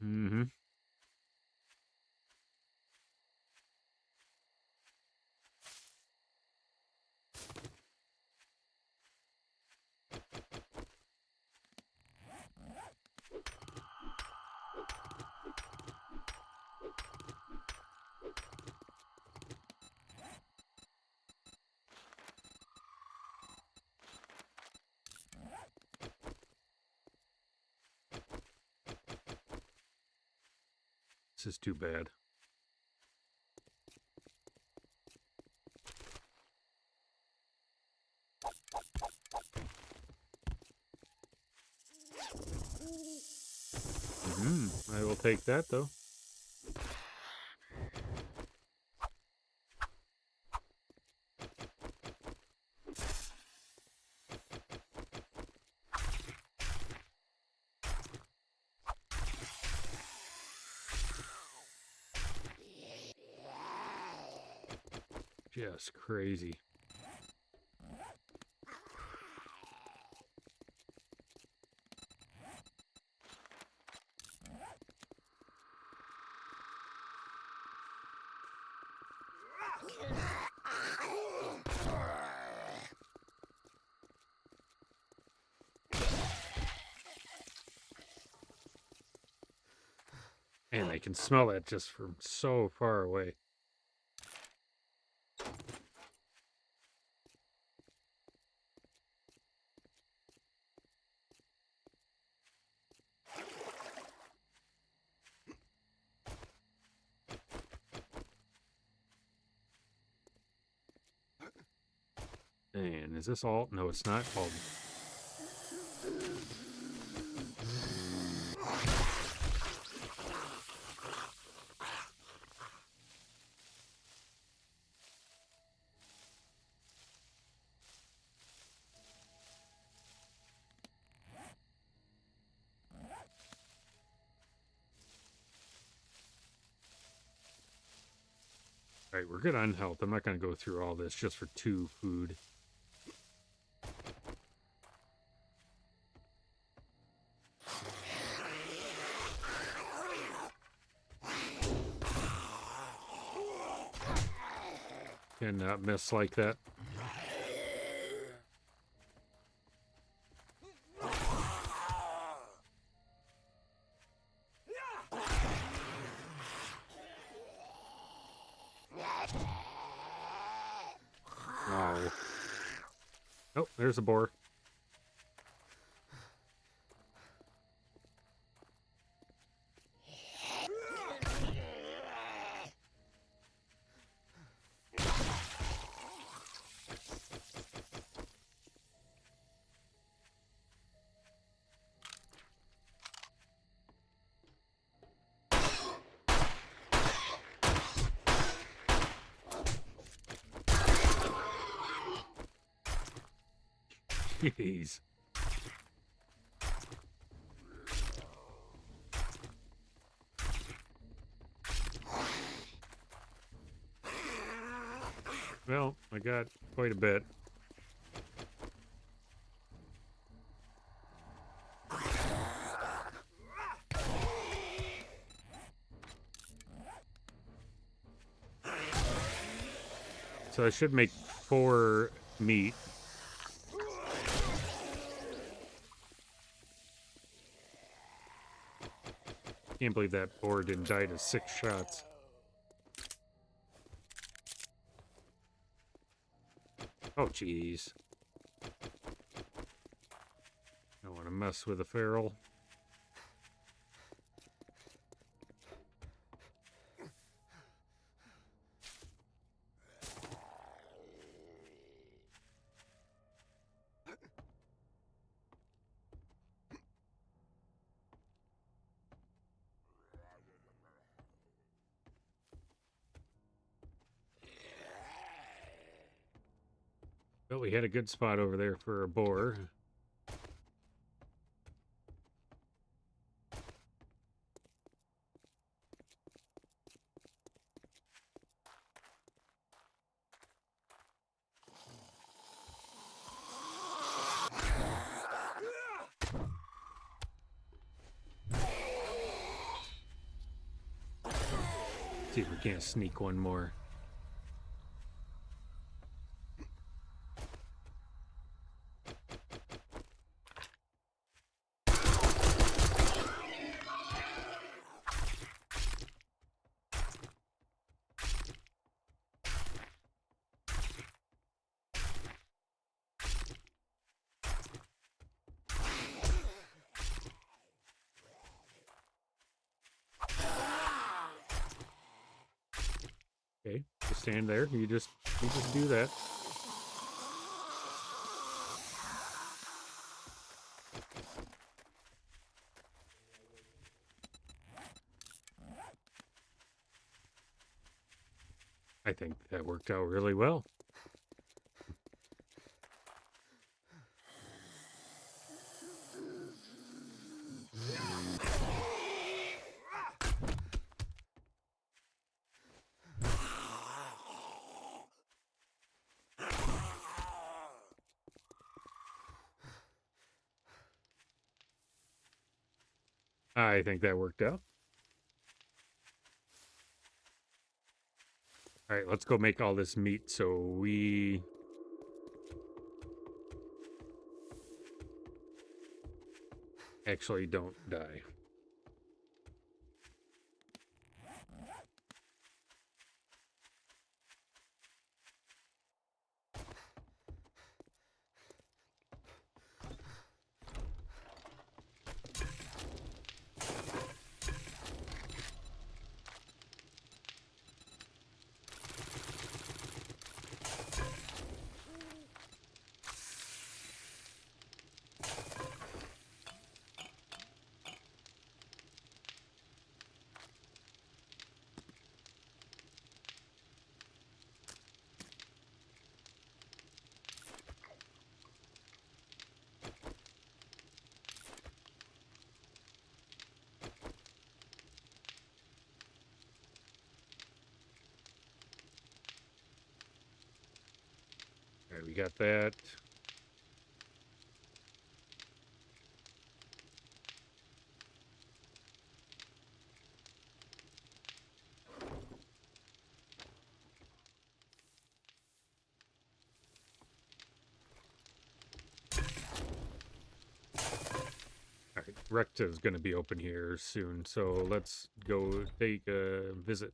A: Mm-hmm. This is too bad. I will take that though. Just crazy. And I can smell that just from so far away. And is this all? No, it's not all. All right, we're good on health. I'm not going to go through all this just for 2 food. Cannot miss like that. Oh. Oh, there's a boar. Jeez. Well, I got quite a bit. So I should make 4 meat. Can't believe that boar didn't die to 6 shots. Oh, jeez. Don't want to mess with a feral. But we had a good spot over there for a boar. See if we can't sneak one more. Okay, just stand there. You just do that. I think that worked out really well. I think that worked out. All right, let's go make all this meat so we actually don't die. All right, we got that. All right, Recta is going to be open here soon, so let's go take a visit.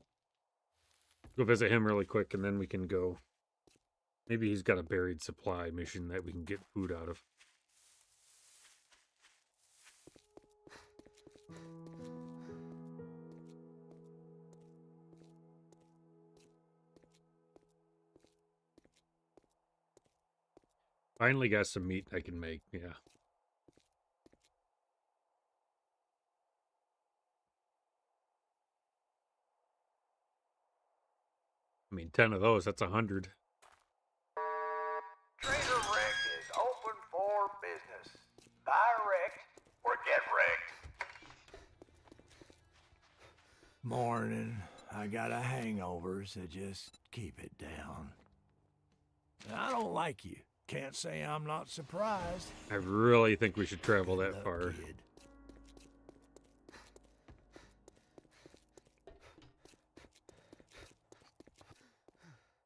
A: Go visit him really quick, and then we can go. Maybe he's got a buried supply mission that we can get food out of. Finally got some meat I can make, yeah. I mean, 10 of those, that's 100.
C: Trader Wrecked is open for business. Buy wrecked or get wrecked.
B: Morning. I got a hangover, so just keep it down. I don't like you. Can't say I'm not surprised.
A: I really think we should travel that
B: Look,
A: far.
B: kid.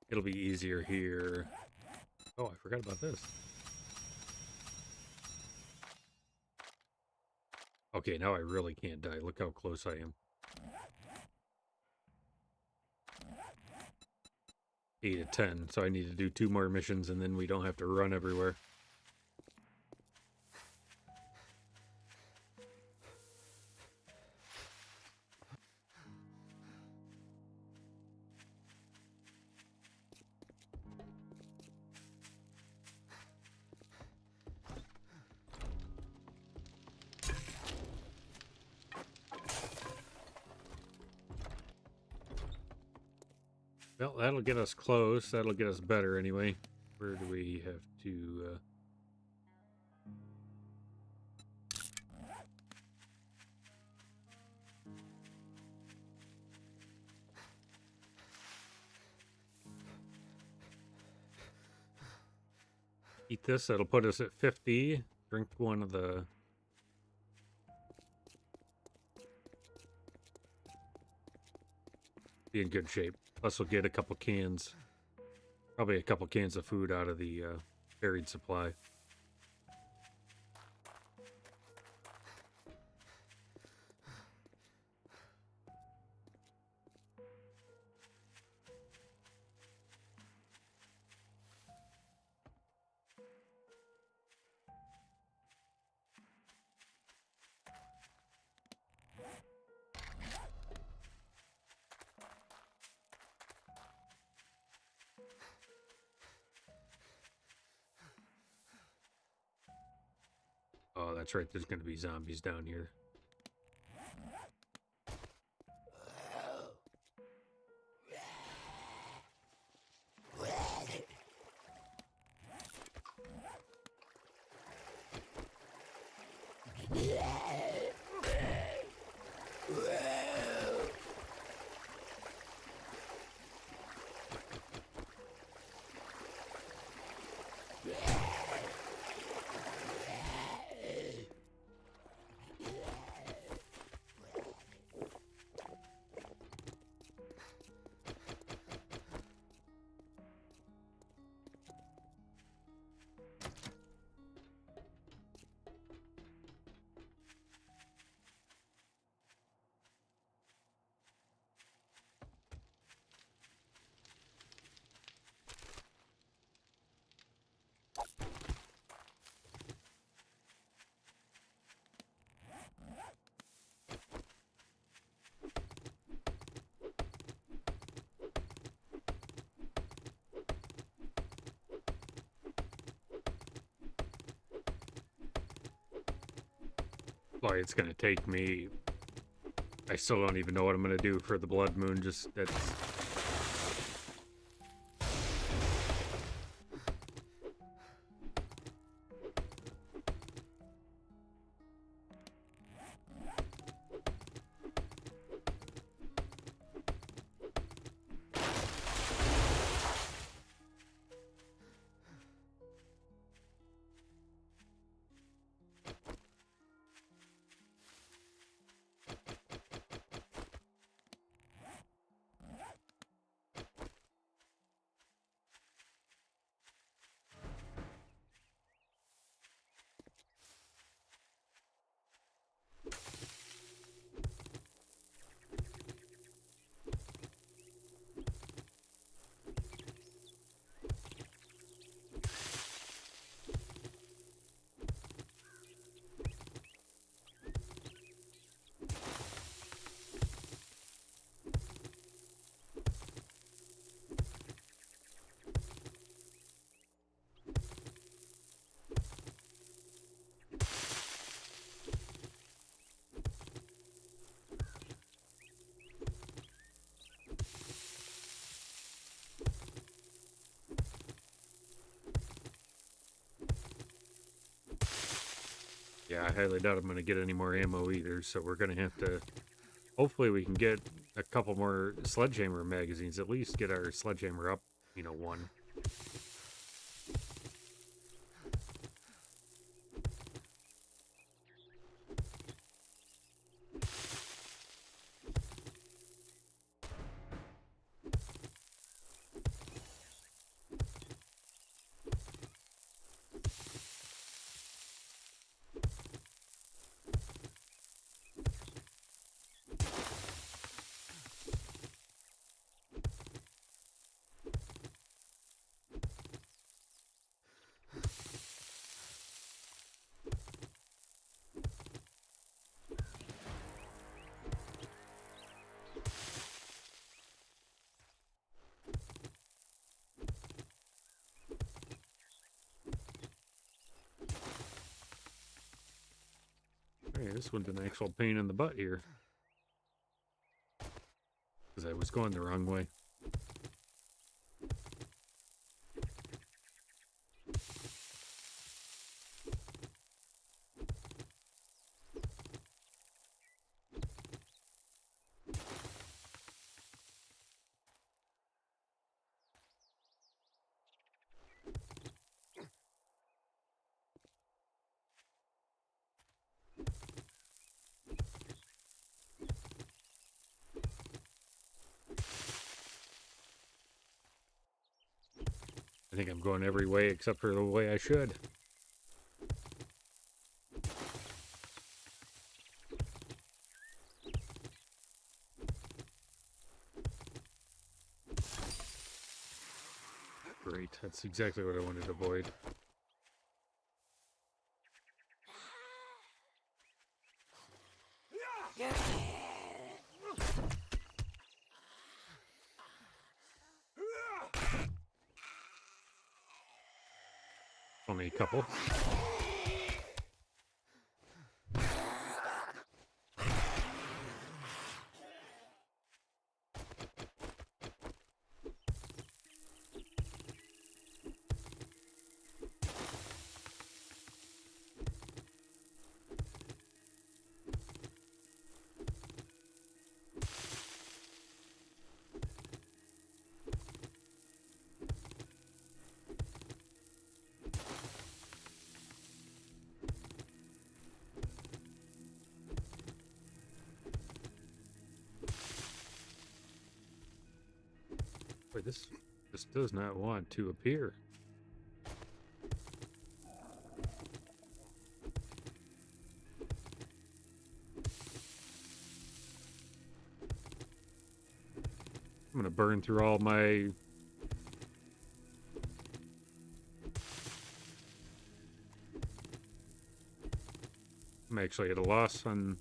A: It'll be easier here. Oh, I forgot about this. Okay, now I really can't die. Look how close I am. 8 of 10, so I need to do 2 more missions and then we don't have to run everywhere. Well, that'll get us close. That'll get us better anyway. Where do we have to... eat this? That'll put us at 50. Drink one of the... Be in good shape. Plus we'll get a couple cans. Probably a couple cans of food out of the buried supply. Oh, that's right. There's going to be zombies down here. Boy, it's going to take me... I still don't even know what I'm going to do for the blood moon. Just that's... Yeah, I highly doubt I'm going to get any more ammo either, so we're going to have to... Hopefully we can get a couple more sledgehammer magazines, at least get our sledgehammer up, you know, one. Alright, this one's an actual pain in the butt here. Because I was going the wrong way. I think I'm going every way except for the way I should. Great, that's exactly what I wanted to avoid. Only a couple. Wait, this does not want to appear. I'm gonna burn through all my... I'm actually at a loss on...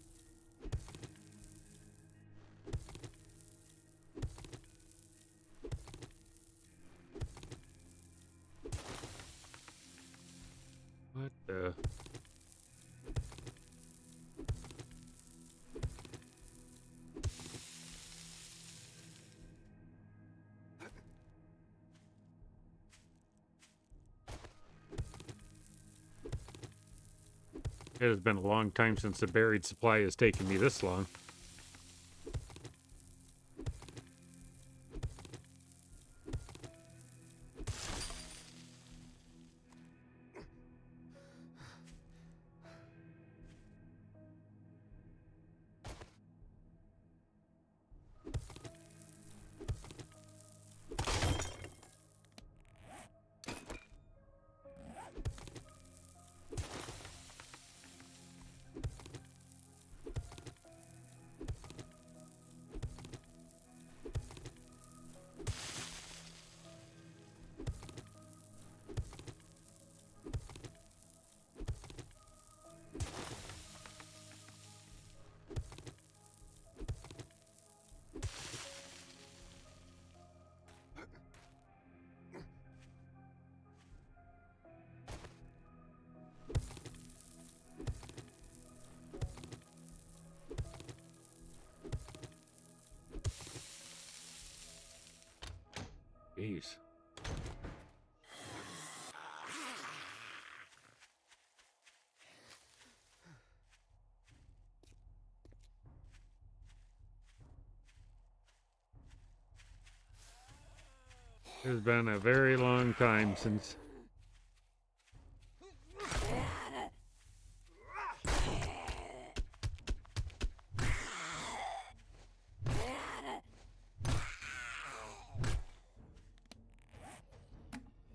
A: What the... It has been a long time since the buried supply has taken me this long. Jeez. It's been a very long time since...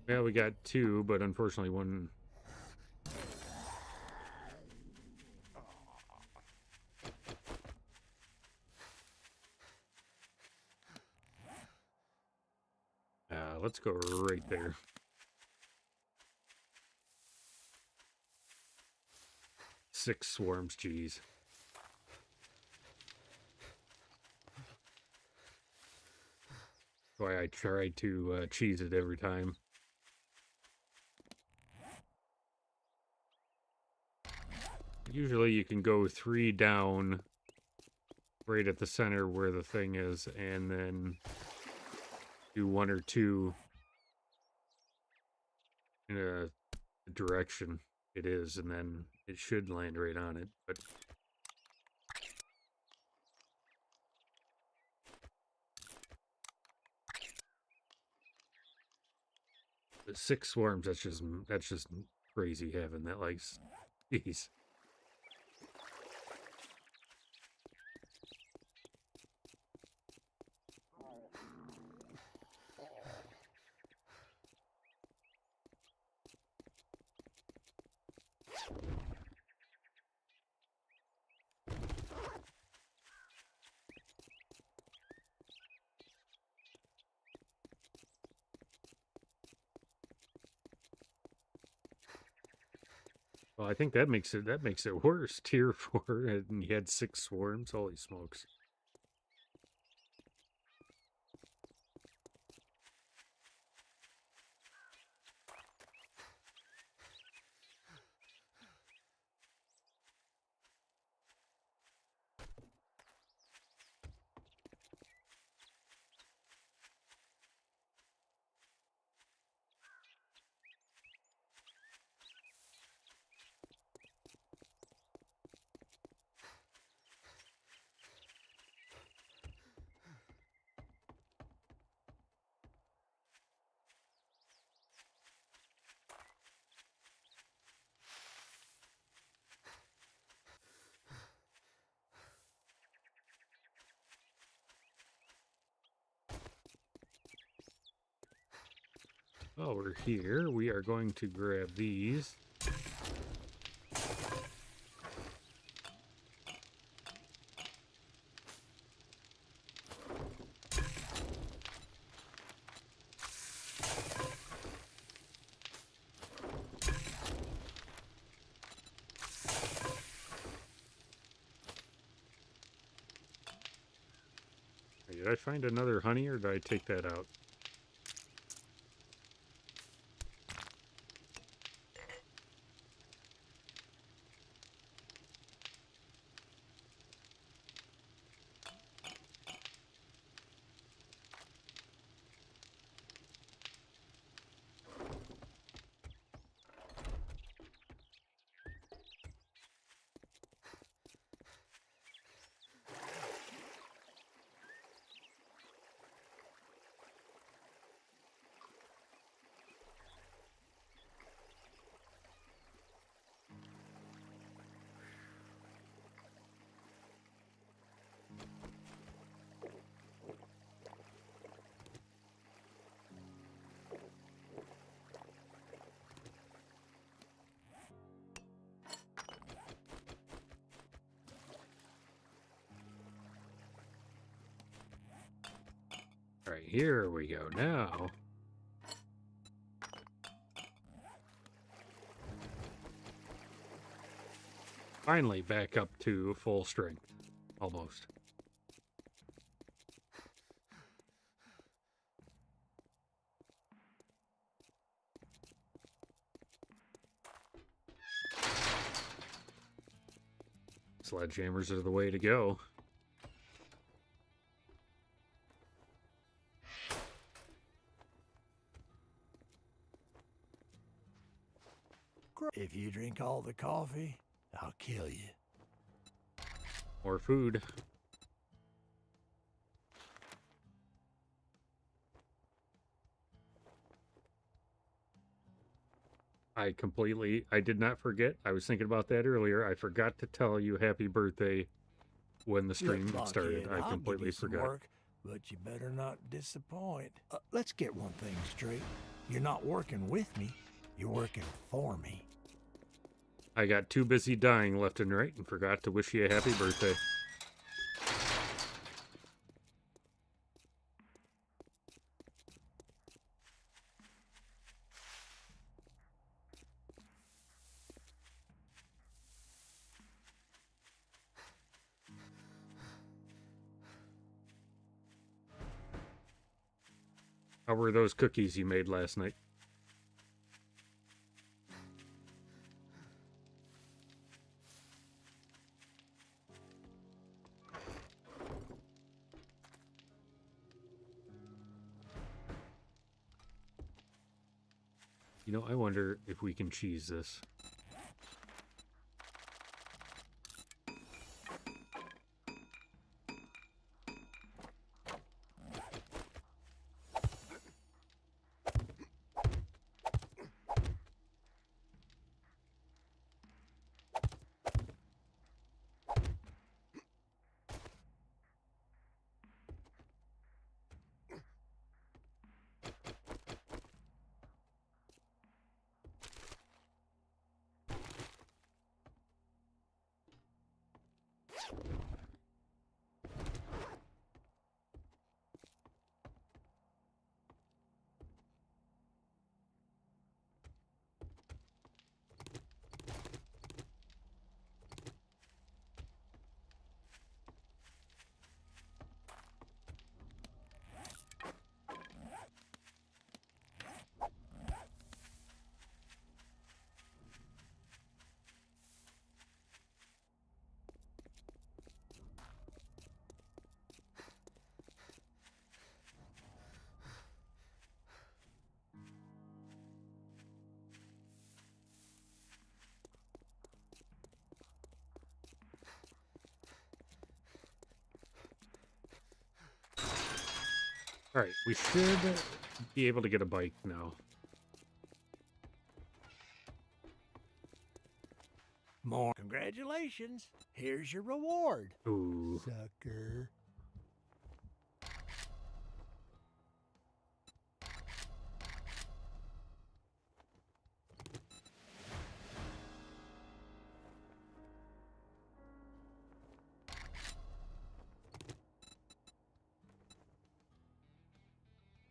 A: Yeah, we got two, but unfortunately one... let's go right there. Six swarms, geez. Why I try to cheese it every time. Usually you can go 3 down right at the center where the thing is, and then do 1 or 2 in a direction it is, and then it should land right on it. But the 6 swarms, that's just crazy having that, like, jeez. Well, I think that makes it worse. Tier 4, and you had 6 swarms. Holy smokes! While we're here, we are going to grab these. Did I find another honey, or did I take that out? All right, here we go now. Finally back up to full strength. Almost. Sledgehammers are the way to go.
B: If you drink all the coffee, I'll kill you.
A: More food. I did not forget. I was thinking about that earlier. I forgot to tell you happy birthday when the stream
B: Look,
A: started.
B: Blockhead,
A: I
B: I'll
A: completely
B: give you some
A: forgot.
B: work, but you better not disappoint. Let's get one thing straight. You're not working with me. You're working for me.
A: I got too busy dying left and right and forgot to wish you a happy birthday. How were those cookies you made last night? You know, I wonder if we can cheese this. All right, we should be able to get a bike now.
B: More congratulations. Here's your reward.
A: Ooh.
B: Sucker.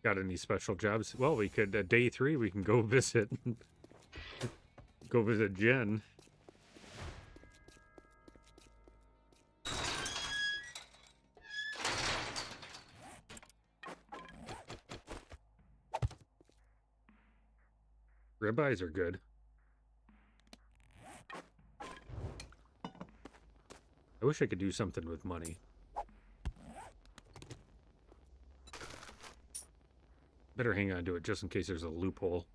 A: Got any special jobs? Well, we could, day 3, we can go visit. Go visit Jen. Ribeyes are good. I wish I could do something with money. Better hang on to it just in case there's a loophole.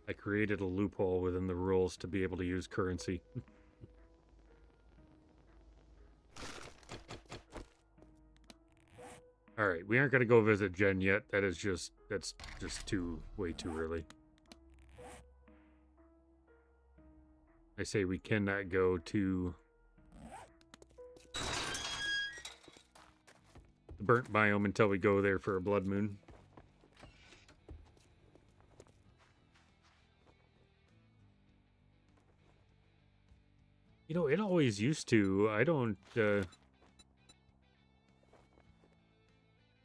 A: I created a loophole within the rules to be able to use currency. All right, we aren't going to go visit Jen yet. That's just way too early. I say we cannot go to the burnt biome until we go there for a blood moon. You know, it always used to. I don't,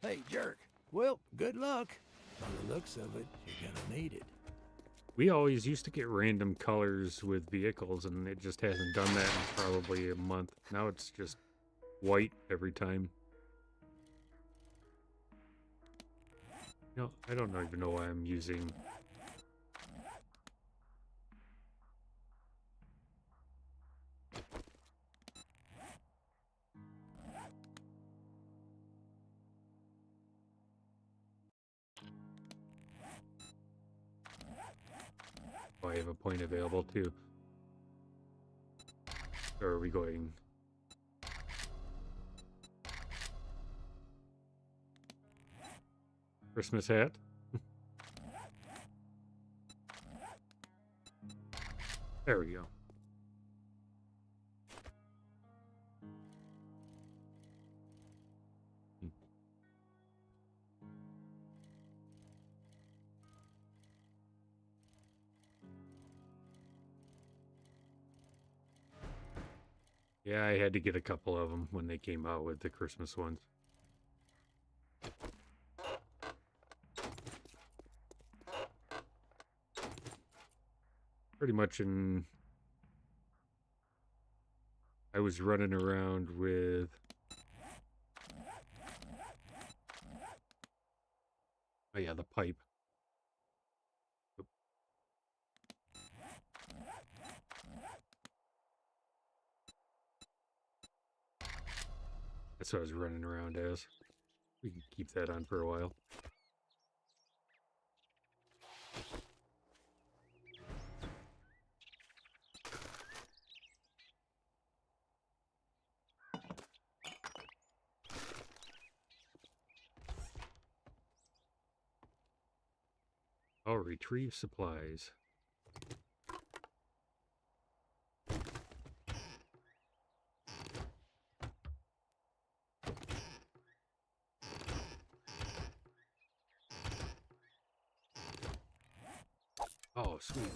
B: Hey, jerk. Well, good luck. By the looks of it, you're gonna need it.
A: we always used to get random colors with vehicles, and it just hasn't done that in probably a month. Now it's just white every time. You know, I don't even know why I'm using... Oh, I have a point available too. Or are we going... Christmas hat? There we go. Yeah, I had to get a couple of them when they came out with the Christmas ones. Pretty much I was running around with... Oh yeah, the pipe. Oop. That's what I was running around as. We can keep that on for a while. I'll retrieve supplies. Oh, sweet.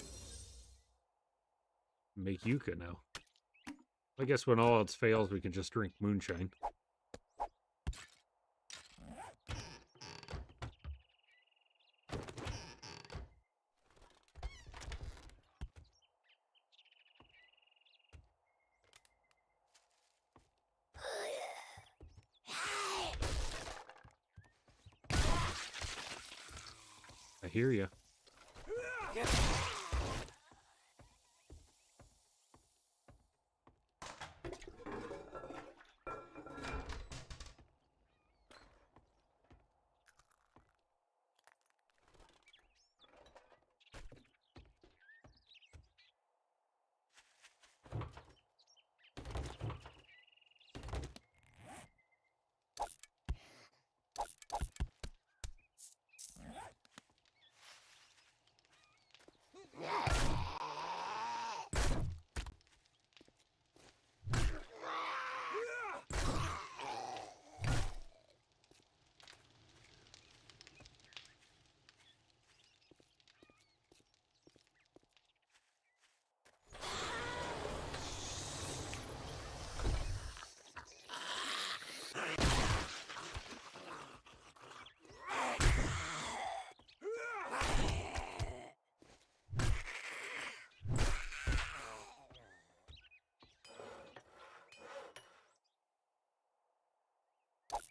A: Make yucca now. I guess when all else fails, we can just drink moonshine. I hear you.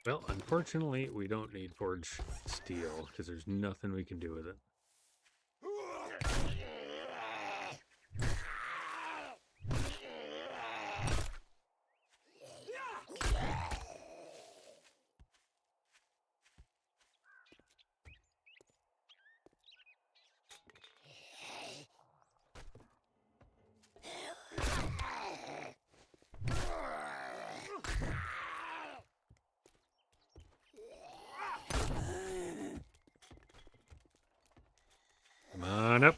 A: Well, unfortunately, we don't need forged steel because there's nothing we can do with it. Come on up.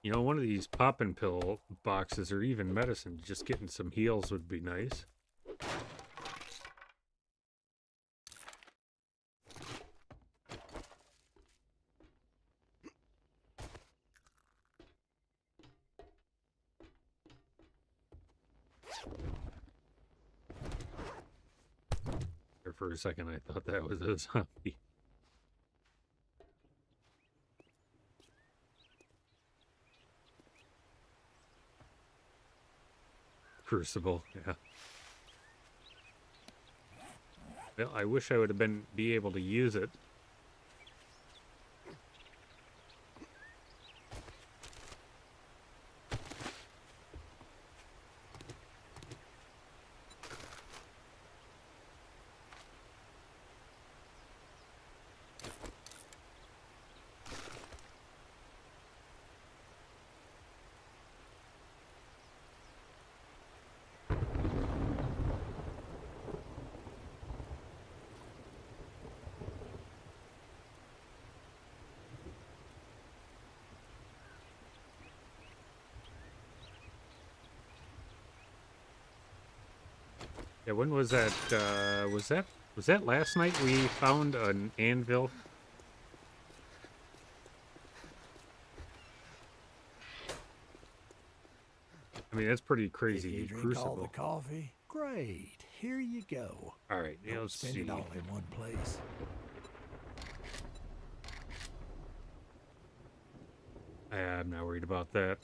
A: You know, one of these poppin' pill boxes or even medicine, just getting some heals would be nice. There for a second, I thought that was a zombie. Crucible, yeah. Well, I wish I would have be able to use it. Yeah, when was that? Was that last night we found an anvil? I mean, that's pretty
B: If
A: crazy.
B: you drink all the
A: Crucible.
B: coffee, great. Here you go.
A: All right, yeah,
B: Don't
A: let's
B: spend
A: see.
B: it all in one place.
A: I'm not worried about that.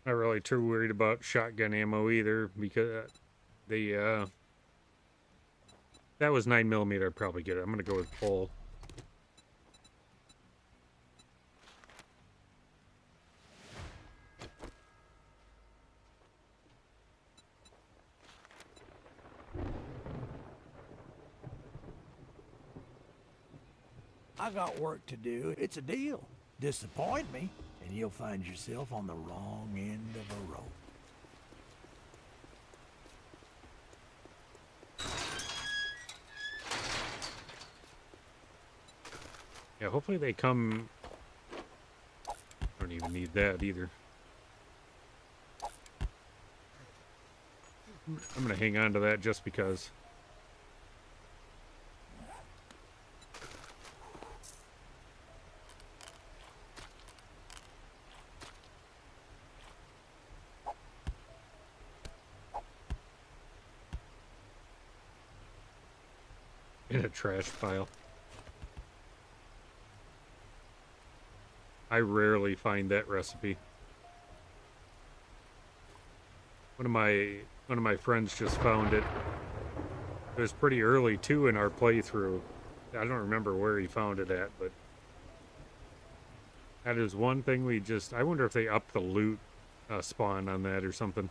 A: Not really too worried about shotgun ammo either, because the that was 9mm. I'd probably get it. I'm gonna go with full.
B: I got work to do. It's a deal. Disappoint me, and you'll find yourself on the wrong end of a rope.
A: Yeah, hopefully they come. I don't even need that either. I'm gonna hang on to that just because. In a trash pile. I rarely find that recipe. One of my friends just found it. It was pretty early too in our playthrough. I don't remember where he found it at, but that is one thing we just. I wonder if they upped the loot spawn on that or something.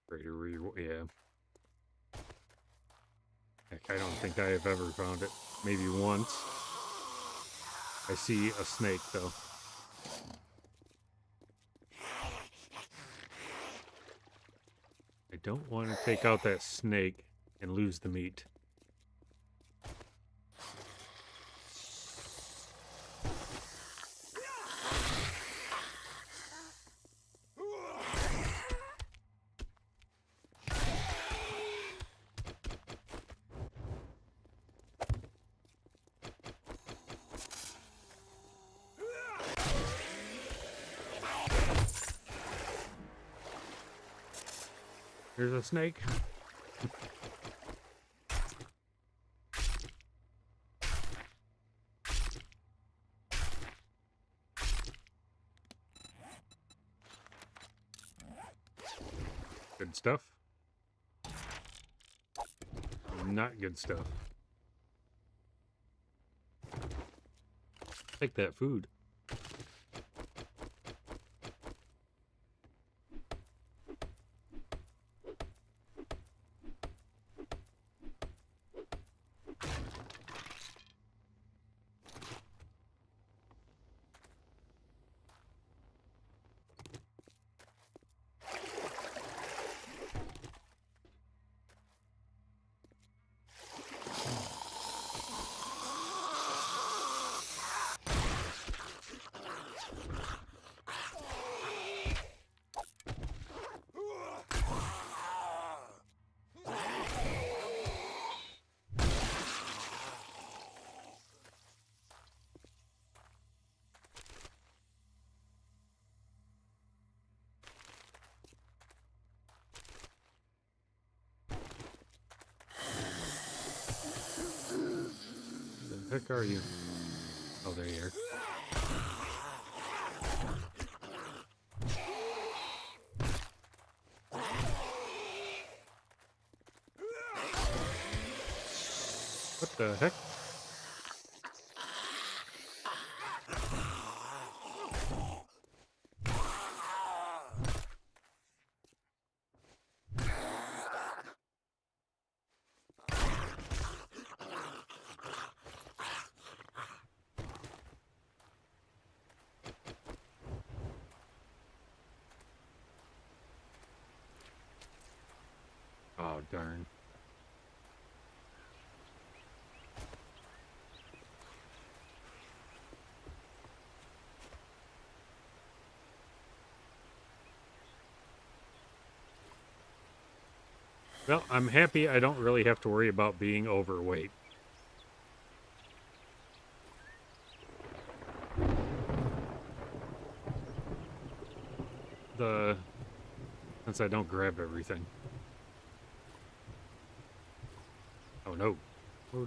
A: Greater reward, yeah. Heck, I don't think I have ever found it. Maybe once. I see a snake though. I don't want to take out that snake and lose the meat. Here's a snake. Good stuff. Not good stuff. Take that food. The heck are you? Oh, there you are. What the heck? Oh, darn. Well, I'm happy I don't really have to worry about being overweight. Since I don't grab everything. Oh no. Oh, no.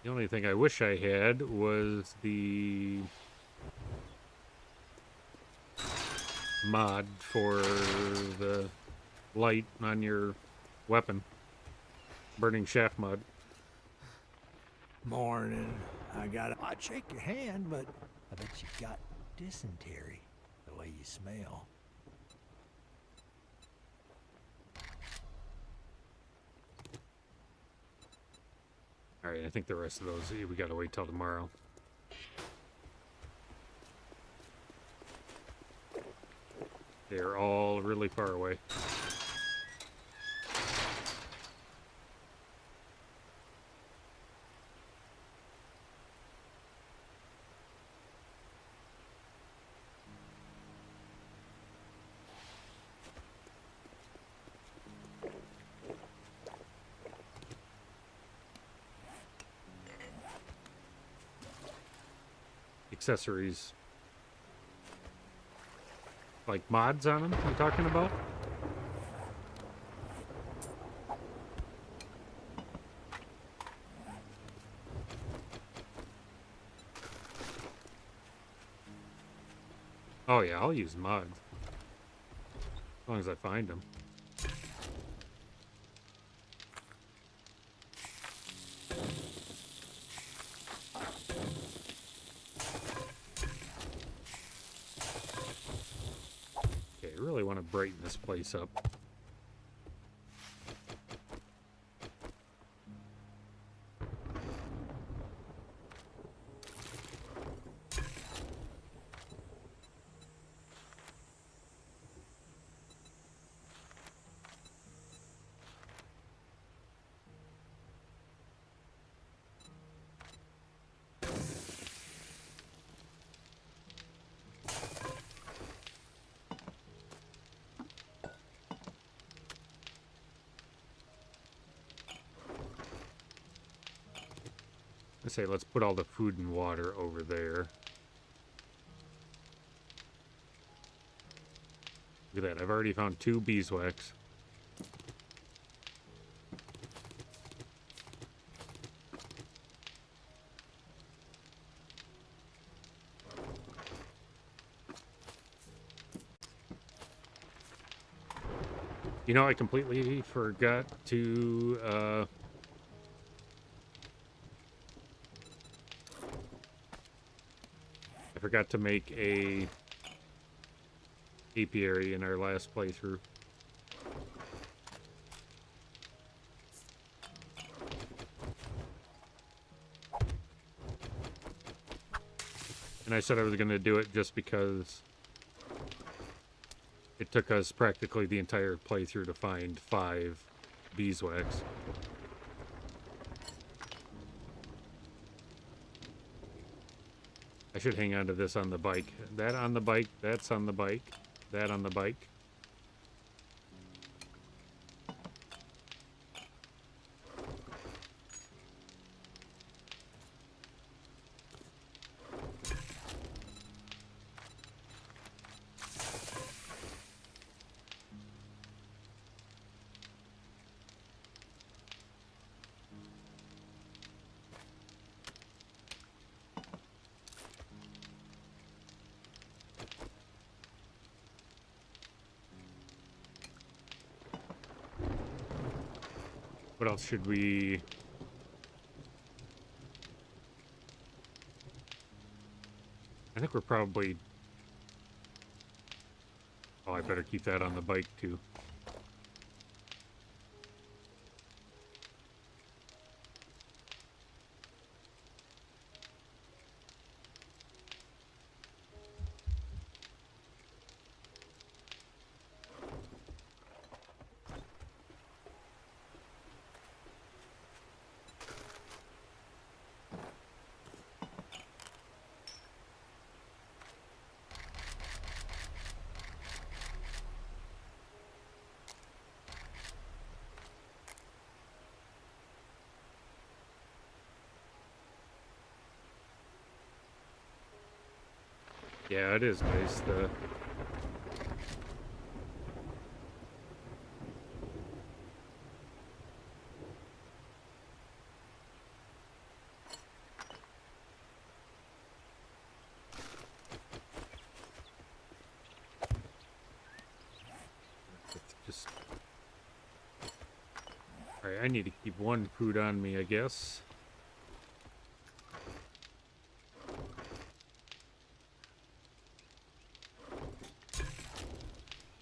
A: The only thing I wish I had was the mod for the light on your weapon. Burning shaft mod.
B: Morning. I'd shake your hand, but I bet you got dysentery, the way you smell.
A: Alright, I think the rest of those, we gotta wait till tomorrow. They're all really far away. Accessories. Like mods on them, you talking about? Oh yeah, I'll use mods. As long as I find them. Okay, I really want to brighten this place up. I say let's put all the food and water over there. Look at that, I've already found 2 beeswax. You know, I completely forgot to make a apiary in our last playthrough. And I said I was going to do it just because it took us practically the entire playthrough to find 5 beeswax. I should hang on to this on the bike. That on the bike, that's on the bike, that on the bike. What else should we... I think we're probably... Oh, I better keep that on the bike, too. Yeah, it is nice. Just... Alright, I need to keep one food on me, I guess.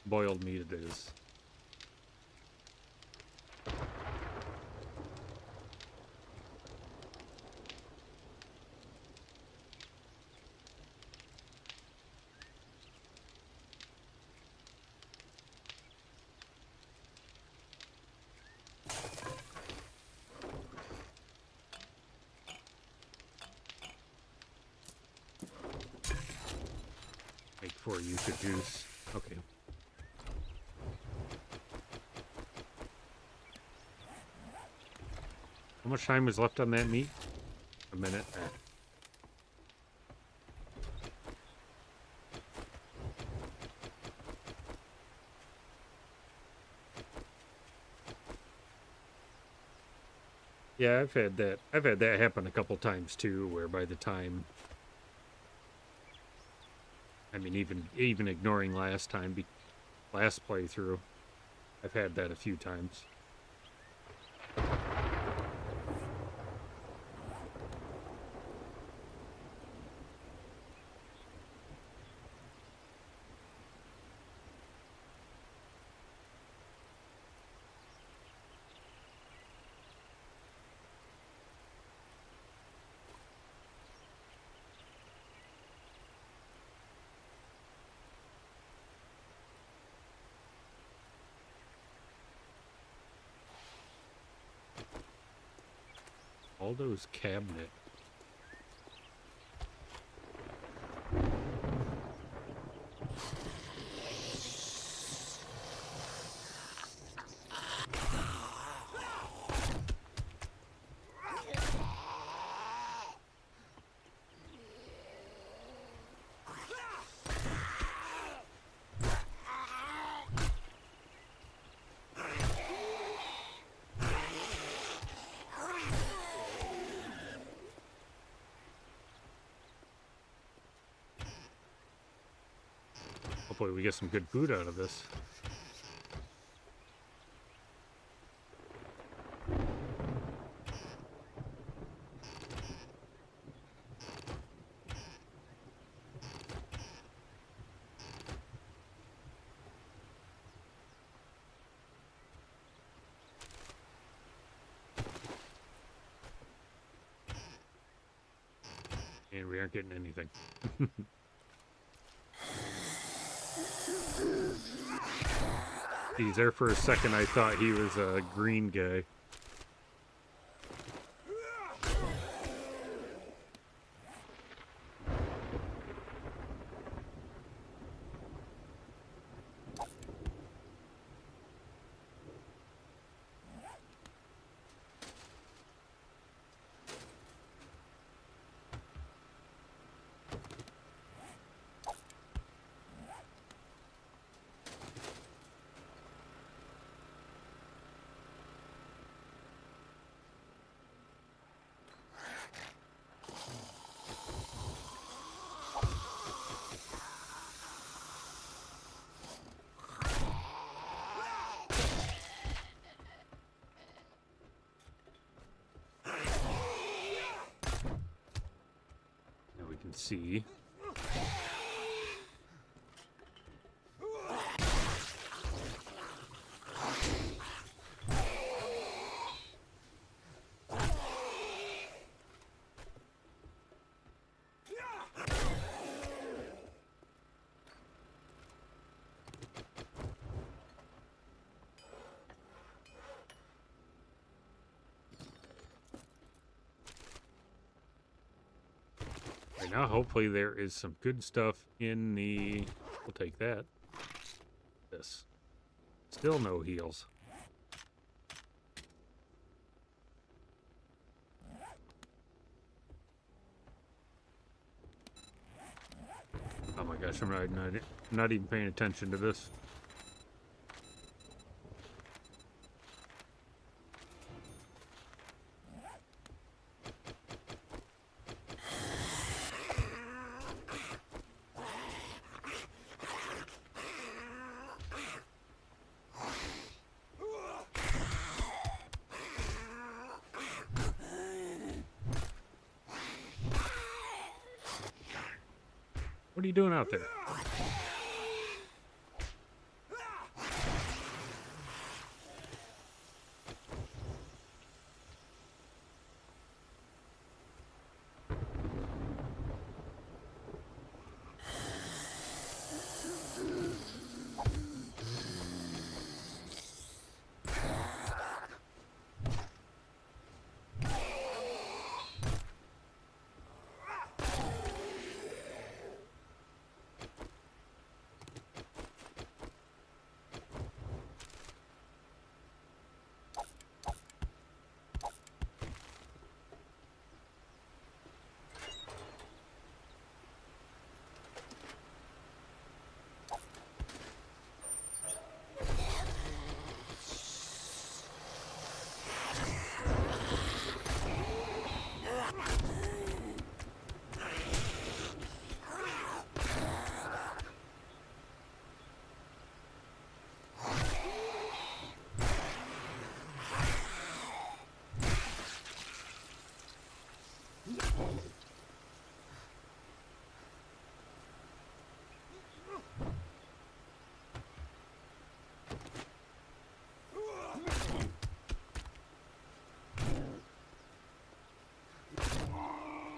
A: Boiled meat it is. Make 4 use of juice. Okay. How much time is left on that meat? A minute. Yeah, I've had that. I've had that happen a couple times too, where by the time, I mean, even ignoring last time, last playthrough, I've had that a few times. Aldo's cabinet. Hopefully we get some good food out of this. And we aren't getting anything. Geez, there for a second I thought he was a green guy. see. Right now, hopefully there is some good stuff in the... We'll take that. This. Still no heals. Oh my gosh, I'm not even paying attention to this. What are you doing out there?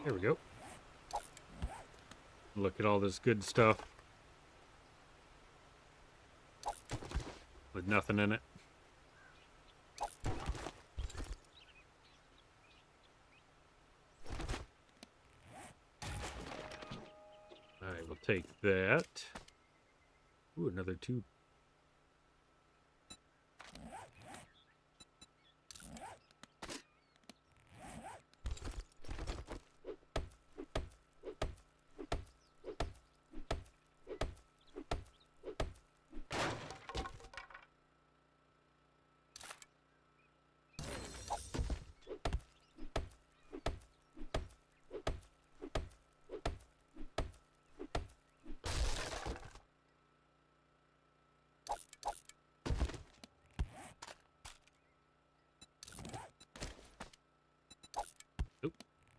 A: There we go. Look at all this good stuff with nothing in it. Alright, we'll take that. Ooh, another 2.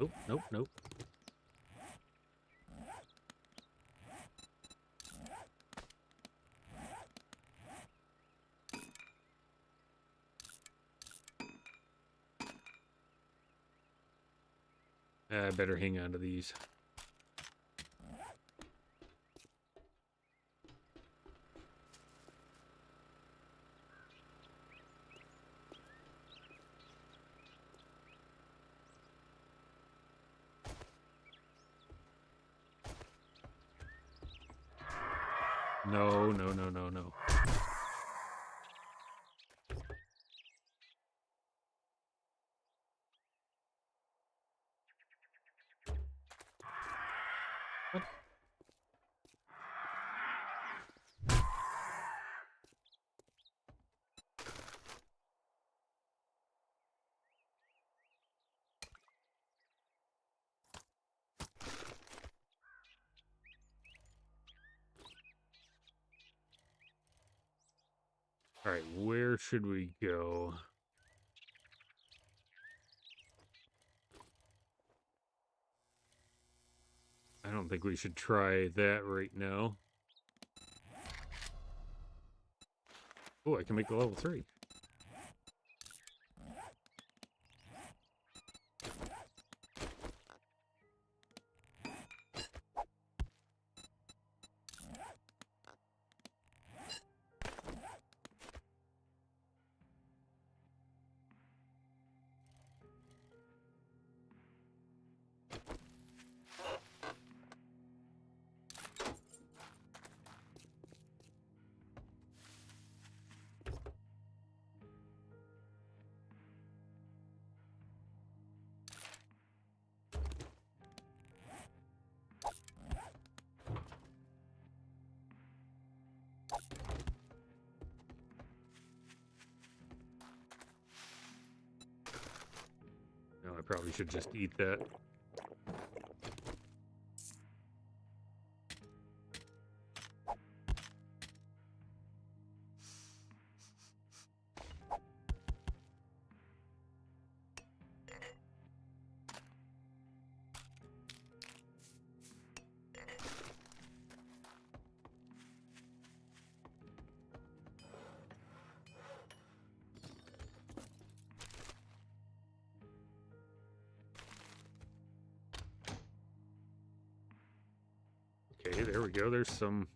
A: Nope, nope, nope. I better hang on to these. No, no, no, no, no. What? All right, where should we go? I don't think we should try that right now. Oh, I can make the level 3. No, I probably should just eat that. Okay, there we go. There's some.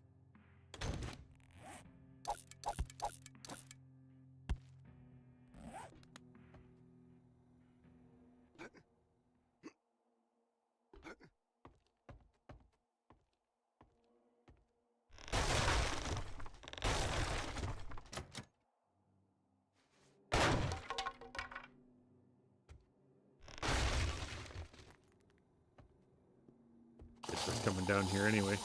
A: It's just coming down here anyway.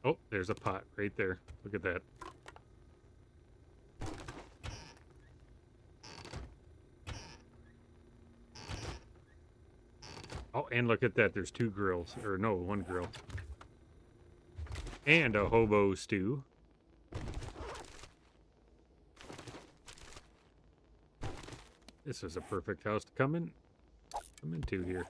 A: Oh, there's a pot right there. Look at that. Oh, and look at that. There's 2 grills. Or no, 1 grill. And a hobo stew. This is a perfect house to come into here.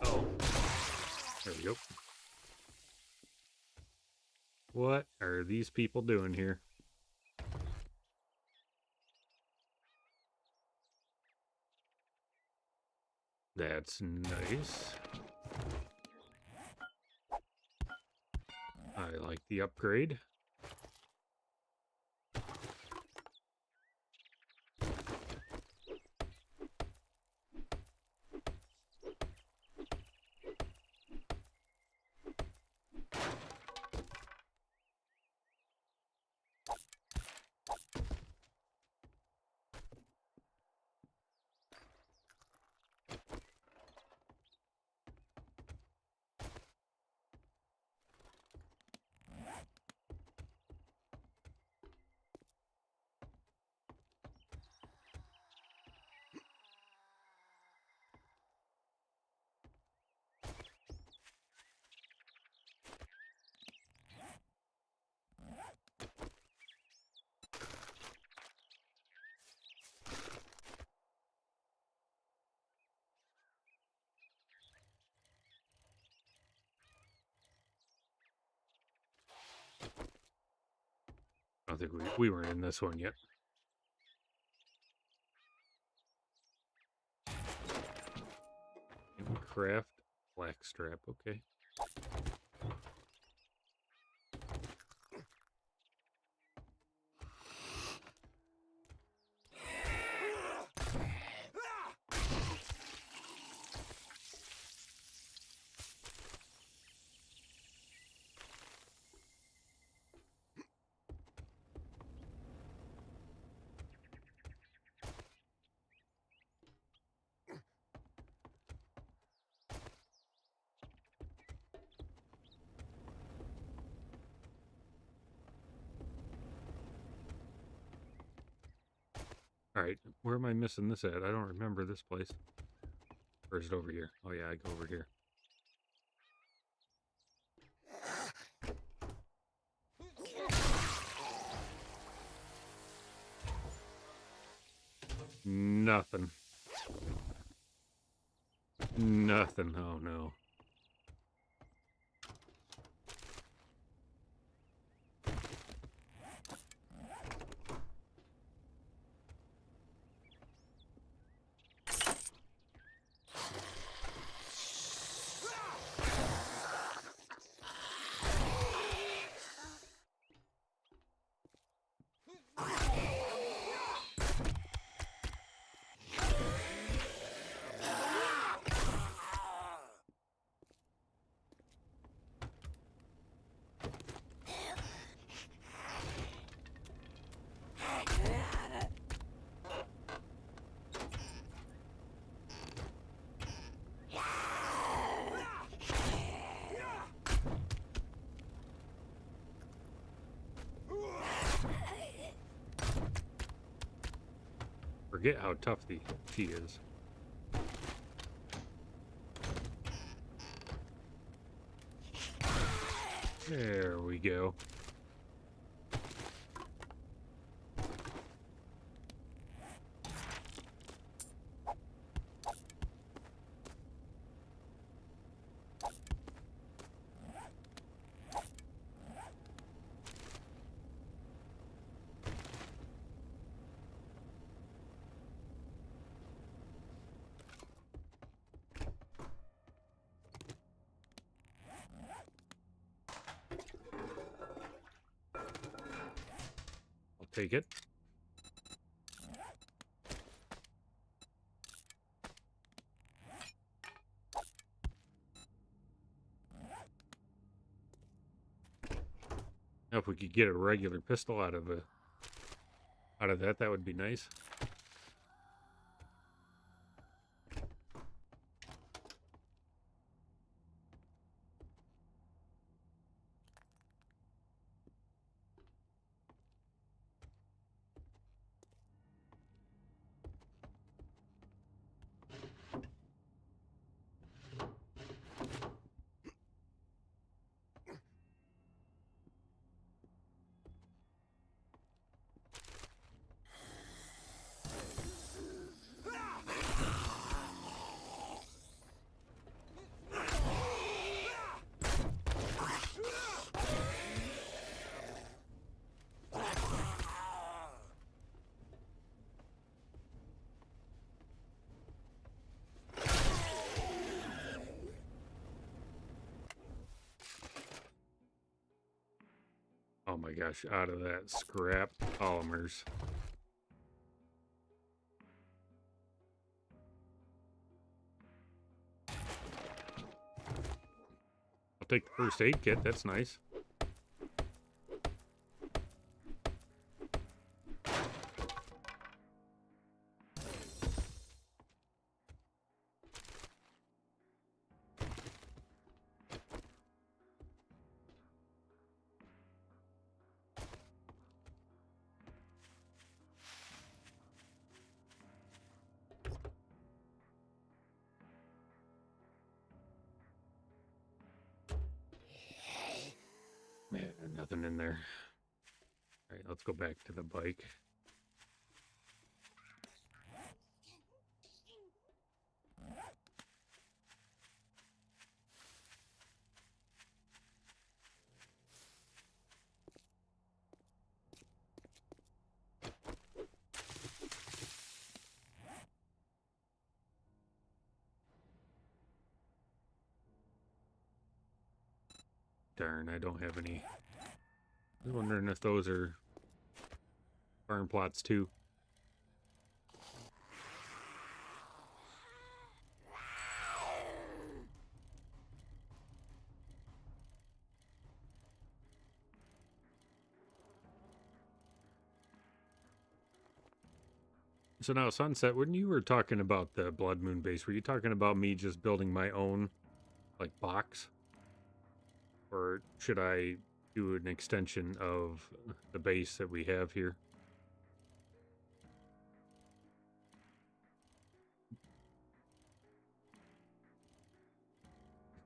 A: Oh, there we go. What are these people doing here? That's nice. I like the upgrade. I don't think we weren't in this one yet. Craft black strap, okay. Alright, where am I missing this at? I don't remember this place. Or is it over here? Oh yeah, I go over here. Nothing. Nothing. Oh no. Forget how tough she is. There we go. Take it. Now, if we could get a regular pistol out of that, that would be nice. my gosh, out of that scrap polymers. I'll take the first aid kit, that's nice. Man, nothing in there. All right, let's go back to the bike. Darn, I don't have any. I was wondering if those are farm plots too. So now, Sunset, when you were talking about the Blood Moon base, were you talking about me just building my own, like, box? Or should I do an extension of the base that we have here?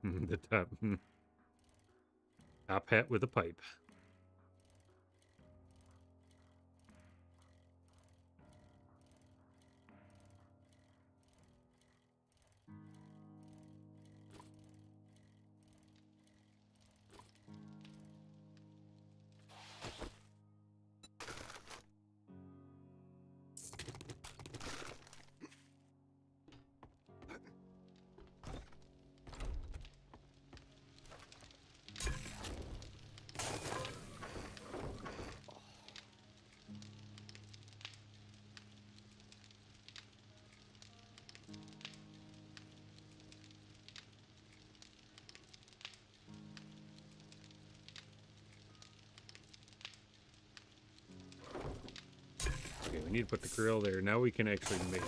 A: The top hat with a pipe. Okay, we need to put the grill there. Now we can actually make.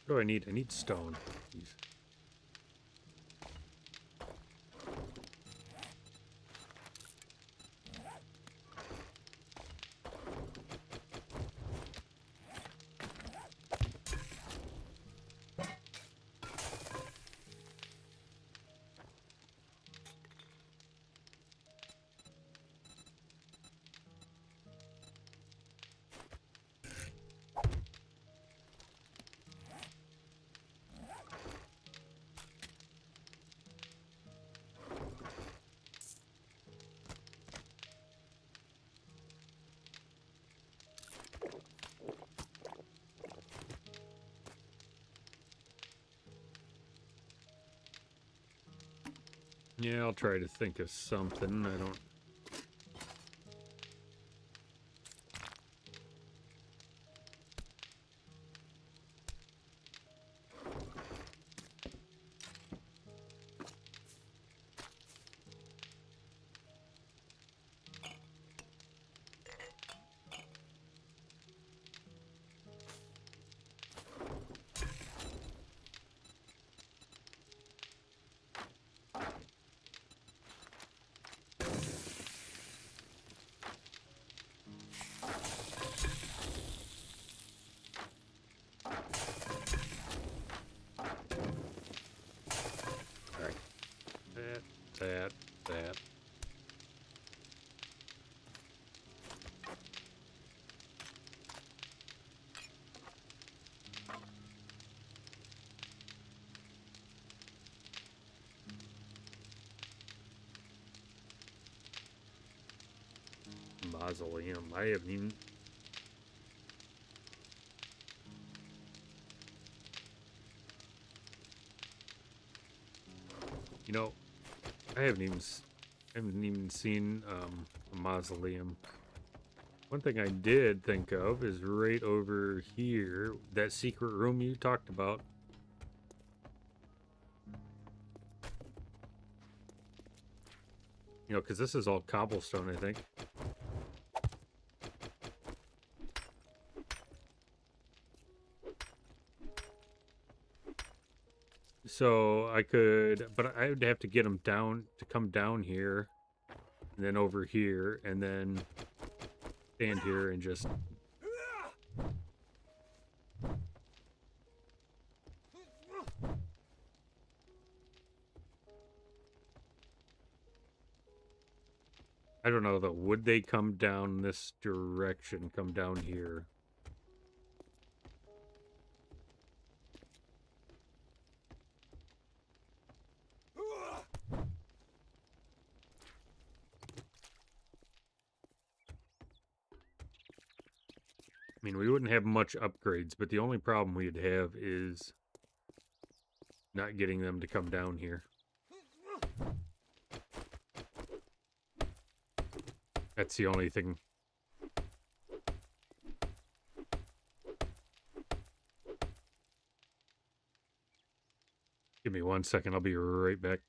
A: What do I need? I need stone. Jeez. Yeah, I'll try to think of something. I don't. Mausoleum. I haven't even... You know, I haven't even seen a mausoleum. One thing I did think of is right over here, that secret room you talked about. You know, because this is all cobblestone, I think. So I could, but I would have to get them down to come down here, and then over here, and then stand here and just... I don't know though. Would they come down this direction? Come down here? I mean, we wouldn't have much upgrades, but the only problem we'd have is not getting them to come down here. That's the only thing. Give me 1 second, I'll be right back.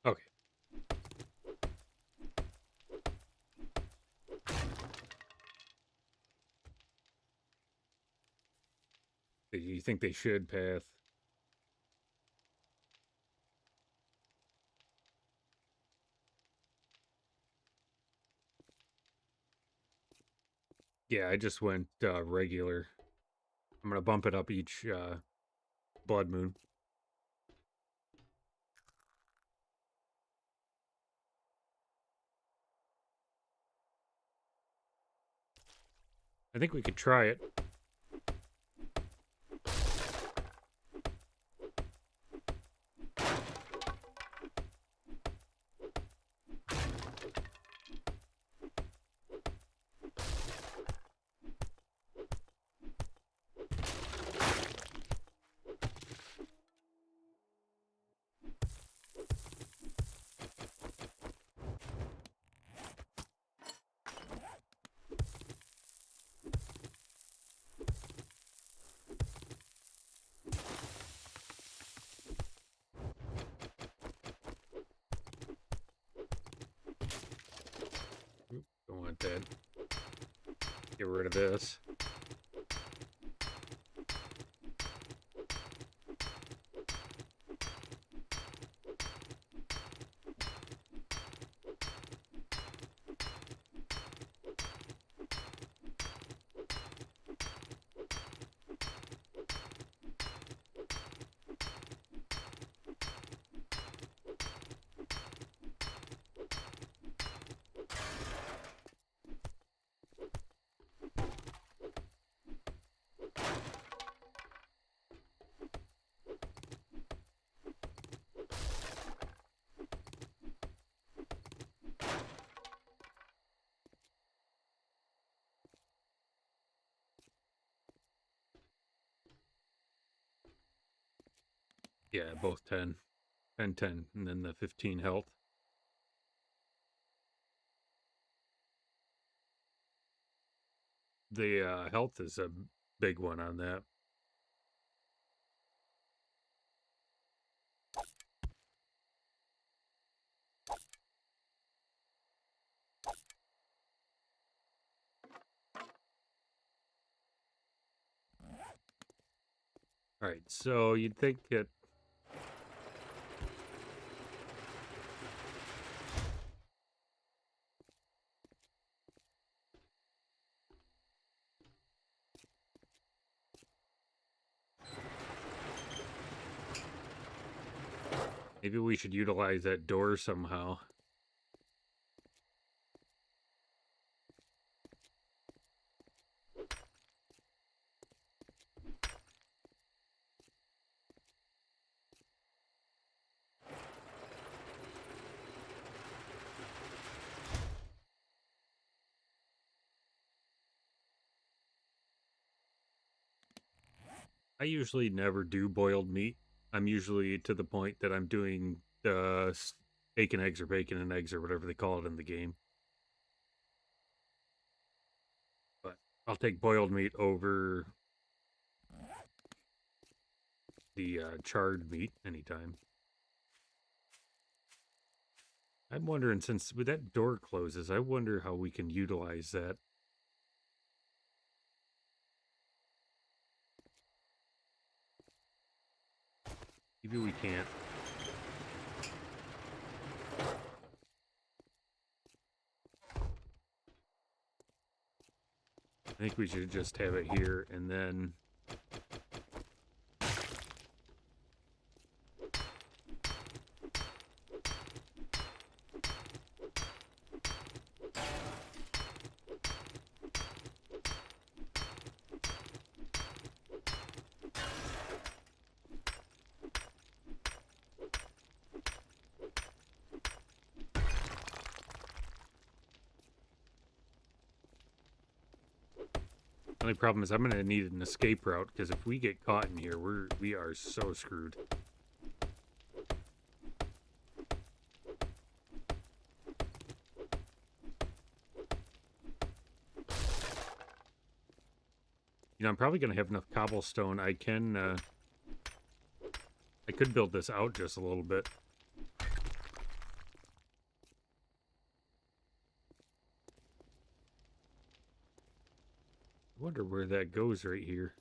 A: Okay. You think they should path? Yeah, I just went regular. I'm gonna bump it up each blood moon. I think we could try it. that. Get rid of this. Yeah, both 10. 10, 10, and then the 15 health. The health is a big one on that. Alright, so you'd think that... maybe we should utilize that door somehow. I usually never do boiled meat. I'm usually to the point that I'm doing steak and eggs or bacon and eggs or whatever they call it in the game. But I'll take boiled meat over the charred meat anytime. I'm wondering, since with that door closes, I wonder how we can utilize that. Maybe we can't. I think we should just have it here and then... only problem is I'm going to need an escape route, because if we get caught in here, we are so screwed. You know, I'm probably going to have enough cobblestone. I could build this out just a little bit. I wonder where that goes right here.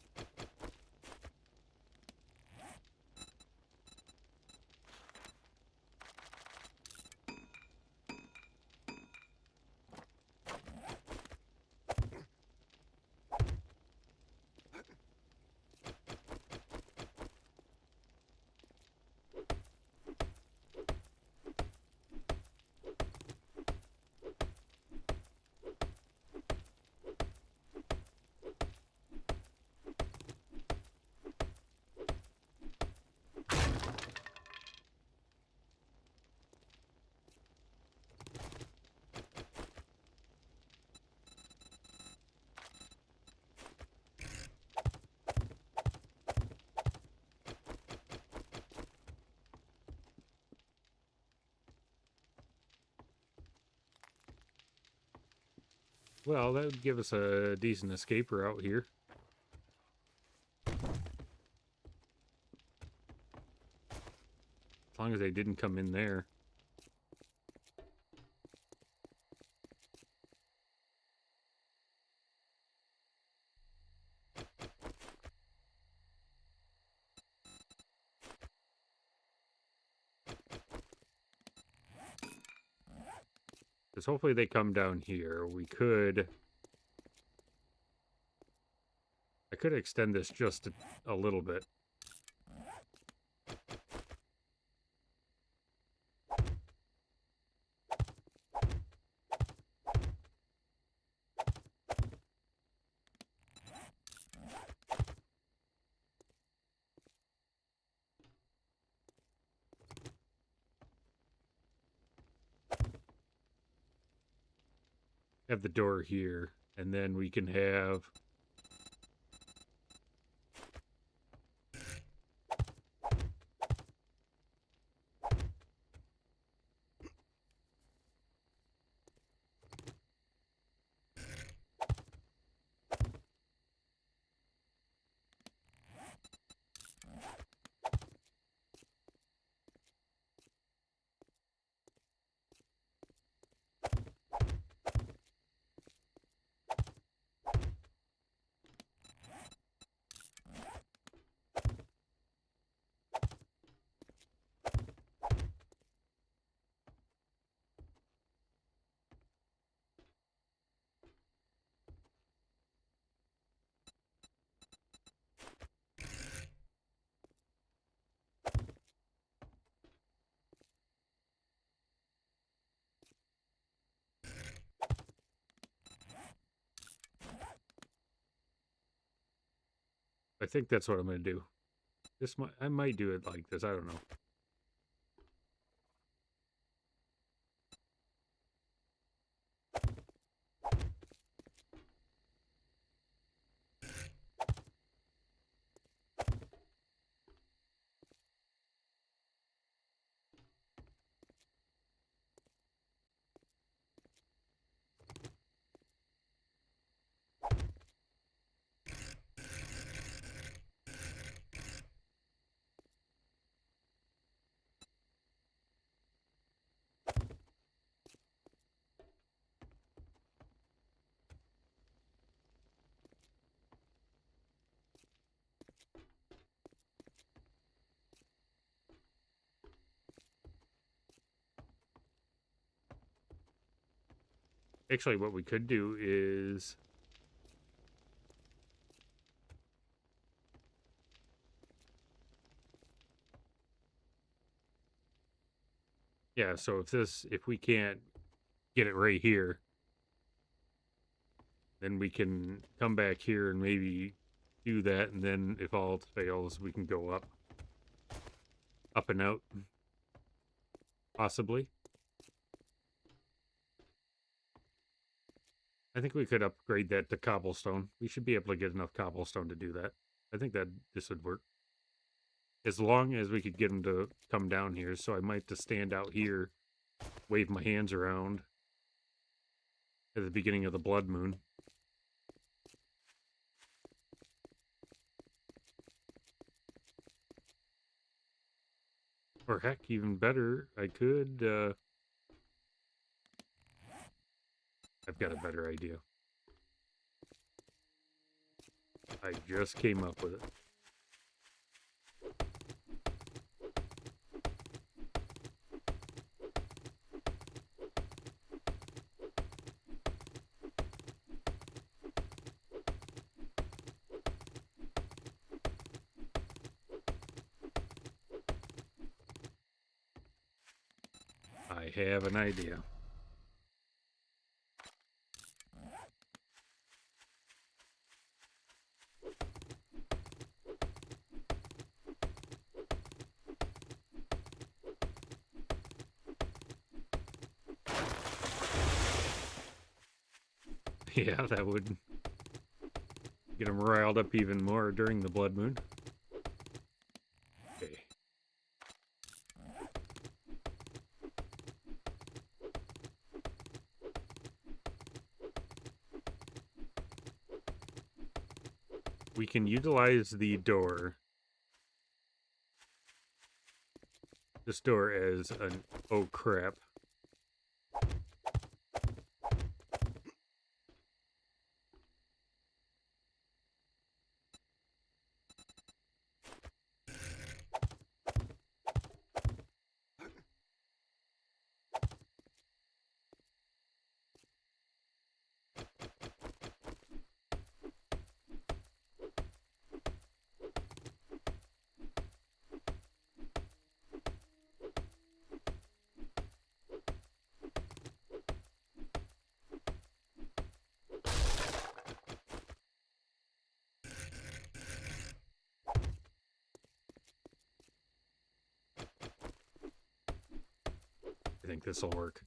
A: Well, that would give us a decent escape route here. As long as they didn't come in there. Because hopefully they come down here. I could extend this just a little bit. Have the door here, and then we can have I think that's what I'm going to do. I might do it like this. I don't know. Actually, what we could do is... Yeah, so if we can't get it right here, then we can come back here and maybe do that, and then if all else fails, we can go up and out, possibly. I think we could upgrade that to cobblestone. We should be able to get enough cobblestone to do that. I think that this would work. As long as we could get them to come down here, so I might just stand out here, wave my hands around at the beginning of the blood moon. Or heck, even better, I could, I've got a better idea. I just came up with it. I have an idea. Yeah, that would get them riled up even more during the blood moon. Okay. We can utilize the door, this door, as an oh crap. think this will work.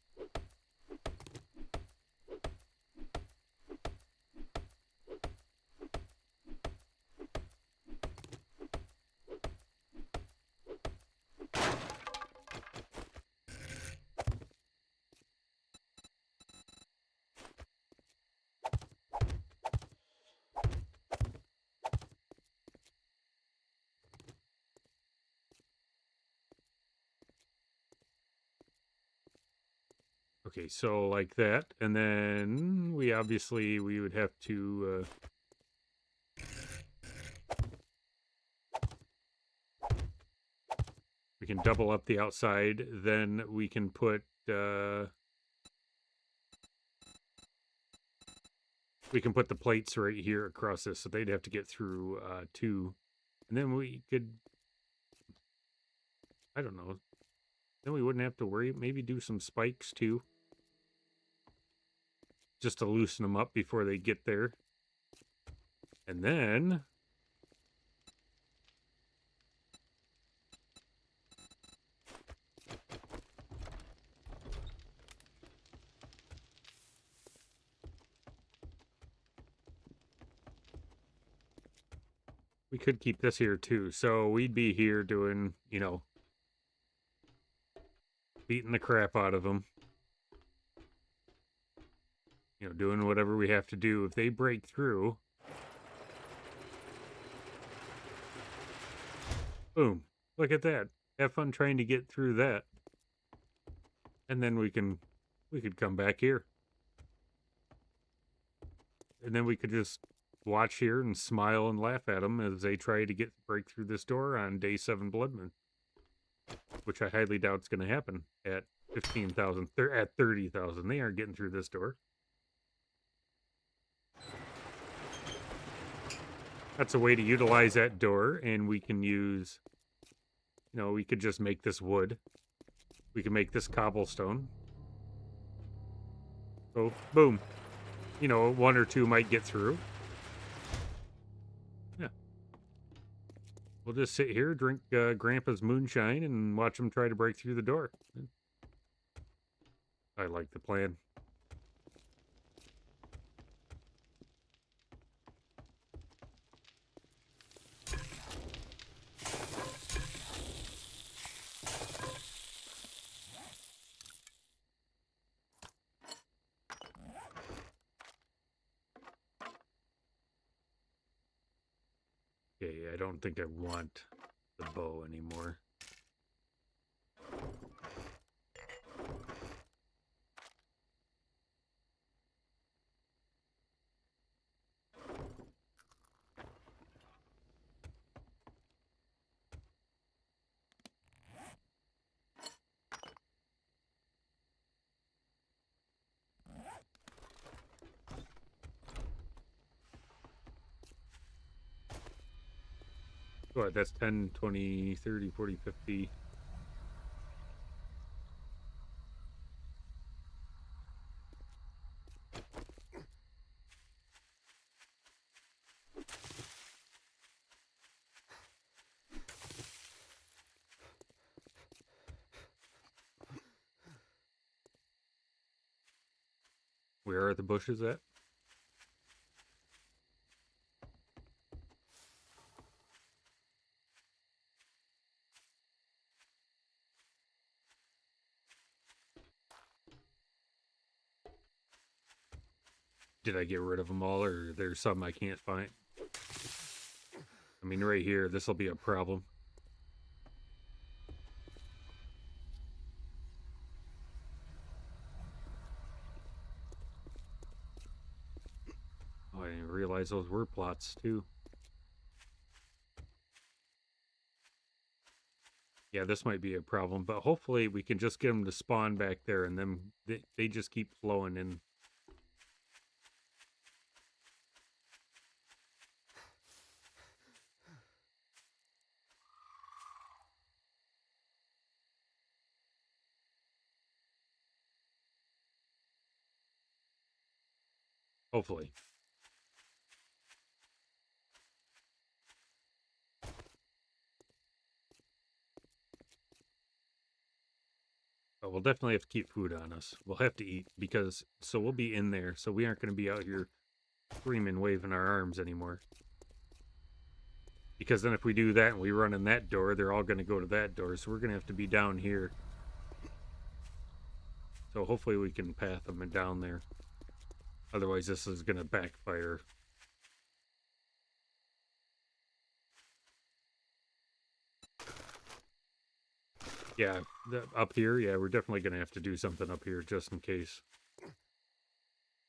A: Okay, so like that, and then we would have to we can double up the outside, then we can put the plates right here across this, so they'd have to get through 2, and then we could, I don't know, then we wouldn't have to worry, maybe do some spikes too, just to loosen them up before they get there. And then we could keep this here too. So we'd be here doing, you know, beating the crap out of them. You know, doing whatever we have to do. If they break through, boom. Look at that. Have fun trying to get through that. And then we could come back here. And then we could just watch here and smile and laugh at them as they try to break through this door on day 7 Blood Moon. Which I highly doubt is going to happen at 15,000, at 30,000. They aren't getting through this door. That's a way to utilize that door, and we can use, you know, we could just make this wood. We can make this cobblestone. So, boom. You know, 1 or 2 might get through. Yeah. We'll just sit here, drink Grandpa's moonshine, and watch him try to break through the door. I like the plan. Okay, I don't think I want the bow anymore. What, that's 10, 20, 30, 40, 50. Where are the bushes at? Did I get rid of them all, or there's some I can't find? I mean, right here, this will be a problem. Oh, I didn't realize those were plots, too. Yeah, this might be a problem, but hopefully we can just get them to spawn back there, and then they just keep flowing in. Hopefully. But we'll definitely have to keep food on us. We'll have to eat because so we'll be in there. So we aren't going to be out here screaming, waving our arms anymore. Because then if we do that and we run in that door, they're all going to go to that door. So we're going to have to be down here. So hopefully we can path them down there. Otherwise this is going to backfire. Yeah, up here, yeah, we're definitely going to have to do something up here just in case.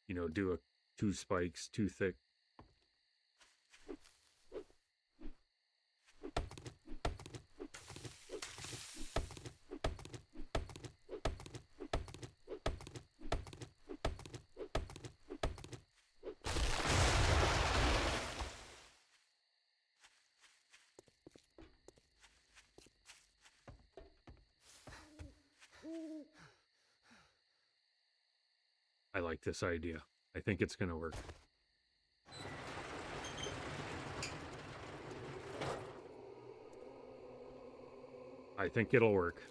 A: You know, do 2 spikes, too thick. I like this idea. I think it's going to work. I think it'll work.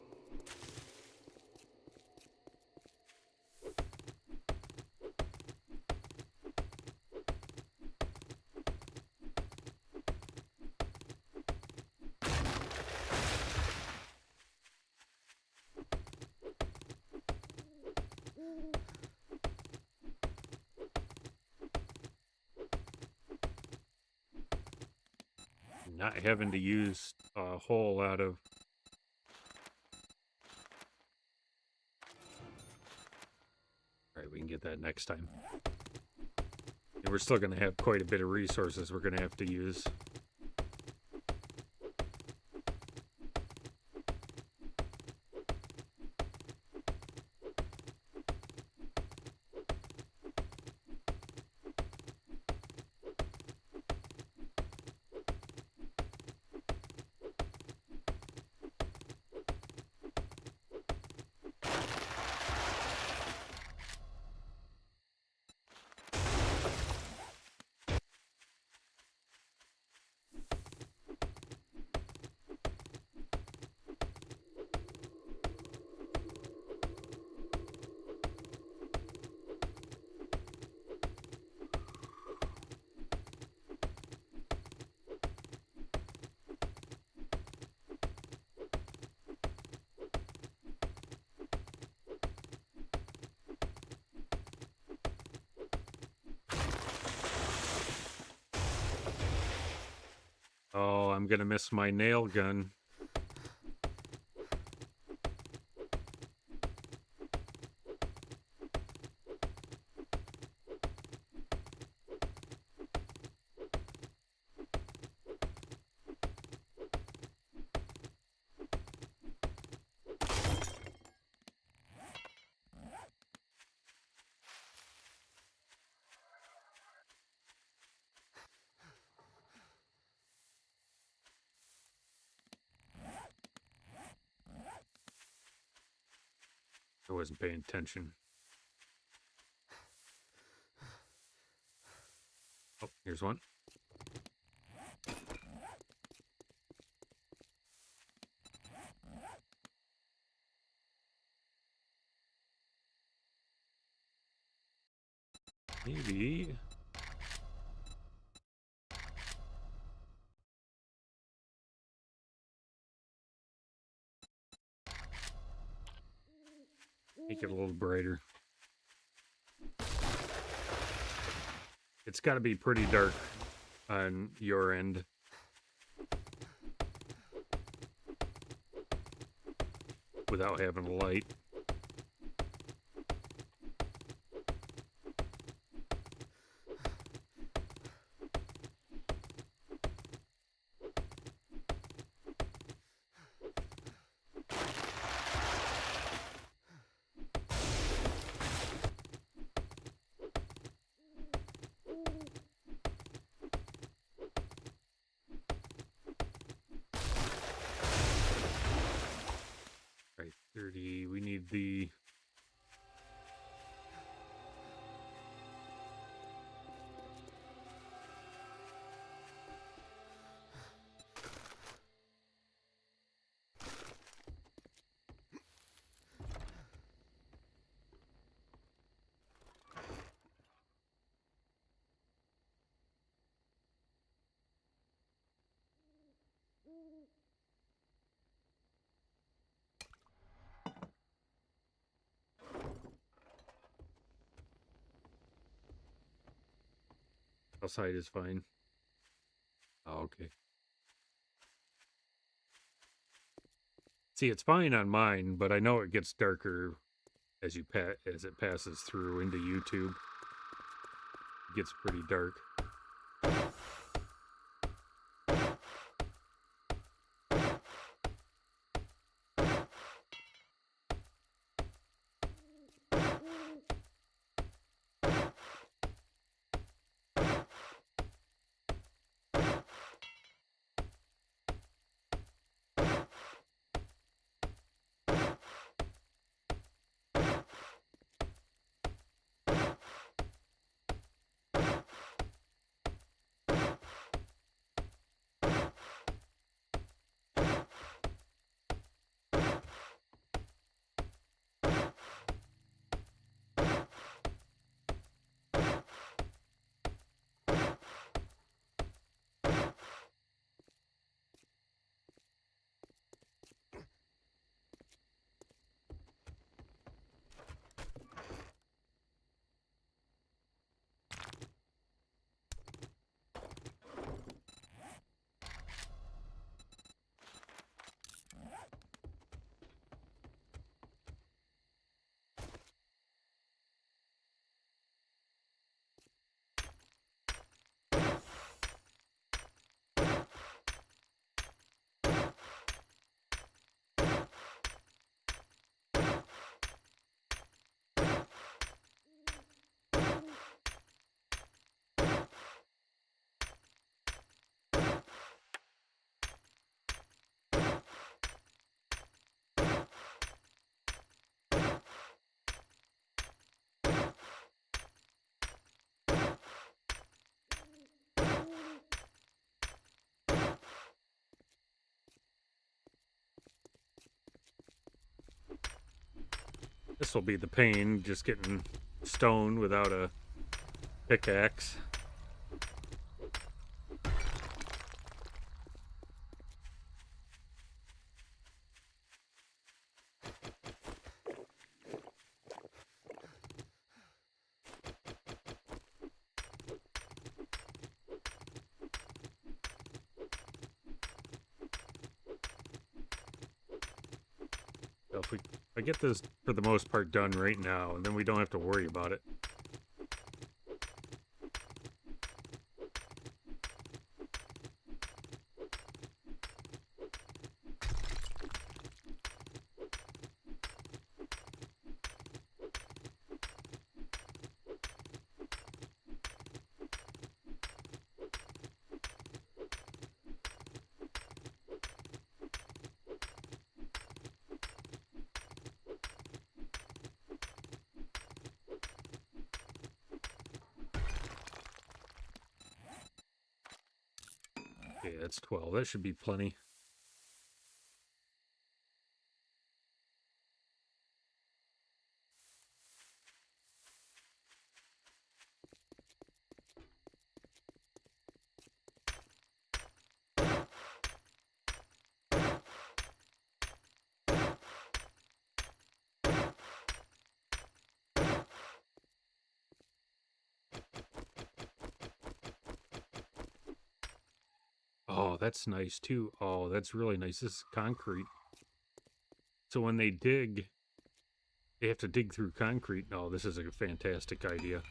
A: Not having to use a whole lot of... Alright, we can get that next time. And we're still going to have quite a bit of resources we're going to have to use. Oh, I'm going to miss my nail gun. I wasn't paying attention. Oh, here's one. Maybe... Make it a little brighter. It's got to be pretty dark on your end. Without having a light. Right, 30. We need the... Outside is fine. Oh, okay. See, it's fine on mine, but I know it gets darker as as it passes through into YouTube. It gets pretty dark. This will be the pain, just getting stone without a pickaxe. So if I get this for the most part done right now, and then we don't have to worry about it. Okay, that's 12. That should be plenty. Oh, that's nice too. Oh, that's really nice. This is concrete. So when they dig, they have to dig through concrete. Oh, this is a fantastic idea.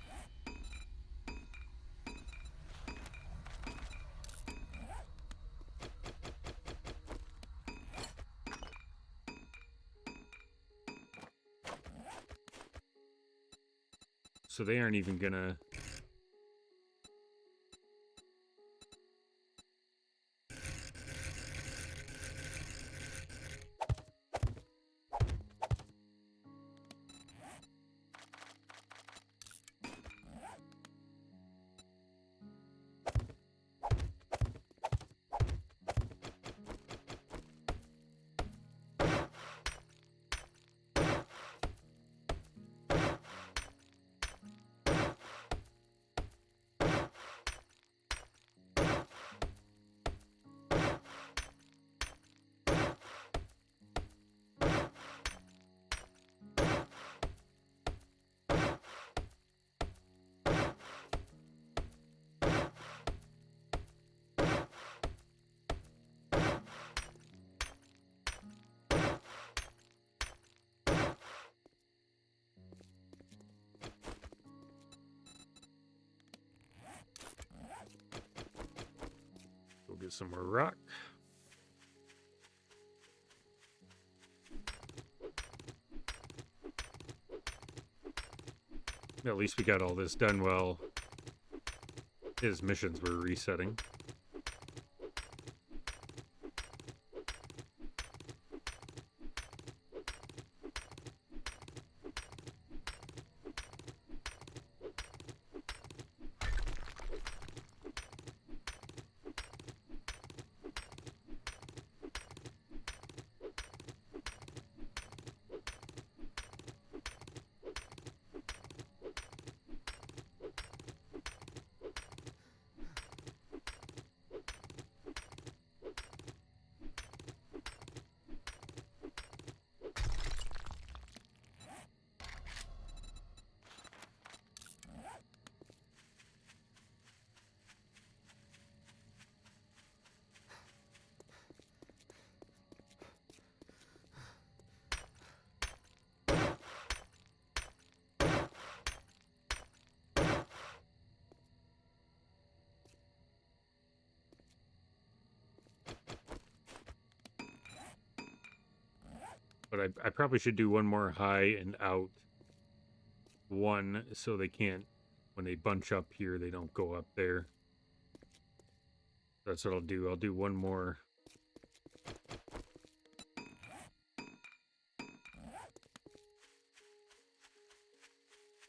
A: So they aren't even gonna... get some more rock. At least we got all this done while his missions were resetting. But I probably should do one more high and out one so they can't, when they bunch up here, they don't go up there. That's what I'll do. I'll do one more.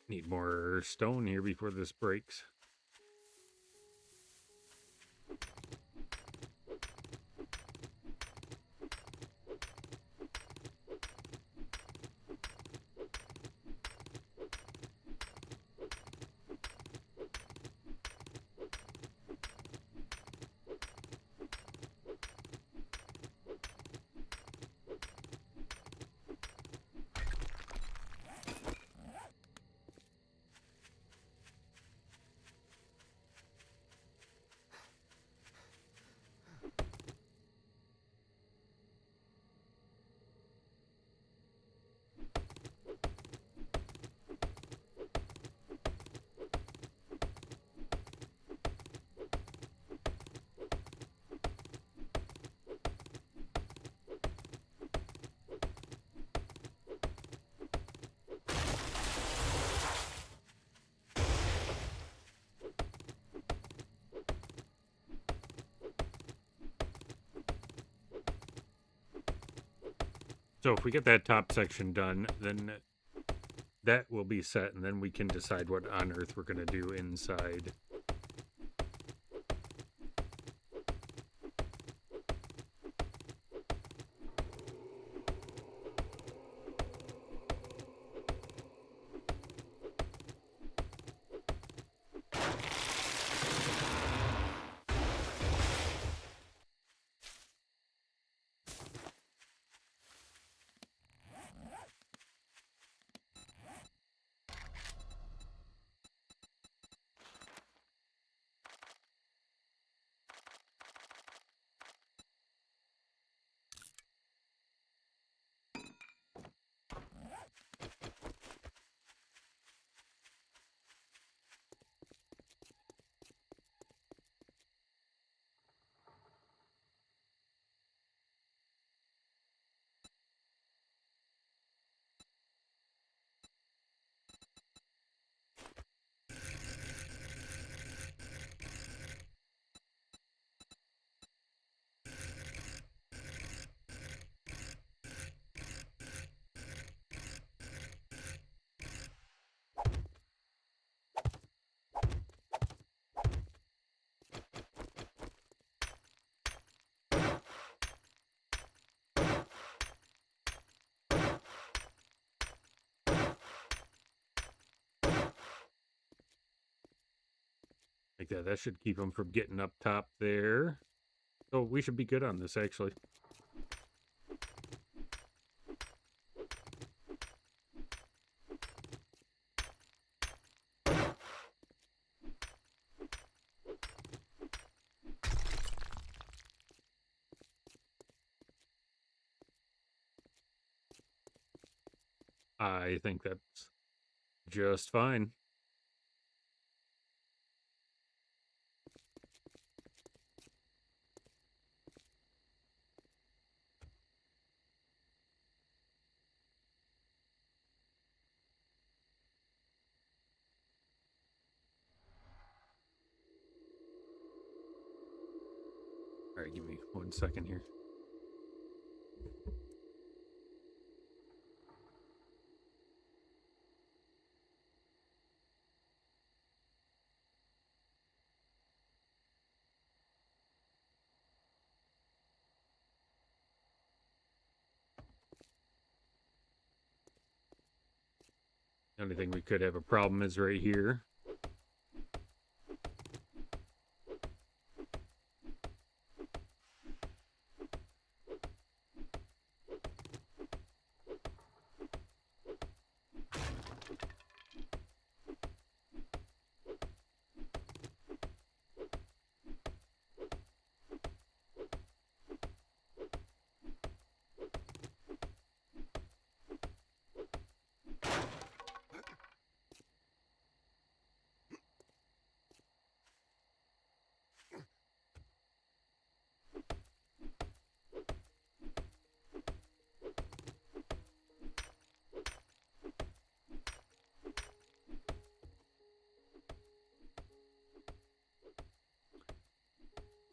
A: Need more stone here before this breaks. So if we get that top section done, then that will be set, and then we can decide what on earth we're going to do inside. Like that. That should keep them from getting up top there. So we should be good on this, actually. I think that's just fine. All right, give me 1 second here. The only thing we could have a problem is right here.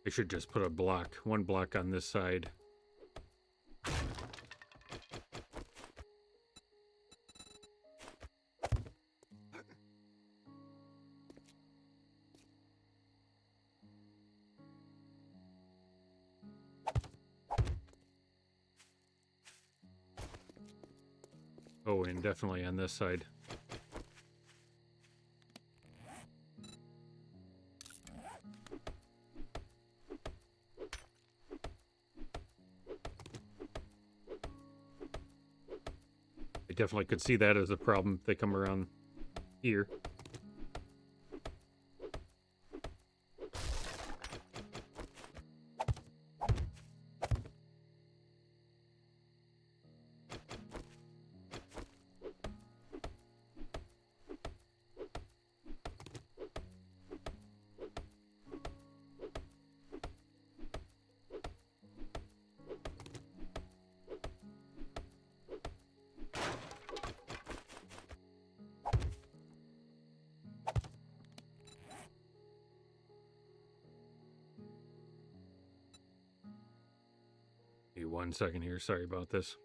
A: I should just put a block, 1 block on this side. Oh, and definitely on this side. I definitely could see that as a problem if they come around here. Give me 1 second here. Sorry about this.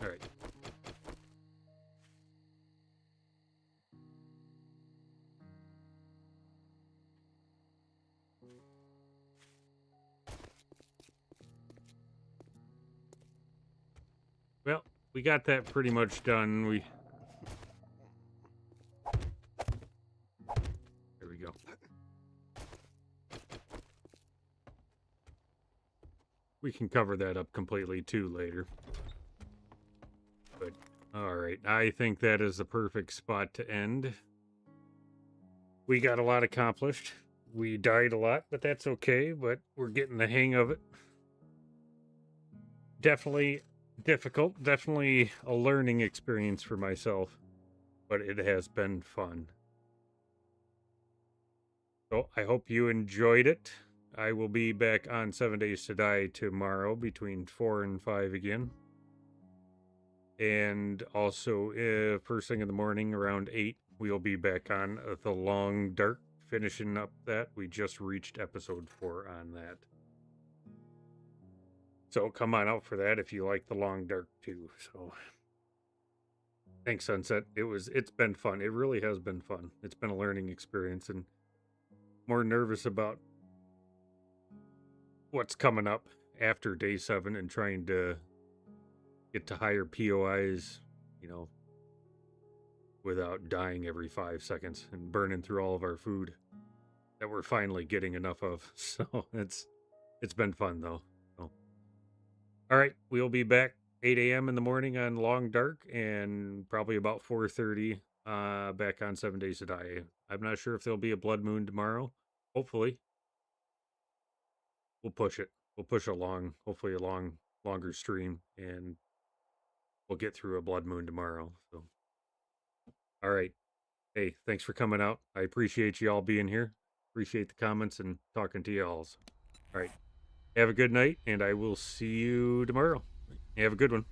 A: All right. Well, we got that pretty much done. There we go. We can cover that up completely too later. But, all right. I think that is the perfect spot to end. We got a lot accomplished. We died a lot, but that's okay. But we're getting the hang of it. Definitely difficult. Definitely a learning experience for myself. But it has been fun. So I hope you enjoyed it. I will be back on 7 Days to Die tomorrow between 4 and 5 again. And also, first thing in the morning around 8, we'll be back on The Long Dark, finishing up that. We just reached episode 4 on that. So come on out for that if you like The Long Dark too. So thanks, Sunset. It's been fun. It really has been fun. It's been a learning experience, and more nervous about what's coming up after day 7 and trying to get to higher POIs, without dying every 5 seconds and burning through all of our food that we're finally getting enough of. So it's been fun though. So, all right, we'll be back 8 a.m. in the morning on Long Dark, and probably about 4:30 back on 7 Days to Die. I'm not sure if there'll be a blood moon tomorrow. Hopefully, we'll push it. We'll push hopefully a longer stream, and we'll get through a blood moon tomorrow. So, all right. Hey, thanks for coming out. I appreciate you all being here. Appreciate the comments and talking to you all. All right. Have a good night, and I will see you tomorrow. Have a good one.